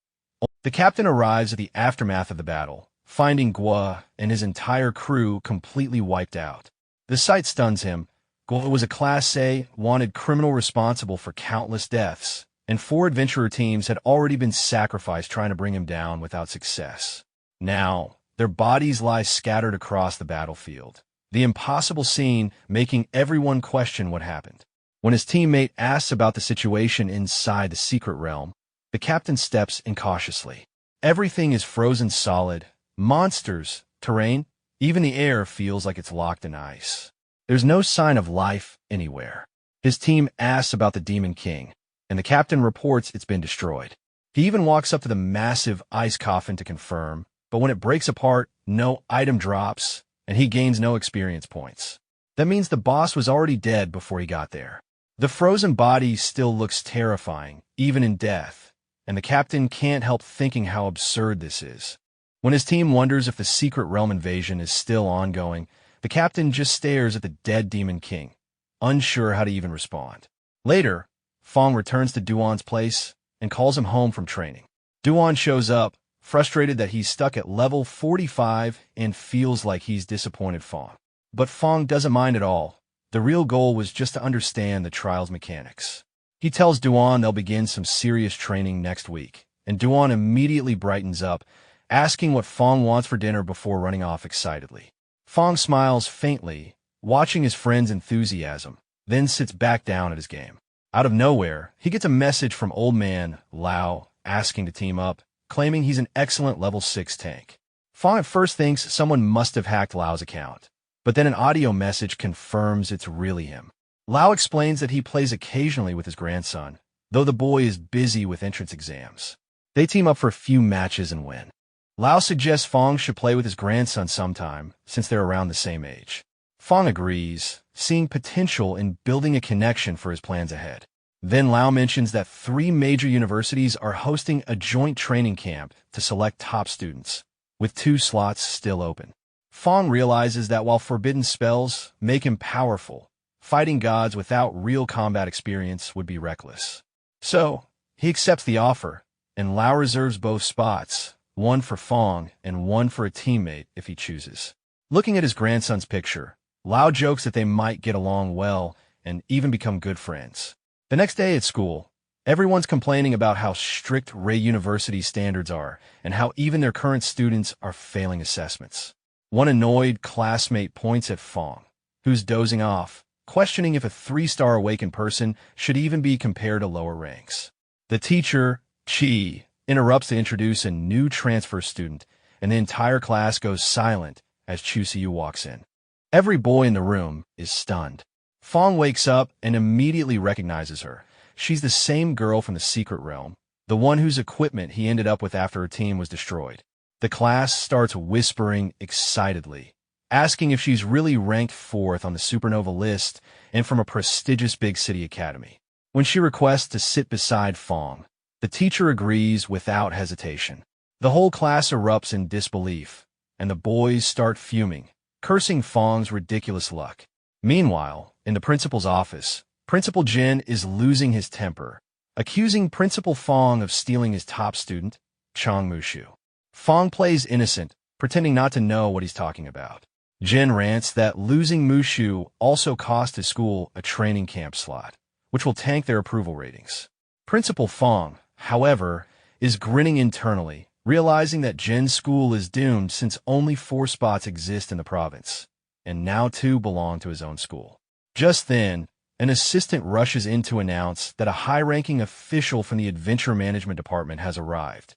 S1: The captain arrives at the aftermath of the battle, finding Gua and his entire crew completely wiped out. The sight stuns him. Gua was a Class A wanted criminal responsible for countless deaths, and 4 adventurer teams had already been sacrificed trying to bring him down without success. Now, Their bodies lie scattered across the battlefield, the impossible scene making everyone question what happened. When his teammate asks about the situation inside the secret realm, the captain steps in cautiously. Everything is frozen solid. Monsters, terrain, even the air feels like it's locked in ice. There's no sign of life anywhere. His team asks about the Demon King, and the captain reports it's been destroyed. He even walks up to the massive ice coffin to confirm, but when it breaks apart, no item drops, and he gains no experience points. That means the boss was already dead before he got there. The frozen body still looks terrifying, even in death, and the captain can't help thinking how absurd this is. When his team wonders if the secret realm invasion is still ongoing, the captain just stares at the dead Demon King, unsure how to even respond. Later, Fong returns to Duan's place and calls him home from training. Duan shows up, frustrated that he's stuck at level 45 and feels like he's disappointed Fong. But Fong doesn't mind at all. The real goal was just to understand the trial's mechanics. He tells Duan they'll begin some serious training next week, and Duan immediately brightens up, asking what Fong wants for dinner before running off excitedly. Fong smiles faintly, watching his friend's enthusiasm, then sits back down at his game. Out of nowhere, he gets a message from old man Lao asking to team up, claiming he's an excellent level 6 tank. Fong at first thinks someone must have hacked Lao's account, but then an audio message confirms it's really him. Lao explains that he plays occasionally with his grandson, though the boy is busy with entrance exams. They team up for a few matches and win. Lao suggests Fong should play with his grandson sometime, since they're around the same age. Fong agrees, seeing potential in building a connection for his plans ahead. Then Lao mentions that 3 major universities are hosting a joint training camp to select top students, with 2 slots still open. Fong realizes that while forbidden spells make him powerful, fighting gods without real combat experience would be reckless. So, he accepts the offer, and Lao reserves both spots, one for Fong and one for a teammate if he chooses. Looking at his grandson's picture, Lao jokes that they might get along well and even become good friends. The next day at school, everyone's complaining about how strict Ray University's standards are and how even their current students are failing assessments. One annoyed classmate points at Fong, who's dozing off, questioning if a 3-star awakened person should even be compared to lower ranks. The teacher, Chi, interrupts to introduce a new transfer student, and the entire class goes silent as Chu Siyu walks in. Every boy in the room is stunned. Fong wakes up and immediately recognizes her. She's the same girl from the secret realm, the one whose equipment he ended up with after her team was destroyed. The class starts whispering excitedly, asking if she's really ranked 4th on the supernova list and from a prestigious big city academy. When she requests to sit beside Fong, the teacher agrees without hesitation. The whole class erupts in disbelief, and the boys start fuming, cursing Fong's ridiculous luck. Meanwhile, in the principal's office, Principal Jin is losing his temper, accusing Principal Fong of stealing his top student, Chang Mushu. Fong plays innocent, pretending not to know what he's talking about. Jin rants that losing Mushu also cost his school a training camp slot, which will tank their approval ratings. Principal Fong, however, is grinning internally, realizing that Jin's school is doomed since only 4 spots exist in the province, and now 2 belong to his own school. Just then, an assistant rushes in to announce that a high-ranking official from the Adventure Management Department has arrived.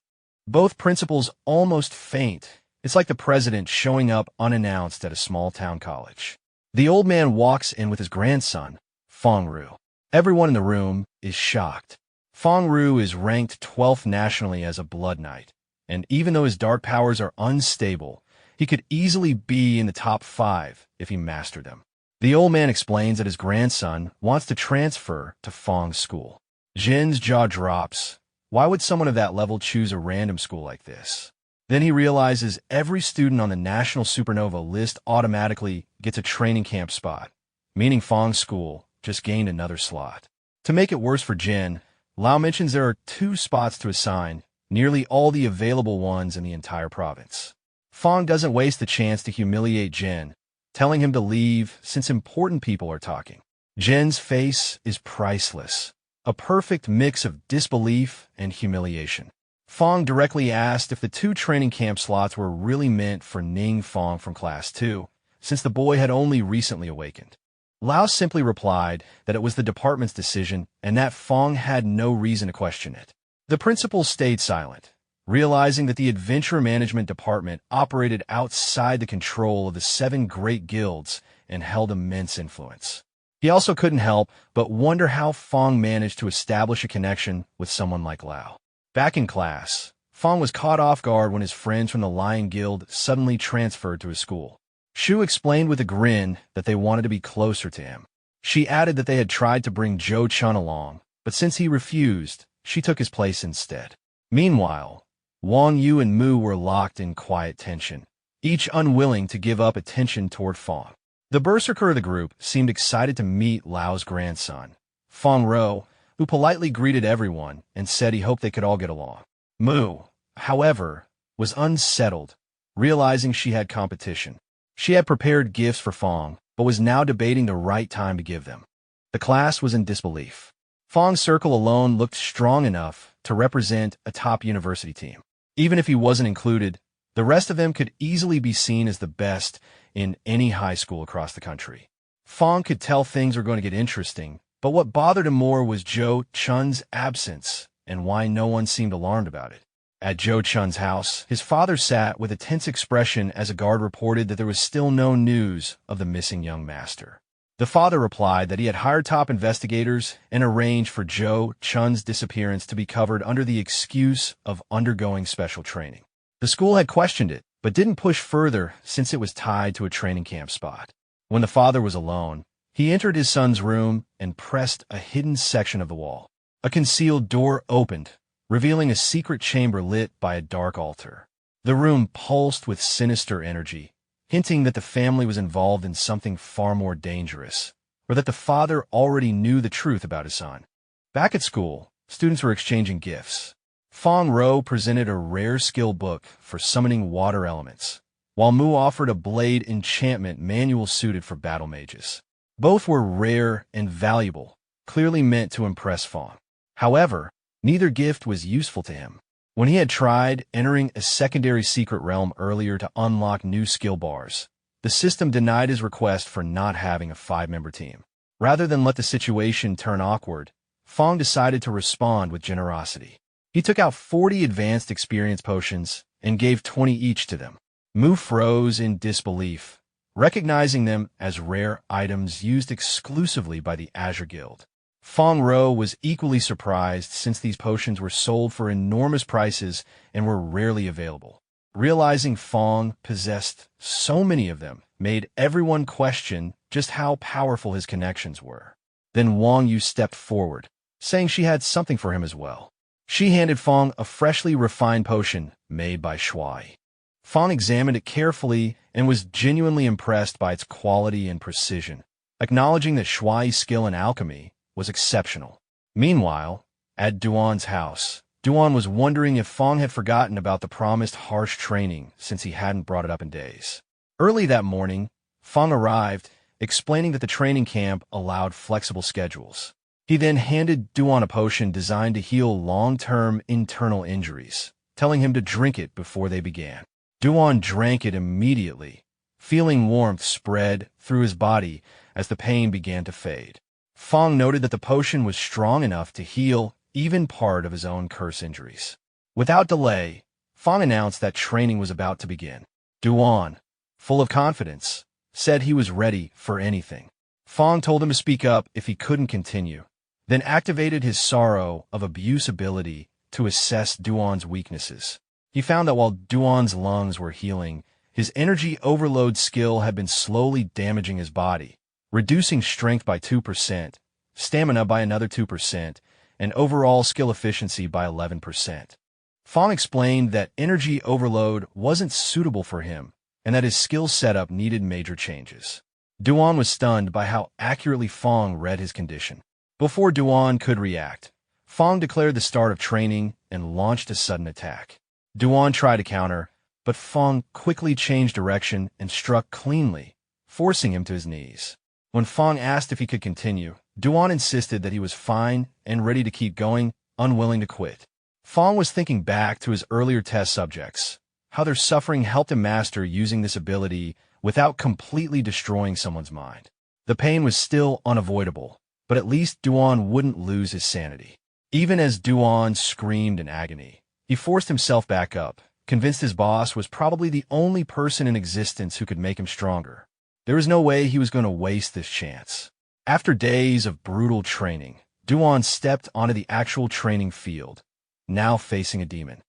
S1: Both principals almost faint. It's like the president showing up unannounced at a small-town college. The old man walks in with his grandson, Fong Ru. Everyone in the room is shocked. Fong Ru is ranked 12th nationally as a Blood Knight, and even though his dark powers are unstable, he could easily be in the top 5 if he mastered them. The old man explains that his grandson wants to transfer to Fong's school. Jin's jaw drops. Why would someone of that level choose a random school like this? Then he realizes every student on the National Supernova list automatically gets a training camp spot, meaning Fong's school just gained another slot. To make it worse for Jin, Lao mentions there are 2 spots to assign, nearly all the available ones in the entire province. Fong doesn't waste the chance to humiliate Jin, telling him to leave since important people are talking. Jin's face is priceless, a perfect mix of disbelief and humiliation. Fong directly asked if the 2 training camp slots were really meant for Ning Fong from Class 2, since the boy had only recently awakened. Lao simply replied that it was the department's decision and that Fong had no reason to question it. The principal stayed silent, realizing that the Adventure Management Department operated outside the control of the 7 great guilds and held immense influence. He also couldn't help but wonder how Fong managed to establish a connection with someone like Lao. Back in class, Fong was caught off guard when his friends from the Lion Guild suddenly transferred to his school. Shu explained with a grin that they wanted to be closer to him. She added that they had tried to bring Zhou Chun along, but since he refused, she took his place instead. Meanwhile, Wang Yu and Mu were locked in quiet tension, each unwilling to give up attention toward Fong. The berserker of the group seemed excited to meet Lao's grandson, Fong Ro, who politely greeted everyone and said he hoped they could all get along. Mu, however, was unsettled, realizing she had competition. She had prepared gifts for Fong, but was now debating the right time to give them. The class was in disbelief. Fong's circle alone looked strong enough to represent a top university team. Even if he wasn't included, the rest of them could easily be seen as the best in any high school across the country. Fong could tell things were going to get interesting, but what bothered him more was Zhou Chun's absence and why no one seemed alarmed about it. At Zhou Chun's house, his father sat with a tense expression as a guard reported that there was still no news of the missing young master. The father replied that he had hired top investigators and arranged for Zhou Chun's disappearance to be covered under the excuse of undergoing special training. The school had questioned it, but didn't push further since it was tied to a training camp spot. When the father was alone, he entered his son's room and pressed a hidden section of the wall. A concealed door opened, revealing a secret chamber lit by a dark altar. The room pulsed with sinister energy, hinting that the family was involved in something far more dangerous, or that the father already knew the truth about his son. Back at school, students were exchanging gifts. Fong Ro presented a rare skill book for summoning water elements, while Mu offered a blade enchantment manual suited for battle mages. Both were rare and valuable, clearly meant to impress Fong. However, neither gift was useful to him. When he had tried entering a secondary secret realm earlier to unlock new skill bars, the system denied his request for not having a 5-member team. Rather than let the situation turn awkward, Fong decided to respond with generosity. He took out 40 advanced experience potions and gave 20 each to them. Mu froze in disbelief, recognizing them as rare items used exclusively by the Azure Guild. Fong Ro was equally surprised since these potions were sold for enormous prices and were rarely available. Realizing Fong possessed so many of them made everyone question just how powerful his connections were. Then Wang Yu stepped forward, saying she had something for him as well. She handed Fong a freshly refined potion made by Shuai. Fong examined it carefully and was genuinely impressed by its quality and precision, acknowledging that Shuai's skill in alchemy was exceptional. Meanwhile, at Duan's house, Duan was wondering if Fong had forgotten about the promised harsh training since he hadn't brought it up in days. Early that morning, Fong arrived, explaining that the training camp allowed flexible schedules. He then handed Duan a potion designed to heal long-term internal injuries, telling him to drink it before they began. Duan drank it immediately, feeling warmth spread through his body as the pain began to fade. Fong noted that the potion was strong enough to heal even part of his own curse injuries. Without delay, Fong announced that training was about to begin. Duan, full of confidence, said he was ready for anything. Fong told him to speak up if he couldn't continue, then activated his Sorrow of Abuse ability to assess Duan's weaknesses. He found that while Duan's lungs were healing, his energy overload skill had been slowly damaging his body, reducing strength by 2%, stamina by another 2%, and overall skill efficiency by 11%. Fong explained that energy overload wasn't suitable for him and that his skill setup needed major changes. Duan was stunned by how accurately Fong read his condition. Before Duan could react, Fong declared the start of training and launched a sudden attack. Duan tried to counter, but Fong quickly changed direction and struck cleanly, forcing him to his knees. When Fong asked if he could continue, Duan insisted that he was fine and ready to keep going, unwilling to quit. Fong was thinking back to his earlier test subjects, how their suffering helped him master using this ability without completely destroying someone's mind. The pain was still unavoidable, but at least Duan wouldn't lose his sanity. Even as Duan screamed in agony, he forced himself back up, convinced his boss was probably the only person in existence who could make him stronger. There was no way he was going to waste this chance. After days of brutal training, Duan stepped onto the actual training field, now facing a demon.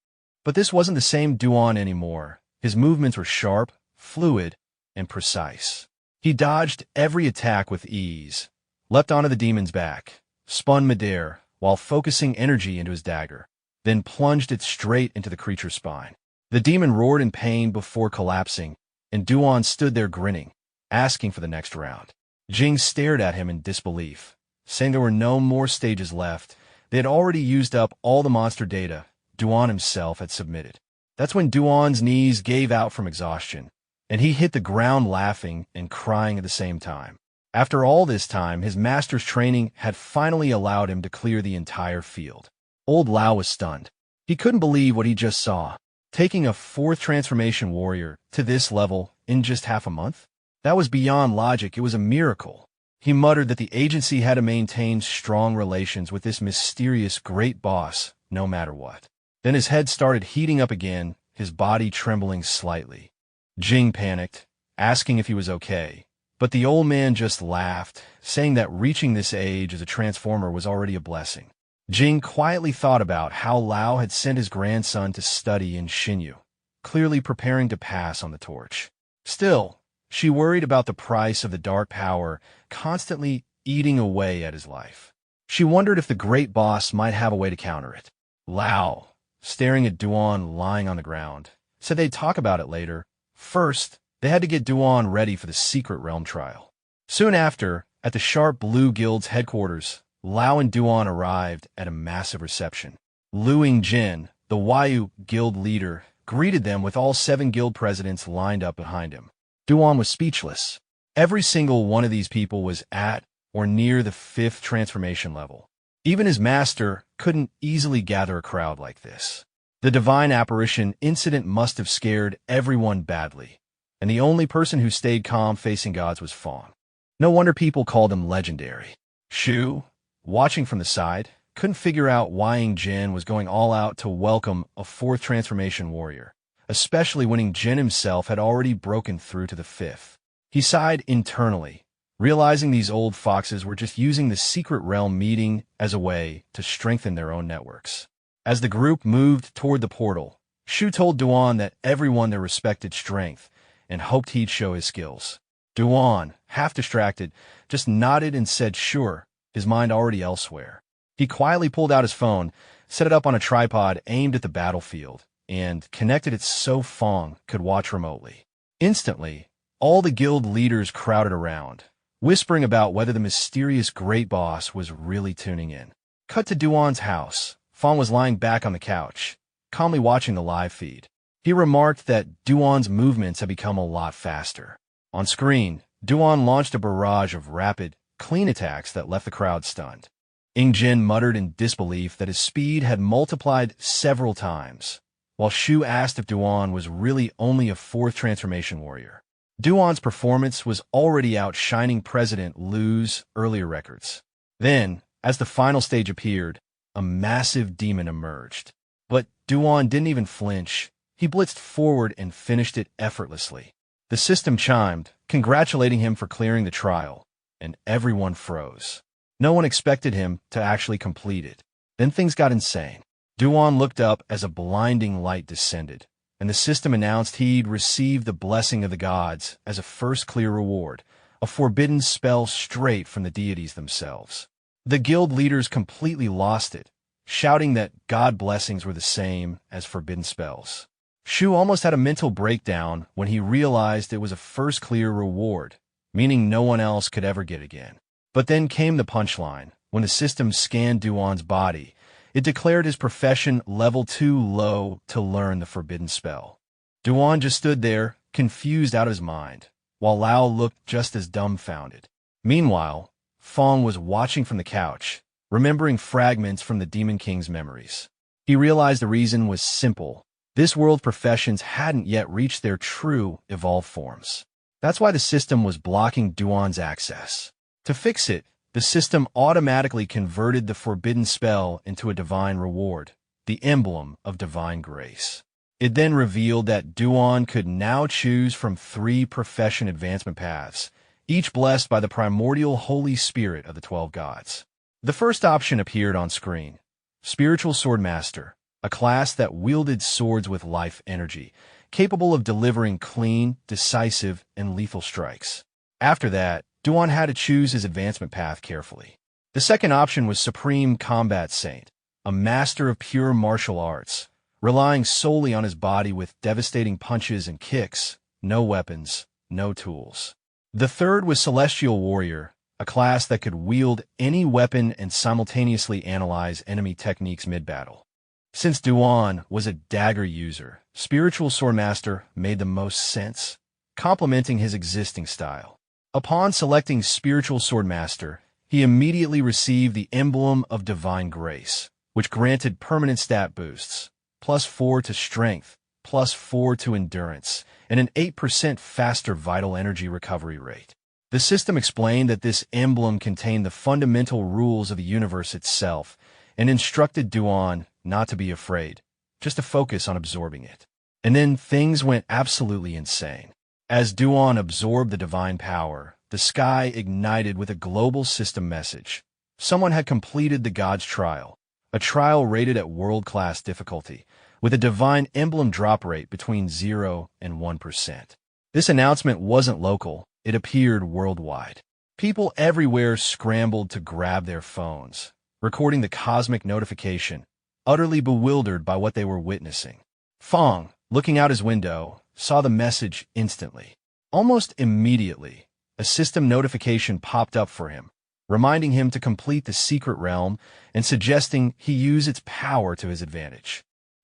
S1: But this wasn't the same Duan anymore. His movements were sharp, fluid, and precise. He dodged every attack with ease, leapt onto the demon's back, spun midair while focusing energy into his dagger, then plunged it straight into the creature's spine. The demon roared in pain before collapsing, and Duan stood there grinning, asking for the next round. Jing stared at him in disbelief, saying there were no more stages left. They had already used up all the monster data Duan himself had submitted. That's when Duan's knees gave out from exhaustion, and he hit the ground laughing and crying at the same time. After all this time, his master's training had finally allowed him to clear the entire field. Old Lao was stunned. He couldn't believe what he just saw. Taking a 4th transformation warrior to this level in just half a month? That was beyond logic. It was a miracle. He muttered that the agency had to maintain strong relations with this mysterious great boss, no matter what. Then his head started heating up again, his body trembling slightly. Jing panicked, asking if he was okay, but the old man just laughed, saying that reaching this age as a transformer was already a blessing. Jing quietly thought about how Lao had sent his grandson to study in Xinyu, clearly preparing to pass on the torch. Still, she worried about the price of the dark power constantly eating away at his life. She wondered if the great boss might have a way to counter it. Lao, staring at Duan lying on the ground, said they'd talk about it later. First, they had to get Duan ready for the secret realm trial. Soon after, at the Sharp Blue Guild's headquarters, Lao and Duan arrived at a massive reception. Luing Jin, the Wayu guild leader, greeted them with all 7 guild presidents lined up behind him. Duan was speechless. Every single one of these people was at or near the 5th transformation level. Even his master couldn't easily gather a crowd like this. The divine apparition incident must have scared everyone badly, and the only person who stayed calm facing gods was Fong. No wonder people called him legendary. Shu, watching from the side, couldn't figure out why Ying Jin was going all out to welcome a 4th transformation warrior, especially when Ying Jin himself had already broken through to the 5th. He sighed internally, realizing these old foxes were just using the secret realm meeting as a way to strengthen their own networks. As the group moved toward the portal, Shu told Duan that everyone there respected strength and hoped he'd show his skills. Duan, half distracted, just nodded and said sure, his mind already elsewhere. He quietly pulled out his phone, set it up on a tripod aimed at the battlefield, and connected it so Fong could watch remotely. Instantly, all the guild leaders crowded around, whispering about whether the mysterious great boss was really tuning in. Cut to Duan's house. Fong was lying back on the couch, calmly watching the live feed. He remarked that Duan's movements had become a lot faster. On screen, Duan launched a barrage of rapid, clean attacks that left the crowd stunned. Ying Jin muttered in disbelief that his speed had multiplied several times, while Shu asked if Duan was really only a 4th transformation warrior. Duan's performance was already outshining President Lu's earlier records. Then, as the final stage appeared, a massive demon emerged. But Duan didn't even flinch. He blitzed forward and finished it effortlessly. The system chimed, congratulating him for clearing the trial, and everyone froze. No one expected him to actually complete it. Then things got insane. Duan looked up as a blinding light descended, and the system announced he'd received the blessing of the gods as a first clear reward, a forbidden spell straight from the deities themselves. The guild leaders completely lost it, shouting that god blessings were the same as forbidden spells. Shu almost had a mental breakdown when he realized it was a first clear reward, meaning no one else could ever get again. But then came the punchline. When the system scanned Duan's body, it declared his profession level 2 low to learn the forbidden spell. Duan just stood there, confused out of his mind, while Lao looked just as dumbfounded. Meanwhile, Fong was watching from the couch, remembering fragments from the Demon King's memories. He realized the reason was simple. This world's professions hadn't yet reached their true, evolved forms. That's why the system was blocking Duan's access. To fix it, the system automatically converted the forbidden spell into a divine reward, the emblem of divine grace. It then revealed that Duan could now choose from 3 profession advancement paths, each blessed by the primordial Holy Spirit of the 12 gods. The first option appeared on screen: Spiritual Swordmaster, a class that wielded swords with life energy, capable of delivering clean, decisive, and lethal strikes. After that, Duan had to choose his advancement path carefully. The second option was Supreme Combat Saint, a master of pure martial arts, relying solely on his body with devastating punches and kicks, no weapons, no tools. The third was Celestial Warrior, a class that could wield any weapon and simultaneously analyze enemy techniques mid-battle. Since Duan was a dagger user, Spiritual Swordmaster made the most sense, complementing his existing style. Upon selecting Spiritual Swordmaster, he immediately received the Emblem of Divine Grace, which granted permanent stat boosts, +4 to Strength, +4 to Endurance, and an 8% faster vital energy recovery rate. The system explained that this emblem contained the fundamental rules of the universe itself and instructed Duan not to be afraid, just to focus on absorbing it. And then things went absolutely insane. As Duan absorbed the divine power, the sky ignited with a global system message. Someone had completed the God's Trial, a trial rated at world-class difficulty, with a divine emblem drop rate between 0 and 1%. This announcement wasn't local, it appeared worldwide. People everywhere scrambled to grab their phones, recording the cosmic notification, utterly bewildered by what they were witnessing. Fong, looking out his window, saw the message instantly. Almost immediately, a system notification popped up for him, reminding him to complete the secret realm and suggesting he use its power to his advantage.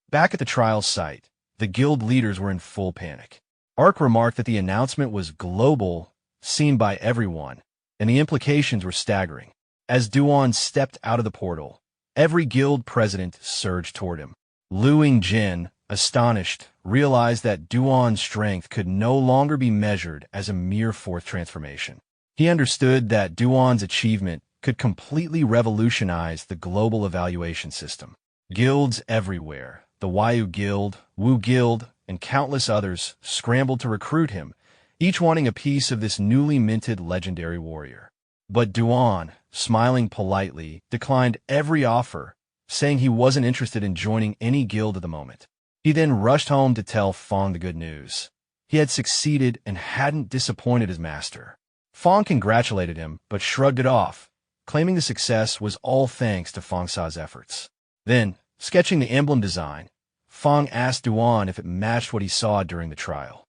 S1: Back at the trial site, the guild leaders were in full panic. Ark remarked that the announcement was global, seen by everyone, and the implications were staggering. As Duan stepped out of the portal, every guild president surged toward him. Luing Jin, astonished, realized that Duan's strength could no longer be measured as a mere fourth transformation. He understood that Duan's achievement could completely revolutionize the global evaluation system. Guilds everywhere, the Wyu Guild, Wu Guild, and countless others scrambled to recruit him, each wanting a piece of this newly minted legendary warrior. But Duan, smiling politely, declined every offer, saying he wasn't interested in joining any guild at the moment. He then rushed home to tell Fong the good news. He had succeeded and hadn't disappointed his master. Fong congratulated him, but shrugged it off, claiming the success was all thanks to Fong Sa's efforts. Then, sketching the emblem design, Fong asked Duan if it matched what he saw during the trial.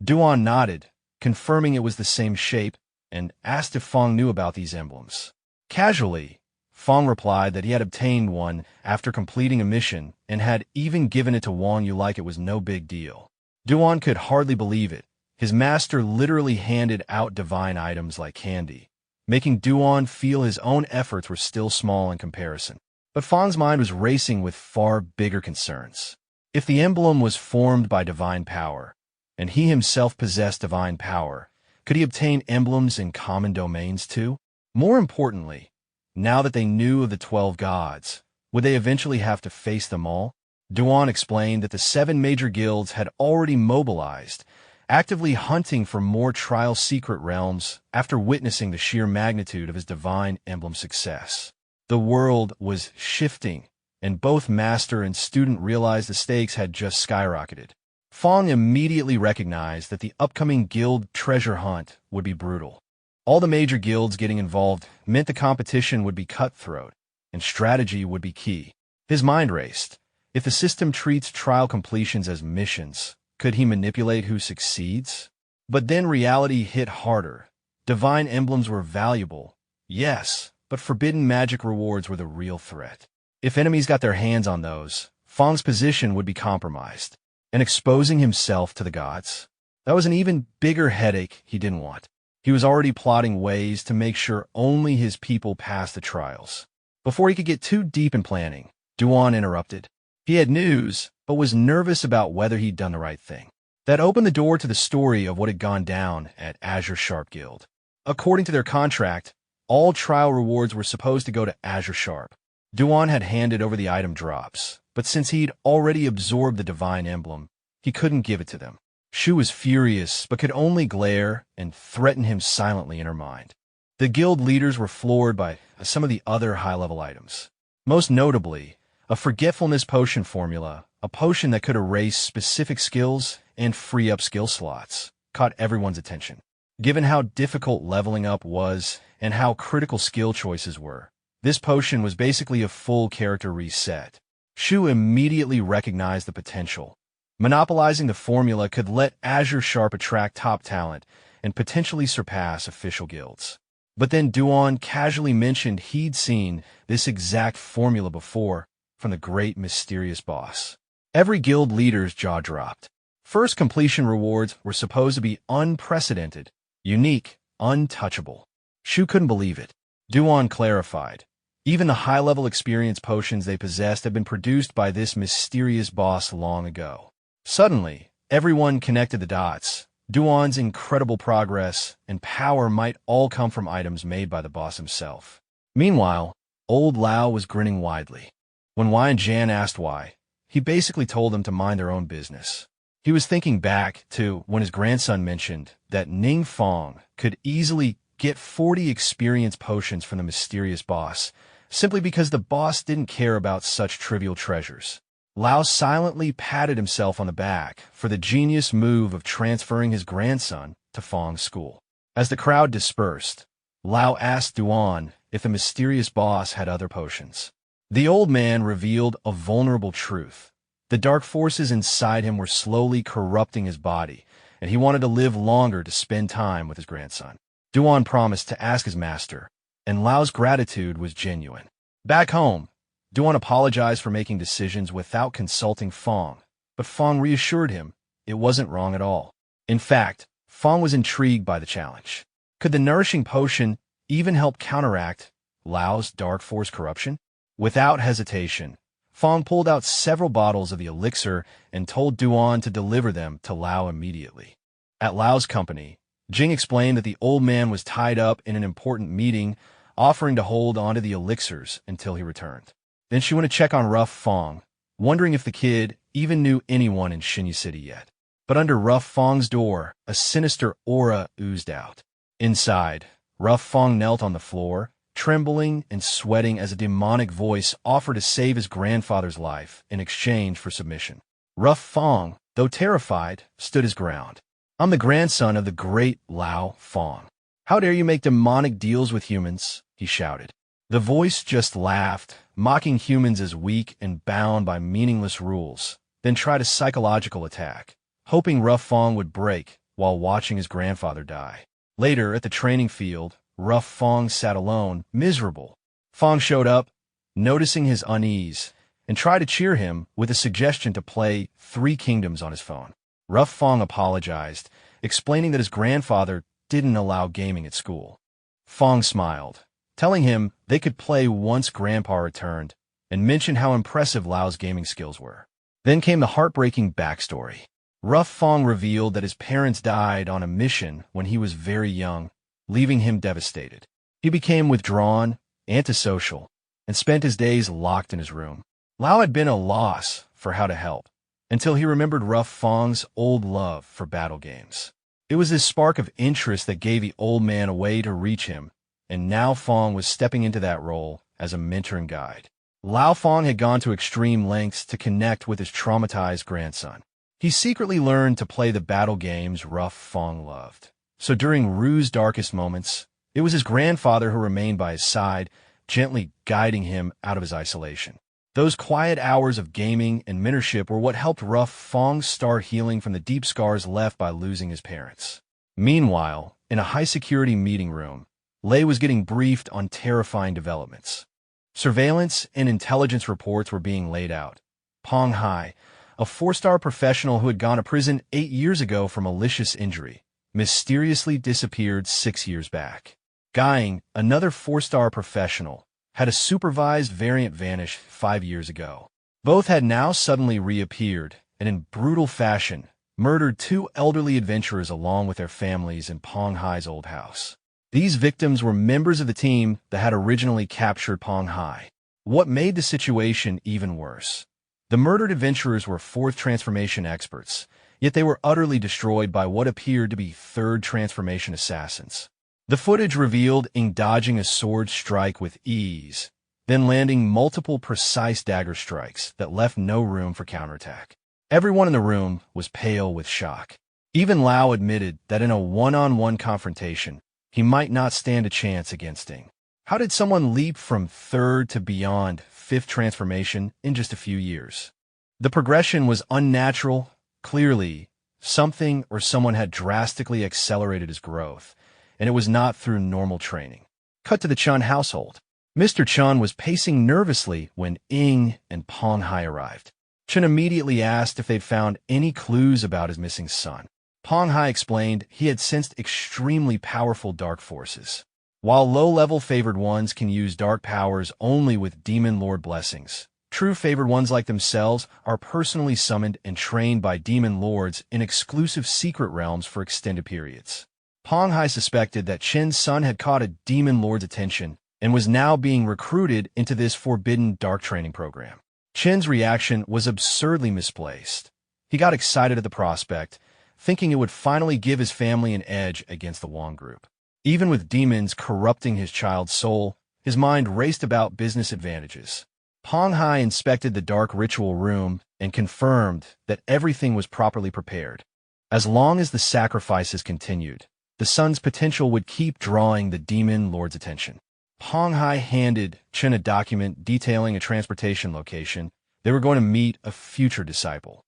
S1: Duan nodded, confirming it was the same shape, and asked if Fong knew about these emblems. Casually, Fong replied that he had obtained one after completing a mission and had even given it to Wang Yu like it was no big deal. Duan could hardly believe it. His master literally handed out divine items like candy, making Duan feel his own efforts were still small in comparison. But Fong's mind was racing with far bigger concerns. If the emblem was formed by divine power, and he himself possessed divine power, could he obtain emblems in common domains too? More importantly, now that they knew of the 12 gods, would they eventually have to face them all? Duan explained that the 7 major guilds had already mobilized, actively hunting for more trial secret realms after witnessing the sheer magnitude of his divine emblem success. The world was shifting, and both master and student realized the stakes had just skyrocketed. Fong immediately recognized that the upcoming guild treasure hunt would be brutal. All the major guilds getting involved meant the competition would be cutthroat, and strategy would be key. His mind raced. If the system treats trial completions as missions, could he manipulate who succeeds? But then reality hit harder. Divine emblems were valuable, yes, but forbidden magic rewards were the real threat. If enemies got their hands on those, Fong's position would be compromised, and exposing himself to the gods. That was an even bigger headache he didn't want. He was already plotting ways to make sure only his people passed the trials. Before he could get too deep in planning, Duan interrupted. He had news, but was nervous about whether he'd done the right thing. That opened the door to the story of what had gone down at Azure Sharp Guild. According to their contract, all trial rewards were supposed to go to Azure Sharp. Duan had handed over the item drops, but since he'd already absorbed the divine emblem, he couldn't give it to them. Shu was furious, but could only glare and threaten him silently in her mind. The guild leaders were floored by some of the other high-level items. Most notably, a forgetfulness potion formula, a potion that could erase specific skills and free up skill slots, caught everyone's attention. Given how difficult leveling up was and how critical skill choices were, this potion was basically a full character reset. Shu immediately recognized the potential. Monopolizing the formula could let Azure Sharp attract top talent and potentially surpass official guilds. But then Duan casually mentioned he'd seen this exact formula before from the great mysterious boss. Every guild leader's jaw dropped. First completion rewards were supposed to be unprecedented, unique, untouchable. Shu couldn't believe it. Duan clarified. Even the high-level experience potions they possessed had been produced by this mysterious boss long ago. Suddenly, everyone connected the dots. Duan's incredible progress and power might all come from items made by the boss himself. Meanwhile, old Lao was grinning widely. When Wei and Jan asked why, he basically told them to mind their own business. He was thinking back to when his grandson mentioned that Ningfang could easily get 40 experience potions from the mysterious boss, simply because the boss didn't care about such trivial treasures. Lao silently patted himself on the back for the genius move of transferring his grandson to Fang's school. As the crowd dispersed, Lao asked Duan if the mysterious boss had other potions. The old man revealed a vulnerable truth. The dark forces inside him were slowly corrupting his body, and he wanted to live longer to spend time with his grandson. Duan promised to ask his master, and Lao's gratitude was genuine. Back home, Duan apologized for making decisions without consulting Fang, but Fang reassured him it wasn't wrong at all. In fact, Fang was intrigued by the challenge. Could the nourishing potion even help counteract Lao's dark force corruption? Without hesitation, Fang pulled out several bottles of the elixir and told Duan to deliver them to Lao immediately. At Lao's company, Jing explained that the old man was tied up in an important meeting, offering to hold onto the elixirs until he returned. Then she went to check on Rough Fang, wondering if the kid even knew anyone in Shinyi City yet. But under Rough Fang's door, a sinister aura oozed out. Inside, Rough Fang knelt on the floor, trembling and sweating as a demonic voice offered to save his grandfather's life in exchange for submission. Rough Fang, though terrified, stood his ground. I'm the grandson of the great Lao Fang. How dare you make demonic deals with humans? He shouted. The voice just laughed, mocking humans as weak and bound by meaningless rules, then tried a psychological attack, hoping Rough Fang would break while watching his grandfather die. Later, at the training field, Rough Fang sat alone, miserable. Fang showed up, noticing his unease, and tried to cheer him with a suggestion to play Three Kingdoms on his phone. Rough Fang apologized, explaining that his grandfather didn't allow gaming at school. Fang smiled, telling him they could play once Grandpa returned, and mentioned how impressive Lao's gaming skills were. Then came the heartbreaking backstory. Rough Fang revealed that his parents died on a mission when he was very young, leaving him devastated. He became withdrawn, antisocial, and spent his days locked in his room. Lao had been a loss for how to help, until he remembered Rough Fang's old love for battle games. It was this spark of interest that gave the old man a way to reach him, and now Fang was stepping into that role as a mentor and guide. Lao Fang had gone to extreme lengths to connect with his traumatized grandson. He secretly learned to play the battle games Rough Fang loved. So during Ru's darkest moments, it was his grandfather who remained by his side, gently guiding him out of his isolation. Those quiet hours of gaming and mentorship were what helped Rough Fang start healing from the deep scars left by losing his parents. Meanwhile, in a high-security meeting room, Lei was getting briefed on terrifying developments. Surveillance and intelligence reports were being laid out. Pong Hai, a 4-star professional who had gone to prison 8 years ago for malicious injury, mysteriously disappeared 6 years back. Guying, another 4-star professional, had a supervised variant vanish 5 years ago. Both had now suddenly reappeared, and in brutal fashion, murdered two elderly adventurers along with their families in Pong Hai's old house. These victims were members of the team that had originally captured Pong Hai. What made the situation even worse? The murdered adventurers were fourth transformation experts, yet they were utterly destroyed by what appeared to be third transformation assassins. The footage revealed Ing dodging a sword strike with ease, then landing multiple precise dagger strikes that left no room for counterattack. Everyone in the room was pale with shock. Even Lau admitted that in a one-on-one confrontation, he might not stand a chance against Ing. How did someone leap from third to beyond fifth transformation in just a few years? The progression was unnatural. Clearly, something or someone had drastically accelerated his growth, and it was not through normal training. Cut to the Chun household. Mr. Chun was pacing nervously when Ing and Pong Hai arrived. Chun immediately asked if they'd found any clues about his missing son. Pong Hai explained he had sensed extremely powerful dark forces. While low-level favored ones can use dark powers only with Demon Lord blessings, true favored ones like themselves are personally summoned and trained by Demon Lords in exclusive secret realms for extended periods. Pong Hai suspected that Chen's son had caught a Demon Lord's attention and was now being recruited into this forbidden dark training program. Chen's reaction was absurdly misplaced. He got excited at the prospect, thinking it would finally give his family an edge against the Wong group. Even with demons corrupting his child's soul, his mind raced about business advantages. Pong Hai inspected the dark ritual room and confirmed that everything was properly prepared. As long as the sacrifices continued, the son's potential would keep drawing the Demon Lord's attention. Pong Hai handed Chen a document detailing a transportation location. They were going to meet a future disciple.